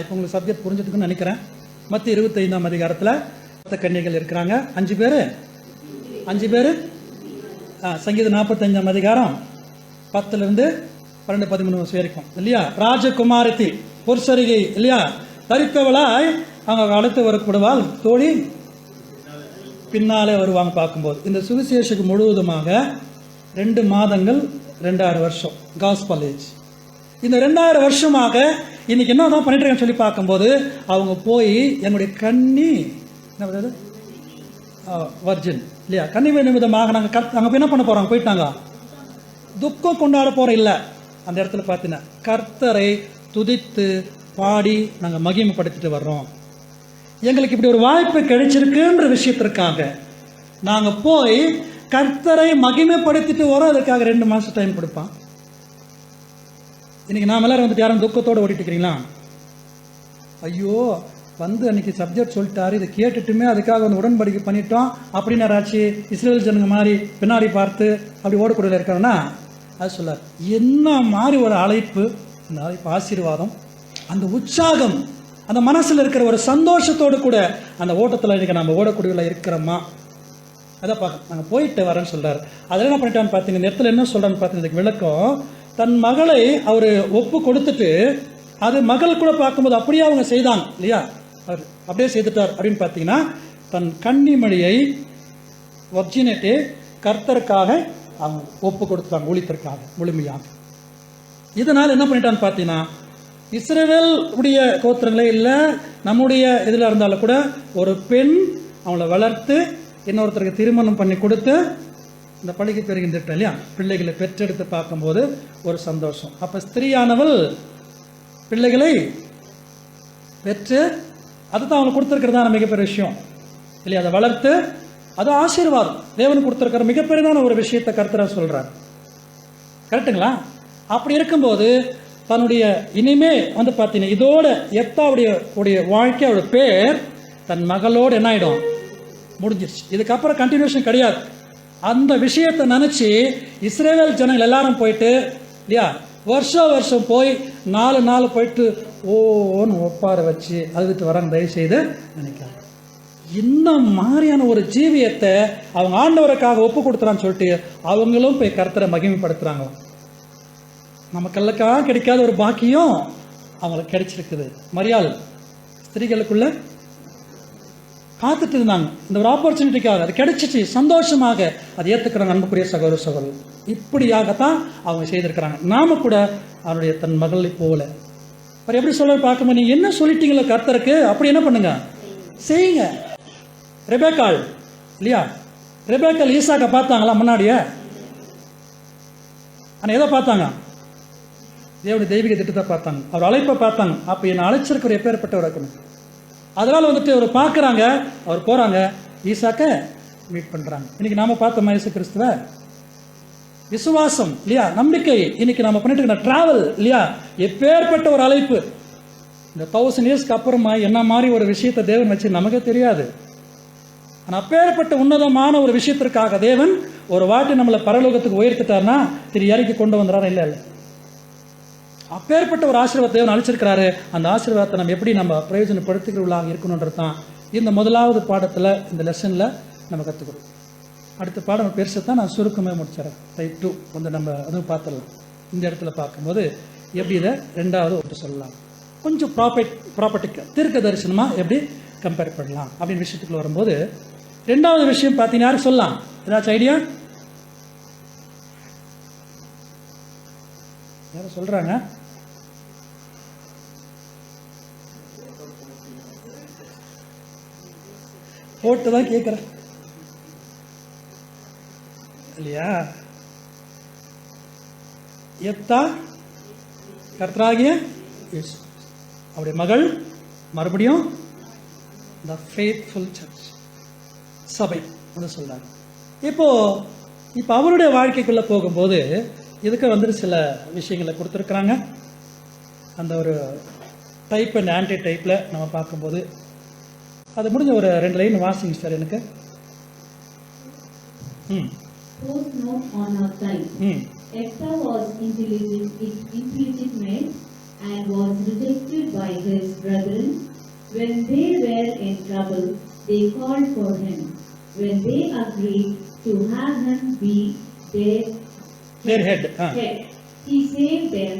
இப்போ உங்களுக்கு சப்ஜெக்ட் புரிஞ்சுட்டுக்குன்னு நினைக்கிறேன். மத்திய 25ஆம் அதிகாரத்தில் கன்னிகள் இருக்கிறாங்க 5 பேர். சங்கீதம் 45ஆம் அதிகாரம் 10 to 12-13 வரைக்கும் இல்லையா. ராஜகுமாரத்தி பொற்சரிகை இல்லையா, தரித்தவளாய் அவங்க அழைத்து வரப்படுவாள், தோழி பின்னாலே வருவாங்க. பார்க்கும்போது இந்த சுவிசேஷக்கு முழுவதுமாக 2 மாதங்கள் 2000 வருஷம் காஸ்பல் ஏஜ். இந்த 2000 வருஷமாக இன்னைக்கு என்ன தான் பண்ணிட்டு இருக்கேன்னு சொல்லி பார்க்கும்போது அவங்க போய் என்னுடைய கன்னி என்ன வர்ஜின் இல்லையா, கன்னிமை நிமித்தமாக நாங்கள் போய் என்ன பண்ண போகிறோம், போயிட்டாங்க துக்கம் கொண்டாட போகிறோம். இல்லை, அந்த இடத்துல பார்த்தீங்கன்னா கர்த்தரை துதித்து பாடி நாங்கள் மகிமைப்படுத்திட்டு வர்றோம். எங்களுக்கு இப்படி ஒரு வாய்ப்பு கிடைச்சிருக்குன்ற விஷயத்திற்காக நாங்கள் போய் கர்த்தரை மகிமைப்படுத்திட்டு வரோம். அதுக்காக 2 மாதம் டைம் கொடுப்பான். இன்னைக்கு நாம் எல்லாரும் வந்துட்டு யாரும் துக்கத்தோடு ஓடிட்டு இருக்கிறீங்களா, ஐயோ வந்து அன்னைக்கு சப்ஜெக்ட் சொல்லிட்டாரு, இதை கேட்டுட்டுமே அதுக்காக வந்து உடன்படிக்கை பண்ணிட்டோம் அப்படின்னு யாராச்சு இஸ்ரேல் ஜனங்க மாதிரி பின்னாடி பார்த்து அப்படி ஓடக்கூடிய இருக்கிறோன்னா அது சொல்லார். என்ன மாதிரி ஒரு அழைப்பு, அந்த அழைப்பு ஆசீர்வாதம், அந்த உற்சாகம், அந்த மனசில் இருக்கிற ஒரு சந்தோஷத்தோடு கூட அந்த ஓட்டத்தில் இன்றைக்கி நம்ம ஓடக்கூடியவில் இருக்கிறோமா அதை பார்க்க நாங்கள் போயிட்டு வரேன்னு சொல்கிறார். அதில் என்ன பண்ணிட்டான்னு பார்த்தீங்கன்னா இந்த இடத்துல என்ன சொல்கிறான்னு பார்த்தீங்கன்னா இதுக்கு விளக்கம், தன் மகளை அவர் ஒப்பு கொடுத்துட்டு அது மகள் கூட பார்க்கும்போது அப்படியே அவங்க செய்தாங்க இல்லையா, அவர் அப்படியே செய்துட்டார் அப்படின்னு பார்த்தீங்கன்னா தன் கன்னிமணியை வர்ஜினேட்டே கர்த்தருக்காக அவங்க ஒப்பு கொடுத்தாங்க ஊழியத்திற்காக முழுமையாக. இதனால் என்ன பண்ணிட்டான்னு பார்த்தீங்கன்னா இஸ்ரவேல் உடைய கோத்திரங்களே இல்லை, நம்முடைய இதில் இருந்தாலும் கூட ஒரு பெண் அவங்கள வளர்த்து இன்னொருத்தருக்கு திருமணம் பண்ணி கொடுத்து இந்த பள்ளிக்கு பெறுகின்ற இல்லையா பிள்ளைகளை பெற்றெடுத்து பார்க்கும்போது ஒரு சந்தோஷம். அப்போ ஸ்திரீயானவள் பிள்ளைகளை பெற்று அதுதான் அவங்களுக்கு கொடுத்துருக்கிறதான மிகப்பெரிய விஷயம் இல்லையா, அதை வளர்த்து அது ஆசீர்வாதம் தேவனுக்கு கொடுத்துருக்கிற மிகப்பெரியதான ஒரு விஷயத்தை கர்த்தரா சொல்கிறார். கரெக்டுங்களா? அப்படி இருக்கும்போது தன்னுடைய இனிமே வந்து பார்த்தீங்கன்னா இதோட எப்தாவுடைய வாழ்க்கை அவருடைய பேர் தன் மகளோடு என்ன ஆகிடும், முடிஞ்சிருச்சு. இதுக்கப்புறம் கண்டினியூஷன் கிடையாது. அந்த விஷயத்தை நினச்சி இஸ்ரேல் ஜனங்கள் எல்லாரும் போயிட்டு இல்லையா வருஷம் போய் 4 நாள் போயிட்டு ஓன்னு ஒப்பார வச்சு அழுதுட்டு வராங்க. தயவு செய்து நினைக்கிறாங்க இந்த மாதிரியான ஒரு ஜீவியத்தை அவங்க ஆண்டவருக்காக ஒப்பு கொடுத்துறான்னு சொல்லிட்டு அவங்களும் போய் கர்த்தரை மகிமைப்படுத்துறாங்க. நமக்கெல்லாம் கிடைக்காத ஒரு பாக்கியம் அவங்களுக்கு கிடைச்சிருக்குது. மரியாள் ஸ்திரீகளுக்குள்ள காத்துட்டு இருந்தாங்க இந்த ஒரு ஆப்பர்ச்சுனிட்டிக்காக. அது கிடைச்சிச்சு, சந்தோஷமாக அதை ஏற்றுக்கிறாங்க. அன்புக்குரிய சகோதர சகோதரர், இப்படியாகத்தான் அவங்க செய்திருக்கிறாங்க. நாம கூட அவருடைய தன் மகளை போல அவர் எப்படி சொல்ல பார்க்கும்போது, நீ என்ன சொல்லிட்டீங்களோ கர்த்தருக்கு அப்படி என்ன பண்ணுங்க, செய்யுங்க. ரெபேக்காள் இல்லையா, ரெபேக்காள் ஈசாக்க பார்த்தாங்களா முன்னாடியே? ஆனால் எதை பார்த்தாங்க? தேவனுடைய தெய்வீக திட்டத்தை பார்த்தாங்க, அவர் அழைப்பை பார்த்தாங்க. அப்போ என்னை அழைச்சிருக்கிற எப்பேற்பட்டவர் இருக்கணும். அதனால் வந்துட்டு அவர் பார்க்குறாங்க, அவர் போகிறாங்க, ஈசாக்க மீட் பண்ணுறாங்க. இன்னைக்கு நாம பார்த்தோம் இயேசு கிறிஸ்துவ விசுவாசம் இல்லையா, நம்பிக்கை. இன்னைக்கு நம்ம பண்ணிட்டு இருக்கிற டிராவல் இல்லையா, எப்பேற்பட்ட ஒரு அழைப்பு. இந்த 1000 இயர்ஸ்க்கு அப்புறமா என்ன மாதிரி ஒரு விஷயத்தை தேவன் வச்சு நமக்கே தெரியாது. ஆனால் அப்பேற்பட்ட உன்னதமான ஒரு விஷயத்திற்காக தேவன் ஒரு வாட்டி நம்மளை பரலோகத்துக்கு உயர்த்திட்டார்னா இறக்கி கொண்டு வந்துறாரு. இல்லை அப்பேற்பட்ட ஒரு ஆசீர்வாதத்தை தேவன் அழிச்சிருக்கிறாரு. அந்த ஆசீர்வாதத்தை நம்ம எப்படி நம்ம பிரயோஜனப்படுத்திக்கிறவர்களாக இருக்கணுன்றது தான் இந்த முதலாவது பாடத்தில், இந்த லெசனில் நம்ம கற்றுக்கிறோம். அடுத்த பாடம் பெருசு தான், நான் சுருக்கமாக முடிச்சிடறேன். டைப் 2 வந்து நம்ம அதுவும் பார்த்துடலாம். இந்த இடத்துல பார்க்கும்போது எப்படி இதை ரெண்டாவது ஒன்று சொல்லலாம், கொஞ்சம் ப்ராப்பர்ட்டிக்கு தீர்க்க தரிசனமாக எப்படி கம்பேர் பண்ணலாம் அப்படின்னு விஷயத்துக்குள்ள வரும்போது, ரெண்டாவது விஷயம் பார்த்தீங்கன்னா யாரும் சொல்லலாம், ஏதாச்சும் ஐடியா யாரும் சொல்கிறாங்க? போட்டு தான் கேட்குறேன் இல்லையா. எப்தா கர்த்தராகிய இயேசு அவருடைய மகள், மறுபடியும் த ஃபெய்த்ஃபுல் சர்ச் சபை வந்து சொல்றாங்க. இப்போ அவருடைய வாழ்க்கைக்குள்ள போகும்போது இதுக்கு வந்துட்டு சில விஷயங்களை கொடுத்துருக்குறாங்க. அந்த ஒரு டைப் அண்ட் ஆன்டி டைப்பில் நம்ம பார்க்கும்போது அது முடிஞ்ச ஒரு 2 லைன் வாசிங்க சார் எனக்கு. Post note on our time. Ephah was intelligent man and was rejected by his brethren. When they were in trouble, they called for him. When they agreed to have him be their head, he saved them.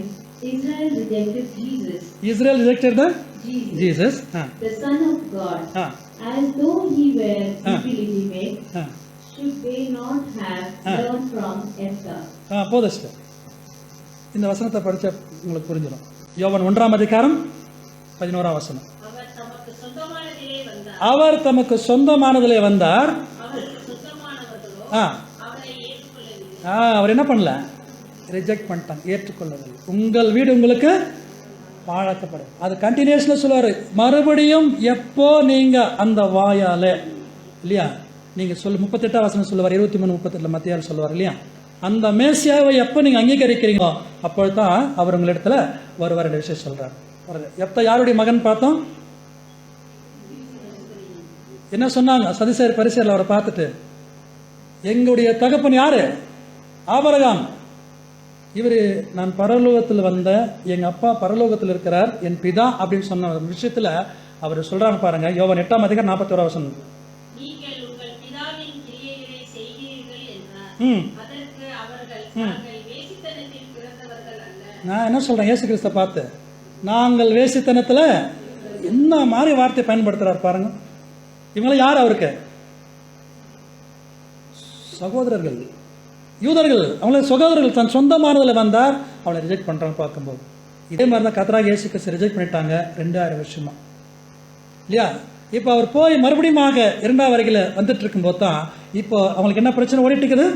Israel rejected Jesus. Israel rejected the Jesus, the Son of God, as though he were illegitimate. Should they not have learned from Ephah? போதும் sir, இந்த வசனத்தை படிச்சா உங்களுக்கு புரிஞ்சிடும். யோவான் 1ஆம் அதிகாரம் 11ஆம் வசனம். அவர் தமக்கு சொந்தமானதிலே வந்தார், அவர் என்ன பண்ணல, ரிஜெக்ட் பண்ணிட்டாங்க, ஏற்றுக்கொள்ளவில்லை. உங்கள் வீடு உங்களுக்கு பாழாக்கப்படும். அது கண்டினியூஸ்ல சொல்லுவார். மறுபடியும் எப்போ நீங்க அந்த வாயால இல்லையா, நீங்க 38ஆம் வசனம் சொல்லுவார், 23:38 மத்தியால் சொல்லுவார் இல்லையா, அந்த மேசியாவை எப்போ நீங்க அங்கீகரிக்கிறீங்களோ அப்பொழுதுதான் அவர் உங்களிடத்துல வருவார் என்ற விஷயம் சொல்றார். எப்ப யாருடைய மகன் பார்த்தோம், என்ன சொன்னாங்க சதுசேயர் பரிசேயர் அவரை பார்த்துட்டு, எங்களுடைய தகப்பன் யாரு, ஆபிரகாம். இவர் நான் பரலோகத்தில் வந்த, எங்க அப்பா பரலோகத்தில் இருக்கிறார், என் பிதா அப்படின்னு சொன்ன விஷயத்துல அவர் சொல்றாங்க பாருங்க. யோவான் 8ஆம் அதிகாரம் 41ஆம் வசனம். நான் என்ன சொல்றேன், இயேசு கிறிஸ்துவை பார்த்து நாங்கள் வேசித்தனத்துல என்ன மாதிரி வார்த்தை பயன்படுத்துறாரு பாருங்க. இவங்களாம் யார் அவருக்கு? சகோதரர்கள், யூதர்கள். அவங்கள சகோதரர்கள் தன் சொந்தமானதில் வந்தார், அவளை ரிஜெக்ட் பண்றாங்க. பார்க்கும்போது இதே மாதிரி தான் கர்த்தராகிய இயேசு கிறிஸ்து ரிஜெக்ட் பண்ணிட்டாங்க 2000 வருஷமா இல்லையா. இப்போ அவர் போய் மறுபடியும் 2ஆம் வருகையில் வந்துட்டு இருக்கும்போது தான் இப்போ அவங்களுக்கு என்ன பிரச்சனை ஓடிட்டு இருக்குது.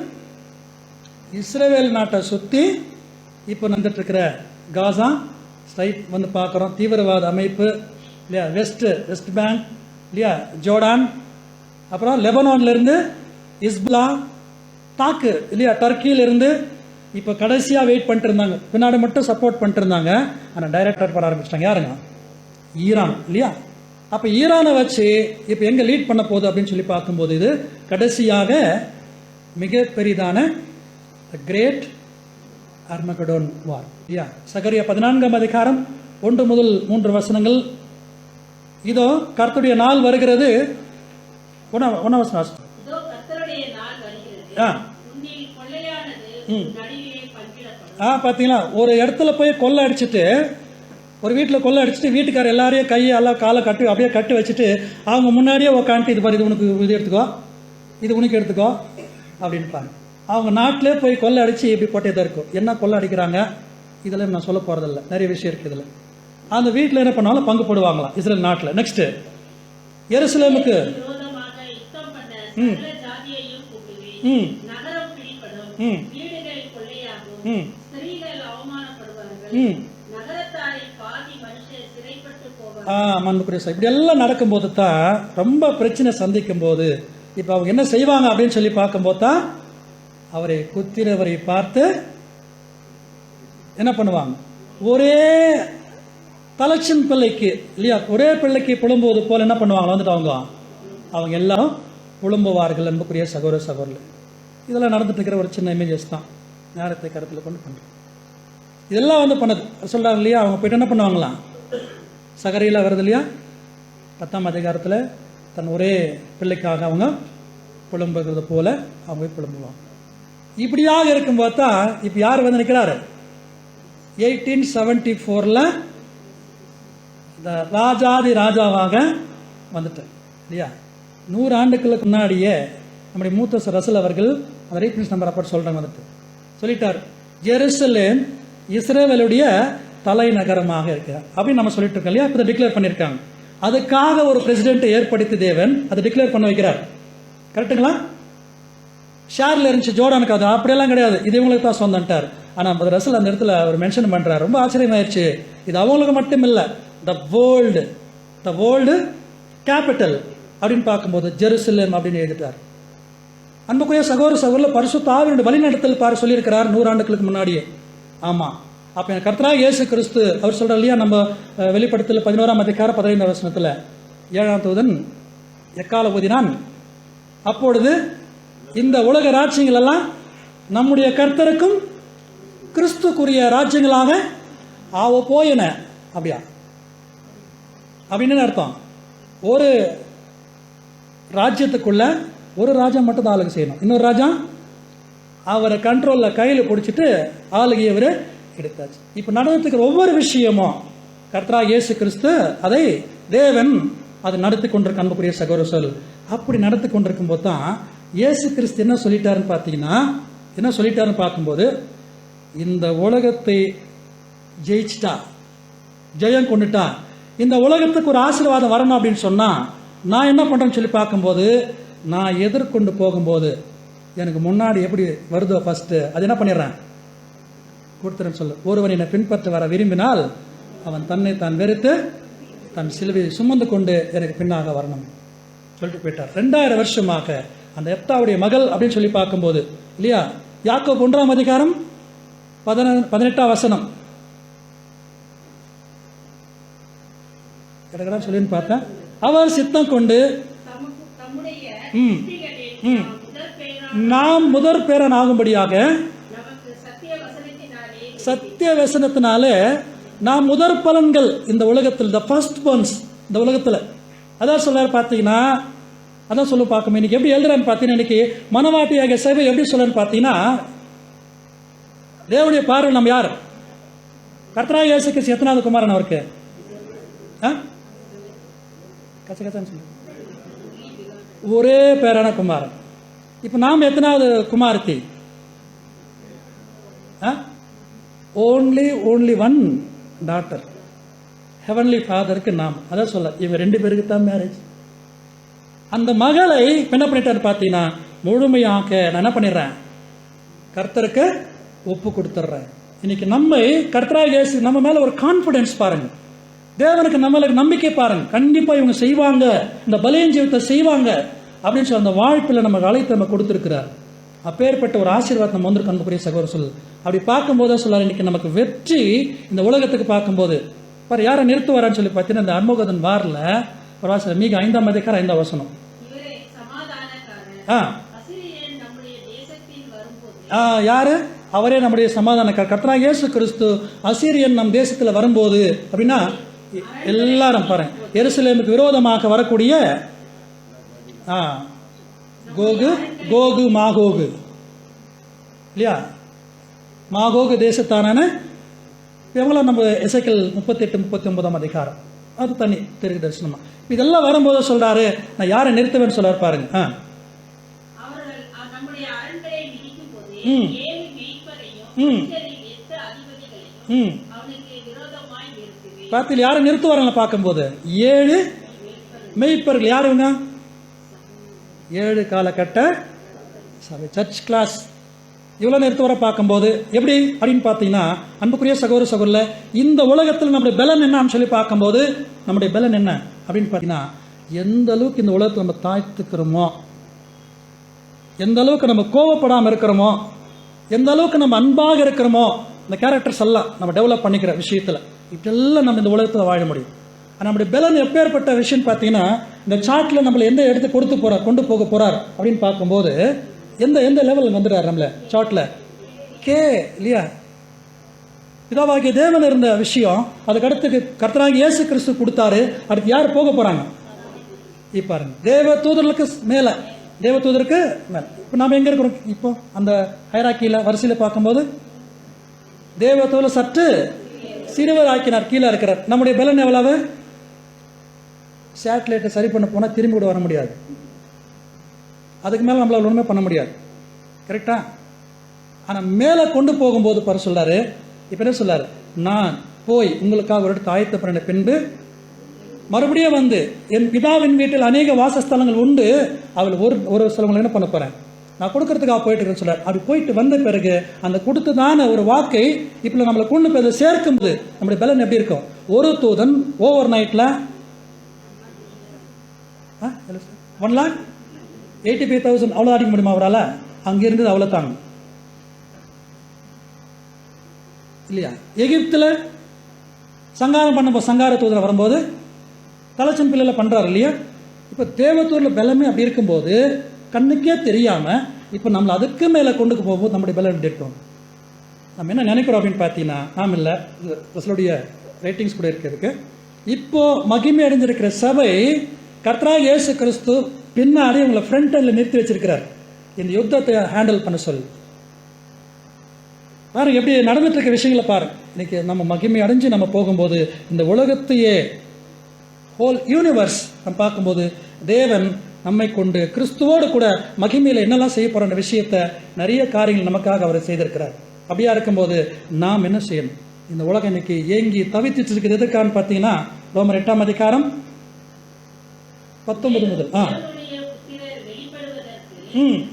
இஸ்ரேல் நாட்டை சுற்றி இப்போ வந்துட்டு இருக்கிற காசா ஸ்ட்ரைட் வந்து பார்க்குறோம், தீவிரவாத அமைப்பு இல்லையா, வெஸ்ட் பேங்க் இல்லையா, ஜோர்டான், அப்புறம் லெபனான்லேருந்து இஸ்புல்லா தாக்கு இல்லையா, டர்க்கியிலிருந்து இப்போ கடைசியாக வெயிட் பண்ணிட்டு இருந்தாங்க, பின்னாடி மட்டும் சப்போர்ட் பண்ணிட்டு இருந்தாங்க. ஆனால் டைரக்டர் பண்ண ஆரம்பிச்சிட்டாங்க. யாருங்க? ஈரான் இல்லையா? அப்போ ஈரானை வச்சு இப்போ எங்கே லீட் பண்ண போகுது அப்படின்னு சொல்லி பார்க்கும்போது இது கடைசியாக மிக பெரிதான கிரேட் அர்மகடோன் வார் இல்லையா? சகரியா 14ஆம் அதிகாரம் 1 முதல் 3 வசனங்கள். இதோ கர்த்தருடைய நாள் வருகிறது. ஒன்றாம் வசனம். இதோ கர்த்தருடைய நாள் வருகிறது, ஆ உன்னில் கொள்ளையானது உன் நடுவிலே பங்கிடப்படும். பார்த்தீங்களா, ஒரு இடத்துல போய் கொள்ளை அடிச்சுட்டு, ஒரு வீட்டில் கொள்ளை அடிச்சுட்டு வீட்டுக்கார எல்லாரையும் கையை எல்லாம் காலை கட்டி அப்படியே கட்டி வச்சுட்டு அவங்க முன்னாடியே உட்காந்துட்டு இது பாரு, இது உனக்கு இது எடுத்துக்கோ, இது உனக்கு எடுத்துக்கோ அப்படின்னு பாருங்க. அவங்க நாட்டிலே போய் கொள்ளை அடித்து இப்படி போட்டே தான் இருக்கும். என்ன கொள்ளை அடிக்கிறாங்க இதில் நான் சொல்ல போகிறதில்ல, நிறைய விஷயம் இருக்குது இதில். அந்த வீட்டில் என்ன பண்ணாலும் பங்கு போடுவாங்களாம் இஸ்ரேல் நாட்டில். நெக்ஸ்ட்டு எருசலேமுக்கு விரோதமாக யுத்தம் பண்ண சகல ஜாதியையும் கூட்டுவேன். நகரம் பிடிபடும், வீடுகள் கொள்ளையாகும், ஸ்திரீகள் அவமானப்படுவார்கள், நகரத்தாரில் பாதி மனுஷர் சிறைப்பட்டு போவார்கள். மண்புக்குரிய இப்படி எல்லாம் நடக்கும்போது தான் ரொம்ப பிரச்சனை சந்திக்கும் போது இப்போ அவங்க என்ன செய்வாங்க அப்படின்னு சொல்லி பார்க்கும்போது தான் அவரை குத்திரவரை பார்த்து என்ன பண்ணுவாங்க, ஒரே தலைச்சின் பிள்ளைக்கு இல்லையா, ஒரே பிள்ளைக்கு புலம்புவது போல் என்ன பண்ணுவாங்க வந்துட்டு அவங்க எல்லாரும் புலம்புவார்கள். அன்புக்குரிய சகோதர சகோதரர்கள், இதெல்லாம் நடந்துட்டு இருக்கிற ஒரு சின்ன இமேஜஸ் தான், நேரத்தை கருத்தில் கொண்டு பண்ணுறோம். இதெல்லாம் வந்து பண்ணது சொல்கிறாங்க இல்லையா. அவங்க போய்ட்டு என்ன பண்ணுவாங்களாம், சகரியில் வருது இல்லையா 10ஆம் அதிகாரத்தில், தன் ஒரே பிள்ளைக்காக அவங்க புலம்புகிறது போல அவங்க புலம்புவாங்க. இப்படியாக இருக்கும்போது தான் இப்போ யார் வந்து நிற்கிறாரு, 1874 இந்த ராஜாதி ராஜாவாக வந்துட்டார் இல்லையா. 100 ஆண்டுகளுக்கு முன்னாடியே நம்முடைய மூத்த ரசல் அவர்கள் அந்த ரீஃபரன்ஸ் நம்பர் அப்போ சொல்கிறாங்க, வந்துட்டு சொல்லிட்டார், ஜெருசலேம் இஸ்ரேலுடைய தலைநகரமாக இருக்கிறார் அப்படின்னு நம்ம சொல்லிட்டு இருக்கோம் இல்லையா. இப்போ டிக்ளேர் பண்ணியிருக்காங்க. அதுக்காக ஒரு பிரசிடென்ட்டை ஏற்படுத்தி தேவன் அதை டிக்ளேர் பண்ண வைக்கிறார். கரெக்டுங்களா? ஷேரில் இருந்துச்சு ஜோர்டானுக்கு, அது அப்படியெல்லாம் கிடையாது, இது இவங்களுக்கு தான் சொந்தன்ட்டார். ஆனால் ரசல் அந்த இடத்துல அவர் மென்ஷன் பண்ணுறார், ரொம்ப ஆச்சரியமாயிருச்சு. இது அவங்களுக்கு மட்டும் இல்லை, த வேர்ல்டு கேபிட்டல் அப்படின்னு பார்க்கும்போது ஜெருசலேம் அப்படின்னு எழுதிட்டார். அன்புக்குரிய சகோதர சகோதரில் பரிசுத்த ஆவியினுடைய வழிநடத்தல் பாரு சொல்லியிருக்கிறார் 100 ஆண்டுகளுக்கு முன்னாடியே. ஆமாம், அப்போ என் கர்த்தராகிய இயேசு கிறிஸ்து அவர் சொல்கிறார் இல்லையா, நம்ம வெளிப்படுத்தல் 11ஆம் அதிகாரம் 15ஆம் வசனத்தில், 7ஆம் தூதன் எக்கால ஊதினான், அப்பொழுது இந்த உலக ராஜ்யங்கள் எல்லாம் நம்முடைய கர்த்தருக்கும் கிறிஸ்துக்குரிய ராஜ்யங்களாக ஆவ போயின. அப்படியா? அப்படின்னு அர்த்தம். ஒரு ராஜ்யத்துக்குள்ள ஒரு ராஜா மட்டும் தான் ஆளுகை செய்யணும், இன்னொரு ராஜா அவரை கண்ட்ரோலில் கையில் பிடிச்சிட்டு ஆளுகையை அவர் எடுத்தாச்சு. இப்போ நடந்துக்கிற ஒவ்வொரு விஷயமும் கர்த்தராகிய இயேசு கிறிஸ்து அதை தேவன் அதை நடத்தி கொண்டிருக்க. அன்புக்குரிய சகோதர சொல் அப்படி நடத்தி கொண்டிருக்கும் போது தான் இயேசு கிறிஸ்து என்ன சொல்லிட்டாருன்னு பார்த்தீங்கன்னா, என்ன சொல்லிட்டாருன்னு பார்க்கும்போது, இந்த உலகத்தை ஜெயிச்சிட்டா, ஜெயம் கொண்டுட்டா, இந்த உலகத்துக்கு ஒரு ஆசீர்வாதம் வரணும் அப்படின்னு சொன்னால் நான் என்ன பண்ணுறேன்னு சொல்லி பார்க்கும்போது, நான் எதிர்கொண்டு போகும்போது எனக்கு முன்னாடி எப்படி வருதோ ஃபஸ்ட்டு அது என்ன பண்ணிடுறேன், கொடுத்துறேன்னு சொல்லு. ஒருவன் என்னை பின்பற்ற வர விரும்பினால் அவன் தன்னை தான் வெறுத்து தன் சிலுவையை சுமந்து கொண்டு எனக்கு பின்னாக வரணும் சொல்லிட்டு போயிட்டார். 2000 வருஷமாக அந்த எப்தாவுடைய மகள் அப்படின்னு சொல்லி பார்க்கும்போது இல்லையா, யாக்கோபு 1ஆம் அதிகாரம் 18ஆம் வசனம் கிடக்கடான்னு சொல்லின்னு பார்த்தேன். அவர் சித்தம் கொண்டு நாம் முதற் பேரன் ஆகும்படியாக சத்திய வசனத்தினாலே நாம் முதற் பலன்கள் இந்த உலகத்தில், த ஃபர்ஸ்ட் ஒன்ஸ் இந்த உலகத்தில். அதான் சொல்றாரு பார்த்தீங்கன்னா, அதான் சொல்ல பார்க்கணும். இன்னைக்கு எப்படி எழுதுறான்னு பார்த்தீங்கன்னா, இன்னைக்கு மனவாட்டியாக சேவை எப்படி சொல்றான்னு பார்த்தீங்கன்னா, தேவனுடைய பார்வை நம்ம யார், கர்த்தராகிய இயேசு கிறிஸ்து எத்தனாவது குமாரன் அவருக்கு? கச்சகச்சான்னு சொல்லு, ஒரே பேரான குமாரன். இப்போ நாம் எத்தனாவது குமாரத்தி? Only one daughter. ஹெவன்லி ஃபாதருக்கு நாம் அதான் சொல்ல, இவங்க 2 பேருக்கு தான் மேரேஜ். அந்த மகளை என்ன பண்ணிட்டாரு பார்த்தீங்கன்னா, முழுமையாக நான் என்ன பண்ணிடுறேன், கர்த்தருக்கு ஒப்பு கொடுத்துட்றேன். இன்னைக்கு நம்ம கர்த்தராகிய இயேசு நம்ம மேலே ஒரு கான்ஃபிடென்ஸ் பாருங்க, தேவனுக்கு நம்மளுக்கு நம்பிக்கை பாருங்க, கண்டிப்பாக இவங்க செய்வாங்க, இந்த பலியின் ஜீவித்தை செய்வாங்க அப்படின்னு சொல்லி அந்த வாழ்க்கையில் நமக்கு அழைத்து நம்ம கொடுத்துருக்கிறார். அப்பேற்பட்ட ஒரு ஆசீர்வாதம் நம்ம வந்திருக்கோம் அன்புக்குரிய சகோதரர் சொல்லு. அப்படி பார்க்கும்போது சொல்லார், இன்னைக்கு நமக்கு வெற்றி இந்த உலகத்துக்கு பார்க்கும்போது பாரு யாரை நிறுத்துவாரான்னு சொல்லி பார்த்தீங்கன்னா, இந்த அர்மோகதன் வாரில் ஒரு வாசல் மீக 5ஆம் அதிகாரம் 5ஆம் வசனம். இவரே சமாதானக்காரர். ஆ அசிரியன் நம்முடைய தேசத்தில் வரும்போது யாரு? அவரே நம்முடைய சமாதானக்காரர். கர்த்தராகிய இயேசு கிறிஸ்து அசீரியன் நம் தேசத்தில் வரும்போது அப்படின்னா எல்லாரும் பாருங்க, எருசலேமுக்கு விரோதமாக வரக்கூடிய கோகு கோகு மாகோகு இல்லையா, மாகோகு தேசத்தான இவங்களாம் நம்ம எசேக்கியேல் 38-39 அதிகாரம், அது தனி தெருக்கு தரிசனமா. இதெல்லாம் வரும்போது சொல்றாரு, நான் யாரை நிறுத்துவேன்னு சொல்றாரு பாருங்க. அவர்கள் நம்முடைய அரண்களை மிதிக்கும் போது ம். 7 மேய்ப்பரையும் ம். மனிதரின் 8 அதிபதிகளையும் அவனுக்கு விரோதமாய் நிறுத்துவேன். பார்த்தில் யாரை நிறுத்துவாருங்க பார்க்கும்போது 7 மெய்ப்பர்கள். யார் இவங்க? 7 காலகட்ட சபை, சர்ச் கிளாஸ். இவ்வளோ நிறுத்துவர பார்க்கும்போது எப்படி அப்படின்னு பார்த்தீங்கன்னா, அன்புக்குரிய சகோதர சகோதரில், இந்த உலகத்தில் நம்முடைய பலன் என்னன்னு சொல்லி பார்க்கும்போது நம்முடைய பலன் என்ன அப்படின்னு பார்த்தீங்கன்னா, எந்த அளவுக்கு இந்த உலகத்தில் நம்ம தாழ்த்துக்கிறோமோ, எந்த அளவுக்கு நம்ம கோவப்படாமல் இருக்கிறோமோ, எந்த அளவுக்கு நம்ம அன்பாக இருக்கிறோமோ, இந்த கேரக்டர்ஸ் எல்லாம் நம்ம டெவலப் பண்ணிக்கிற விஷயத்தில் இப்படியெல்லாம் நம்ம இந்த உலகத்தில் வாழ முடியும். நம்முடைய பலன் எப்பேற்பட்ட விஷயம் பார்த்தீங்கன்னா, இந்த சார்ட்டில் நம்மளை எந்த இடத்துக்கு கொண்டு போக போகிறார் அப்படின்னு பார்க்கும்போது எந்த லெவலில் வந்துடுறார் நம்மள சார்ட்டில் கே இல்லையா. பிதாவாகிய தேவன் இருந்த விஷயம், அதுக்கு அடுத்து கர்த்தராகிய இயேசு கிறிஸ்து கொடுத்தாரு. அடுத்து யார் போக போகிறாங்க இப்போ பாருங்க, தேவ தூதர்களுக்கு மேலே, தேவ தூதருக்கு மேலே. இப்போ நாம் எங்கே இருக்கிறோம்? இப்போ அந்த ஹைராக்கியில் வரிசையில் பார்க்கும்போது தேவ தூதர் சற்று சிறுவர் ஆக்கினார், கீழே இருக்கிறார். நம்முடைய பலன் எவ்வளவு? சேட்டலைட்டை சரி பண்ண போனால் திரும்பி கூட வர முடியாது, அதுக்கு மேலே நம்மளால் ஒன்றுமே பண்ண முடியாது. கரெக்டா? ஆனால் மேலே கொண்டு போகும்போது பாரு சொல்றாரு, இப்போ என்ன சொல்றாரு, நான் போய் உங்களுக்காக ஒரு இடத்தை ஆயத்த பண்ணின பின்பு மறுபடியும் வந்து என் பிதாவின் வீட்டில் அநேக வாசஸ்தலங்கள் உண்டு, அவள் ஒரு சிலவங்களை என்ன பண்ண போகிறேன், நான் கொடுக்கறதுக்காக போயிட்டு இருக்கேன்னு சொல்றாரு. அப்படி போயிட்டு வந்த பிறகு அந்த கொடுத்ததான ஒரு வாக்கை இப்போ நம்மளை கொண்டு போய் அதை சேர்க்கும்போது நம்முடைய பலன் எப்படி இருக்கும்? ஒரு தூதன் ஓவர் நைட்டில் 1,85,000 அவ்வளோ அடிக்க முடியுமா அவரால்? அங்கே இருந்தது அவ்வளோ தாங்க இல்லையா. எகிப்தில் சங்காரம் பண்ண சங்கார தூதர் வரும்போது தலைச்சன் பிள்ளையில் பண்ணுறாரு இல்லையா. இப்போ தேவத்தூரில் பலமே அப்படி இருக்கும்போது கண்ணுக்கே தெரியாமல் இப்போ நம்மளை அதுக்கு மேலே கொண்டு போகும்போது நம்முடைய பலம் எப்படி இருக்கும்? நம்ம என்ன நினைக்கிறோம் அப்படின்னு பார்த்தீங்கன்னா, நாம் இல்லை ரசலுடைய ரேட்டிங்ஸ் கூட இருக்கிறதுக்கு இப்போ மகிமை அடைஞ்சிருக்கிற சபை கர்த்தராகிய இயேசு கிறிஸ்து பின்னாடி உங்களை ஃப்ரண்ட் எண்டில் நிறுத்தி வச்சிருக்கிறார் இந்த யுத்தத்தை ஹேண்டில் பண்ண சொல்லி. பாருங்க எப்படி நடந்துட்டு இருக்க விஷயங்களை பாருங்க. இன்னைக்கு நம்ம மகிமை அடைஞ்சு நம்ம போகும்போது இந்த உலகத்தையே ஹோல் யூனிவர்ஸ் நம்ம பார்க்கும்போது தேவன் நம்மை கொண்டு கிறிஸ்துவோடு கூட மகிமையில் என்னெல்லாம் செய்ய போகிற விஷயத்தை நிறைய காரியங்கள் நமக்காக அவர் செய்திருக்கிறார். அப்படியா இருக்கும்போது நாம் என்ன செய்யணும்? இந்த உலகம் இன்னைக்கு ஏங்கி தவித்துட்டு இருக்குது எதுக்கான்னு பார்த்தீங்கன்னா, ரோமர் 8ஆம் அதிகாரம் 19 முதல் தேவனுடைய புத்திரர் வெளிப்படுவதற்கு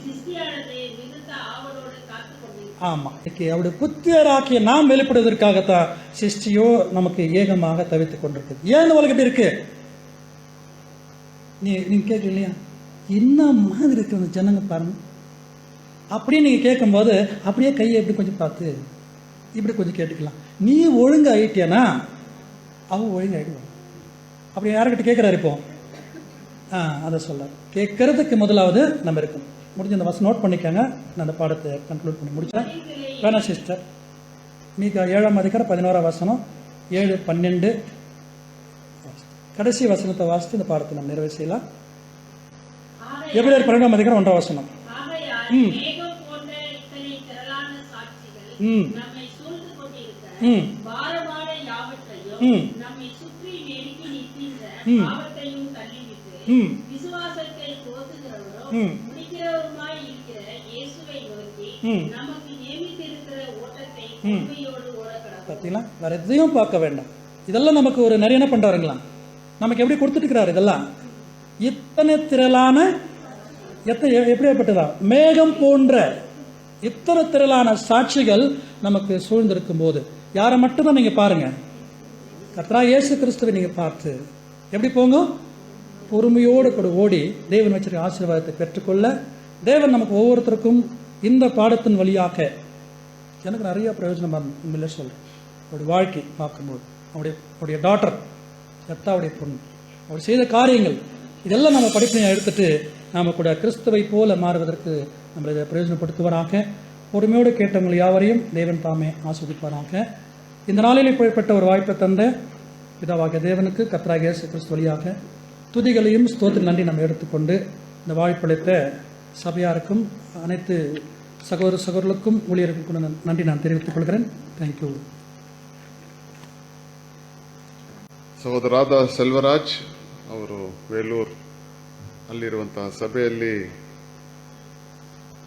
சிருஷ்டியானது மிகுந்த ஆவலோடு காத்துக்கொண்டிருக்கிறது. ஆமாம், இன்னைக்கு அவருடைய புத்திரராக்கிய நாம் வெளிப்படுவதற்காகத்தான் சிருஷ்டியோ நமக்கு ஏகமாக தவித்துக் கொண்டிருக்கு. ஏன் இந்த உலகம் எப்படி இருக்கு? நீங்க கேட்கல இல்லையா, என்ன மாதிரி இருக்கு அந்த ஜனங்க பாருங்க அப்படின்னு நீங்க கேட்கும்போது அப்படியே கையை எப்படி கொஞ்சம் பார்த்து இப்படி கொஞ்சம் கேட்டுக்கலாம். நீ ஒழுங்கு ஆயிட்டியானா அவன் ஒழுங்கு ஆயிடுவான். அப்படி யாருக்கிட்ட கேட்குறாரு இப்போ? அதை சொல்ல கேட்கறதுக்கு முதலாவது நம்ம இருக்கும். முடிஞ்ச அந்த வசனம் நோட் பண்ணிக்கோங்க. நான் அந்த பாடத்தை கன்க்ளூட் பண்ணி முடிச்சேன். வேணா சிஸ்டர், மீகா 7ஆம் அதிகாரம் 11ஆம் வசனம் 7, 12 கடைசி வசனத்தை வாசித்து இந்த பாடத்தை நம்ம நிறைவு செய்யலாம். எபிரேயர் 12ஆம் அதிகாரம் 1ஆம் வசனம். ஆகையால் மேகம் போன்ற இத்தனை திரளான சாட்சிகள் நம்மை சூழ்ந்து கொண்டிருக்க பாரமான யாவற்றையும் நம்மை சுற்றி நெருக்கி நிற்கின்ற பாவத்தையும் தள்ளிவிட்டு விசுவாசத்தை துவக்குகிறவரும் முடிக்கிறவருமாய் இருக்கிற இயேசுவை நோக்கி நமக்கு நியமித்திருக்கிற ஓட்டத்தை உண்மையோடு ஓடக்கடவும். பார்த்தீங்களா, வேற எதையும் பார்க்க வேண்டாம். இதெல்லாம் நமக்கு ஒரு நிறைய என்ன பண்றாருங்களா, நமக்கு எப்படி கொடுத்துட்டு இருக்கிறாரு. இதெல்லாம் இத்தனை திரளான எப்படிப்பட்டதா மேகம் போன்ற இத்தனை திரளான சாட்சிகள் நமக்கு சூழ்ந்திருக்கும் போது யாரை மட்டும்தான் நீங்க பாருங்க, கர்த்தராகிய இயேசு கிறிஸ்துவை நீங்க பார்த்து எப்படி போங்க, பொறுமையோடு கூட ஓடி தேவன் வச்சிருக்க ஆசீர்வாதத்தை பெற்றுக்கொள்ள தேவன் நமக்கு ஒவ்வொருத்தருக்கும் இந்த பாடத்தின் வழியாக எனக்கு நிறைய பிரயோஜனம் உண்மையிலே சொல்கிறேன். அவருடைய வாழ்க்கை பார்க்கும்போது அவருடைய டாட்டர் எத்தாவுடைய பொண்ணு, அவர் செய்த காரியங்கள் இதெல்லாம் நம்ம படிப்பினையாக எடுத்துட்டு நாம் கூட கிறிஸ்துவை போல மாறுவதற்கு நம்மளை இதை பிரயோஜனப்படுத்துவாராக. பொறுமையோடு கேட்டவங்கள் யாவரையும் தேவன் தாமே ஆஸ்வதிப்பாராக. இந்த நாளில் இப்படிப்பட்ட ஒரு வாய்ப்பை தந்த பிதாவாகிய தேவனுக்கு கர்த்தராகிய இயேசு கிறிஸ்து வழியாக துதிகளையும் ஸ்தோத்திர நன்றி நம்ம எடுத்துக்கொண்டு இந்த வாய்ப்பளித்த சபையாருக்கும் அனைத்து சகோதரர்களுக்கும் ஊழியர்களுக்கும் நன்றி நான் தெரிவித்துக் கொள்கிறேன். Thank you. ಸಹೋದರಾದ ಸೆಲ್ವರಾಜ್ ಅವರು ವೇಲೂರ್ ಅಲ್ಲಿರುವಂತಹ ಸಭೆಯಲ್ಲಿ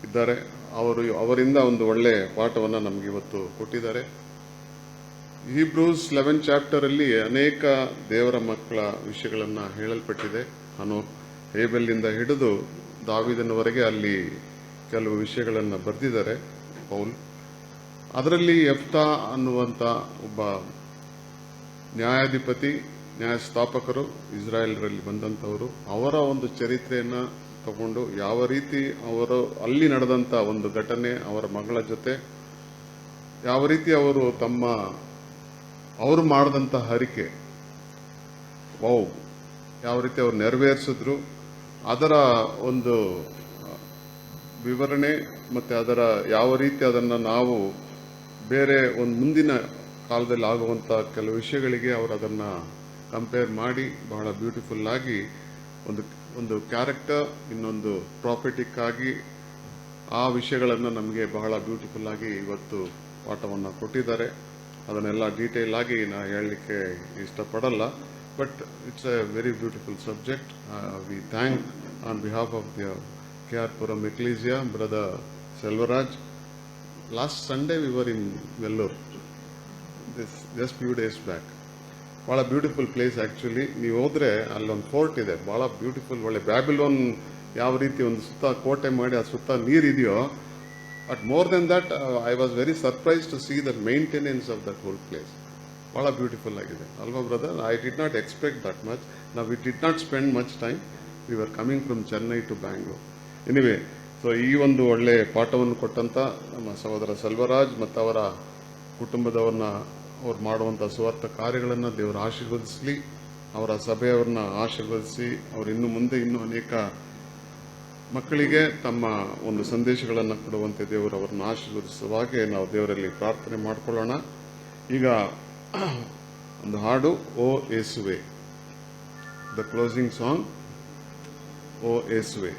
ಇದ್ದಾರೆ. ಅವರಿಂದ ಒಂದು ಒಳ್ಳೆ ಪಾಠವನ್ನು ನಮಗೆ ಇವತ್ತು ಕೊಟ್ಟಿದ್ದಾರೆ. ಹೀಬ್ರೂಸ್ 11 ಚಾಪ್ಟರ್ ಅಲ್ಲಿ ಅನೇಕ ದೇವರ ಮಕ್ಕಳ ವಿಷಯಗಳನ್ನು ಹೇಳಲ್ಪಟ್ಟಿದೆ. ಹೇಬೆಲ್ನಿಂದ ಹಿಡಿದು ದಾವೀದನವರೆಗೆ ಅಲ್ಲಿ ಕೆಲವು ವಿಷಯಗಳನ್ನು ಬರೆದಿದ್ದಾರೆ ಪೌಲ್. ಅದರಲ್ಲಿ ಯೆಫ್ತಾ ಅನ್ನುವಂಥ ಒಬ್ಬ ನ್ಯಾಯಾಧಿಪತಿ, ನ್ಯಾಯಸ್ಥಾಪಕರು, ಇಸ್ರಾಯೇಲ್ರಲ್ಲಿ ಬಂದಂಥವರು, ಅವರ ಒಂದು ಚರಿತ್ರೆಯನ್ನು ತಗೊಂಡು ಯಾವ ರೀತಿ ಅವರು ಅಲ್ಲಿ ನಡೆದಂಥ ಒಂದು ಘಟನೆ, ಅವರ ಮಗಳ ಜೊತೆ ಯಾವ ರೀತಿ ಅವರು ಮಾಡಿದಂಥ ಹರಿಕೆ ಯಾವ ರೀತಿ ಅವರು ನೆರವೇರಿಸಿದ್ರು, ಅದರ ಒಂದು ವಿವರಣೆ ಮತ್ತು ಅದರ ಯಾವ ರೀತಿ ಅದನ್ನು ನಾವು ಬೇರೆ ಒಂದು ಮುಂದಿನ ಕಾಲದಲ್ಲಿ ಆಗುವಂಥ ಕೆಲವು ವಿಷಯಗಳಿಗೆ ಅವರು ಅದನ್ನು ಕಂಪೇರ್ ಮಾಡಿ ಬಹಳ ಬ್ಯೂಟಿಫುಲ್ ಆಗಿ ಒಂದು ಕ್ಯಾರೆಕ್ಟರ್, ಇನ್ನೊಂದು ಪ್ರಾಫಿಟಿಕ್ ಆಗಿ ಆ ವಿಷಯಗಳನ್ನು ನಮಗೆ ಬಹಳ ಬ್ಯೂಟಿಫುಲ್ ಆಗಿ ಇವತ್ತು ಪಾಠವನ್ನು ಕೊಟ್ಟಿದ್ದಾರೆ. ಅದನ್ನೆಲ್ಲ ಡೀಟೇಲ್ ಆಗಿ ನಾನು ಹೇಳಲಿಕ್ಕೆ ಇಷ್ಟಪಡಲ್ಲ, but it's a very beautiful subject. We thank on behalf of the KR Puram Ecclesia, Brother Selvaraj. Last Sunday we were in Vellore, just few days back. ಬಹಳ ಬ್ಯೂಟಿಫುಲ್ ಪ್ಲೇಸ್ ಆ್ಯಕ್ಚುಲಿ. ನೀವು ಹೋದರೆ ಅಲ್ಲೊಂದು fort ಇದೆ, ಬಹಳ beautiful. ಒಳ್ಳೆ Babylon ಯಾವ ರೀತಿ ಒಂದು ಸುತ್ತ ಕೋಟೆ ಮಾಡಿ ಆ ಸುತ್ತ ನೀರಿದೆಯೋ, but more than that I was very surprise to see the maintenance of that whole place. ಬಹಳ ಬ್ಯೂಟಿಫುಲ್ ಆಗಿದೆ ಅಲ್ವಾ brother? I did not expect that much. ನಾವು we did not spend much time. We were coming from Chennai to Bangalore. Anyway, so ಈ ಒಂದು ಒಳ್ಳೆ ಪಾಠವನ್ನು ಕೊಟ್ಟಂತ ನಮ್ಮ ಸಹೋದರ ಸೆಲ್ವರಾಜ್ ಮತ್ತು ಅವರ ಕುಟುಂಬದವ್ರನ್ನ ಅವ್ರು ಮಾಡುವಂಥ ಸ್ವಾರ್ಥ ಕಾರ್ಯಗಳನ್ನು ದೇವರು ಆಶೀರ್ವದಿಸಲಿ, ಅವರ ಸಭೆಯವ್ರನ್ನ ಆಶೀರ್ವದಿಸಿ, ಅವರು ಇನ್ನು ಮುಂದೆ ಇನ್ನೂ ಅನೇಕ ಮಕ್ಕಳಿಗೆ ತಮ್ಮ ಒಂದು ಸಂದೇಶಗಳನ್ನು ಕೊಡುವಂತೆ ದೇವರು ಅವರನ್ನು ಆಶೀರ್ವದಿಸುವ ಹಾಗೆ ನಾವು ದೇವರಲ್ಲಿ ಪ್ರಾರ್ಥನೆ ಮಾಡಿಕೊಳ್ಳೋಣ. ಈಗ ಒಂದು ಹಾಡು, ಓ ಯೇಸುವೆ, ದ ಕ್ಲೋಸಿಂಗ್ ಸಾಂಗ್, ಓ ಯೇಸುವೆ.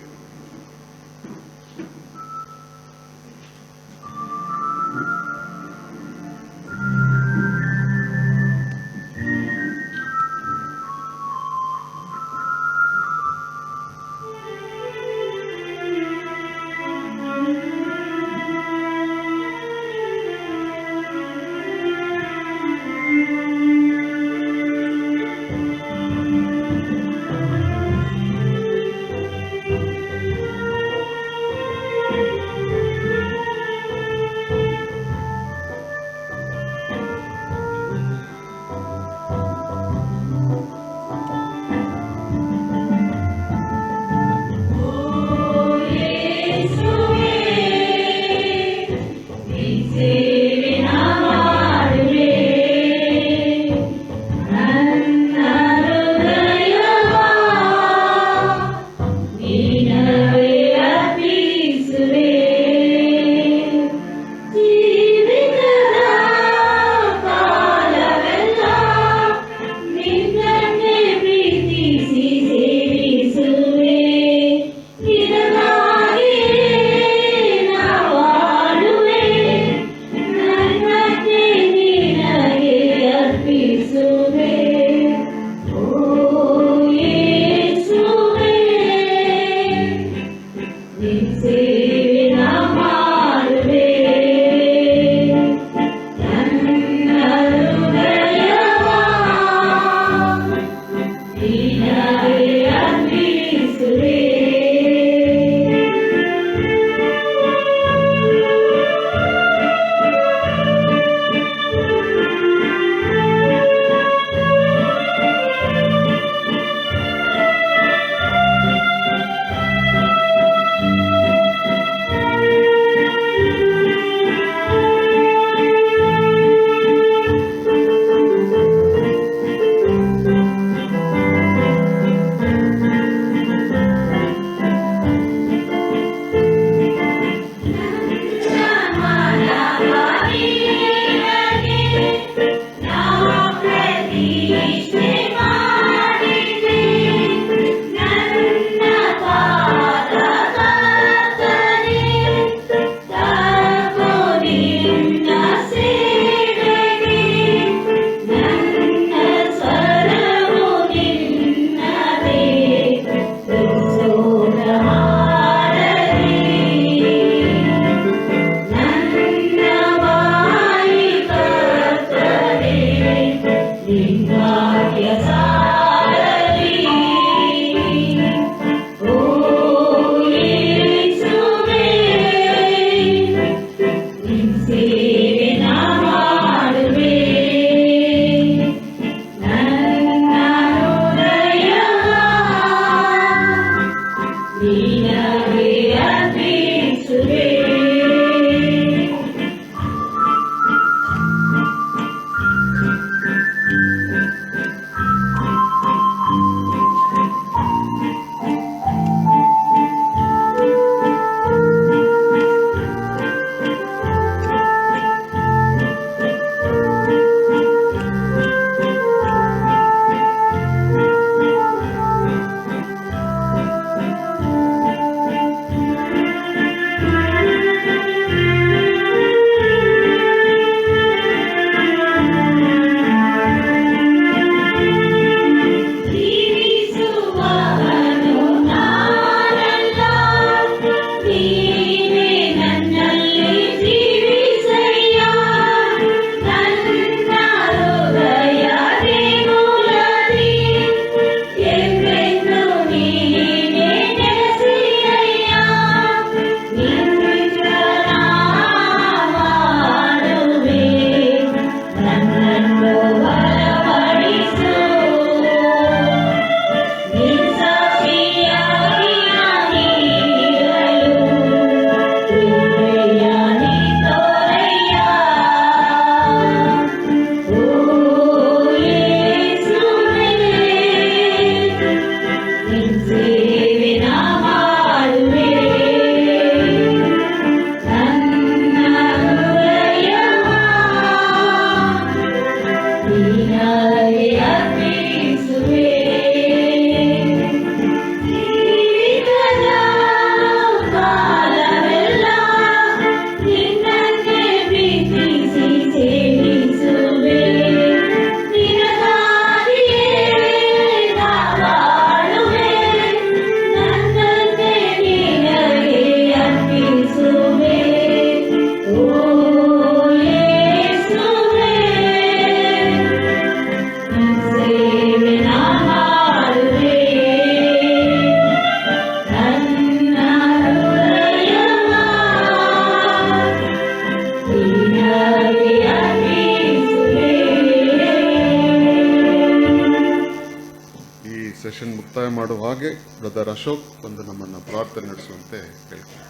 ಮಾಡುವ ಹಾಗೆ ಬ್ರದರ್ ಅಶೋಕ್ ಒಂದು ನಮ್ಮನ್ನು ಪ್ರಾರ್ಥನೆ ನಡೆಸುವಂತೆ ಕೇಳ್ತೀನಿ.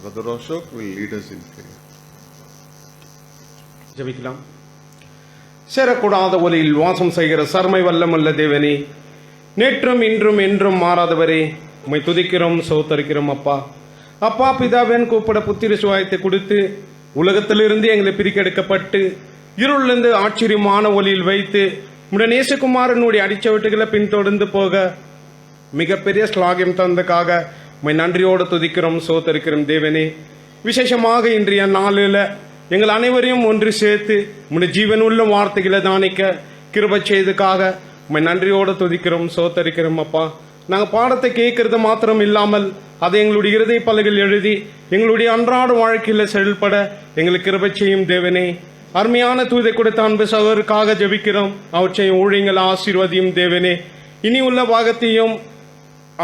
Brother Ashok will lead us in prayer. ஜெபிக்கலாம். சேரக்கூடாத ஒலியில் வாசம் செய்கிற சர்மை வல்லமல்ல தேவனே, நேற்றும் இன்றும் என்றும் மாறாதவரே, உம்மை துதிக்கிறோம், சோத்தரிக்கிறோம். அப்பா அப்பா பிதாவேன் கூப்பிட புத்திர சுவாயத்தை கொடுத்து உலகத்திலிருந்து எங்களை பிரிக்கெடுக்கப்பட்டு இருளிலிருந்து ஆச்சரியமான ஒலியில் வைத்து உடைய நேசகுமாரனுடைய அடிச்சவட்டுகளை பின்தொடர்ந்து போக மிகப்பெரிய ஸ்லாகியம் தந்தக்காக உம்மை நன்றியோடு துதிக்கிறோம், சோத்தரிக்கிறோம். தேவனே, விசேஷமாக இன்றைய நாளில் எங்கள் அனைவரையும் ஒன்று சேர்த்து உம்முடைய ஜீவனுள்ள வார்த்தைகளை தானிக்க கிருபை செய்ததுக்காக உம்மை நன்றியோடு துதிக்கிறோம், சோத்தரிக்கிறோம். அப்பா, நாங்கள் பாடத்தை கேட்கறது மாத்திரம் இல்லாமல் அதை எங்களுடைய இருதய பலகையில் எழுதி எங்களுடைய அன்றாட வாழ்க்கையில் செயல்பட எங்களுக்கு கிருபை செய்யும் தேவனே. அருமையான தூதை கொடுத்த அன்பு சகோதரருக்காக ஜெபிக்கிறோம். அவற்றையும் ஊழியங்கள் ஆசீர்வதியும் தேவனே. இனி உள்ள பாகத்தையும்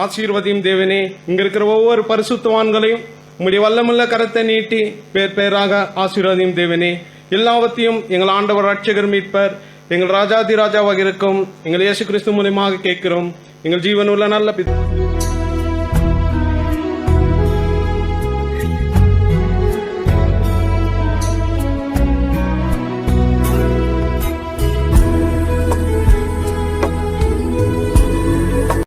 ஆசீர்வதியும் தேவனே. இங்க இருக்கிற ஒவ்வொரு பரிசுத்தவான்களையும் உம்முடைய வல்லமுள்ள கரத்தை நீட்டி பேர் பேராக ஆசீர்வதியும் தேவனே. எல்லாவற்றையும் எங்கள் ஆண்டவர் ரட்சகர் மீட்பர் எங்கள் ராஜாதி ராஜாவாக இருக்கும் எங்கள் இயேசு கிறிஸ்து மூலமாக கேட்கிறோம், எங்கள் ஜீவனுள்ள நல்ல பிதா.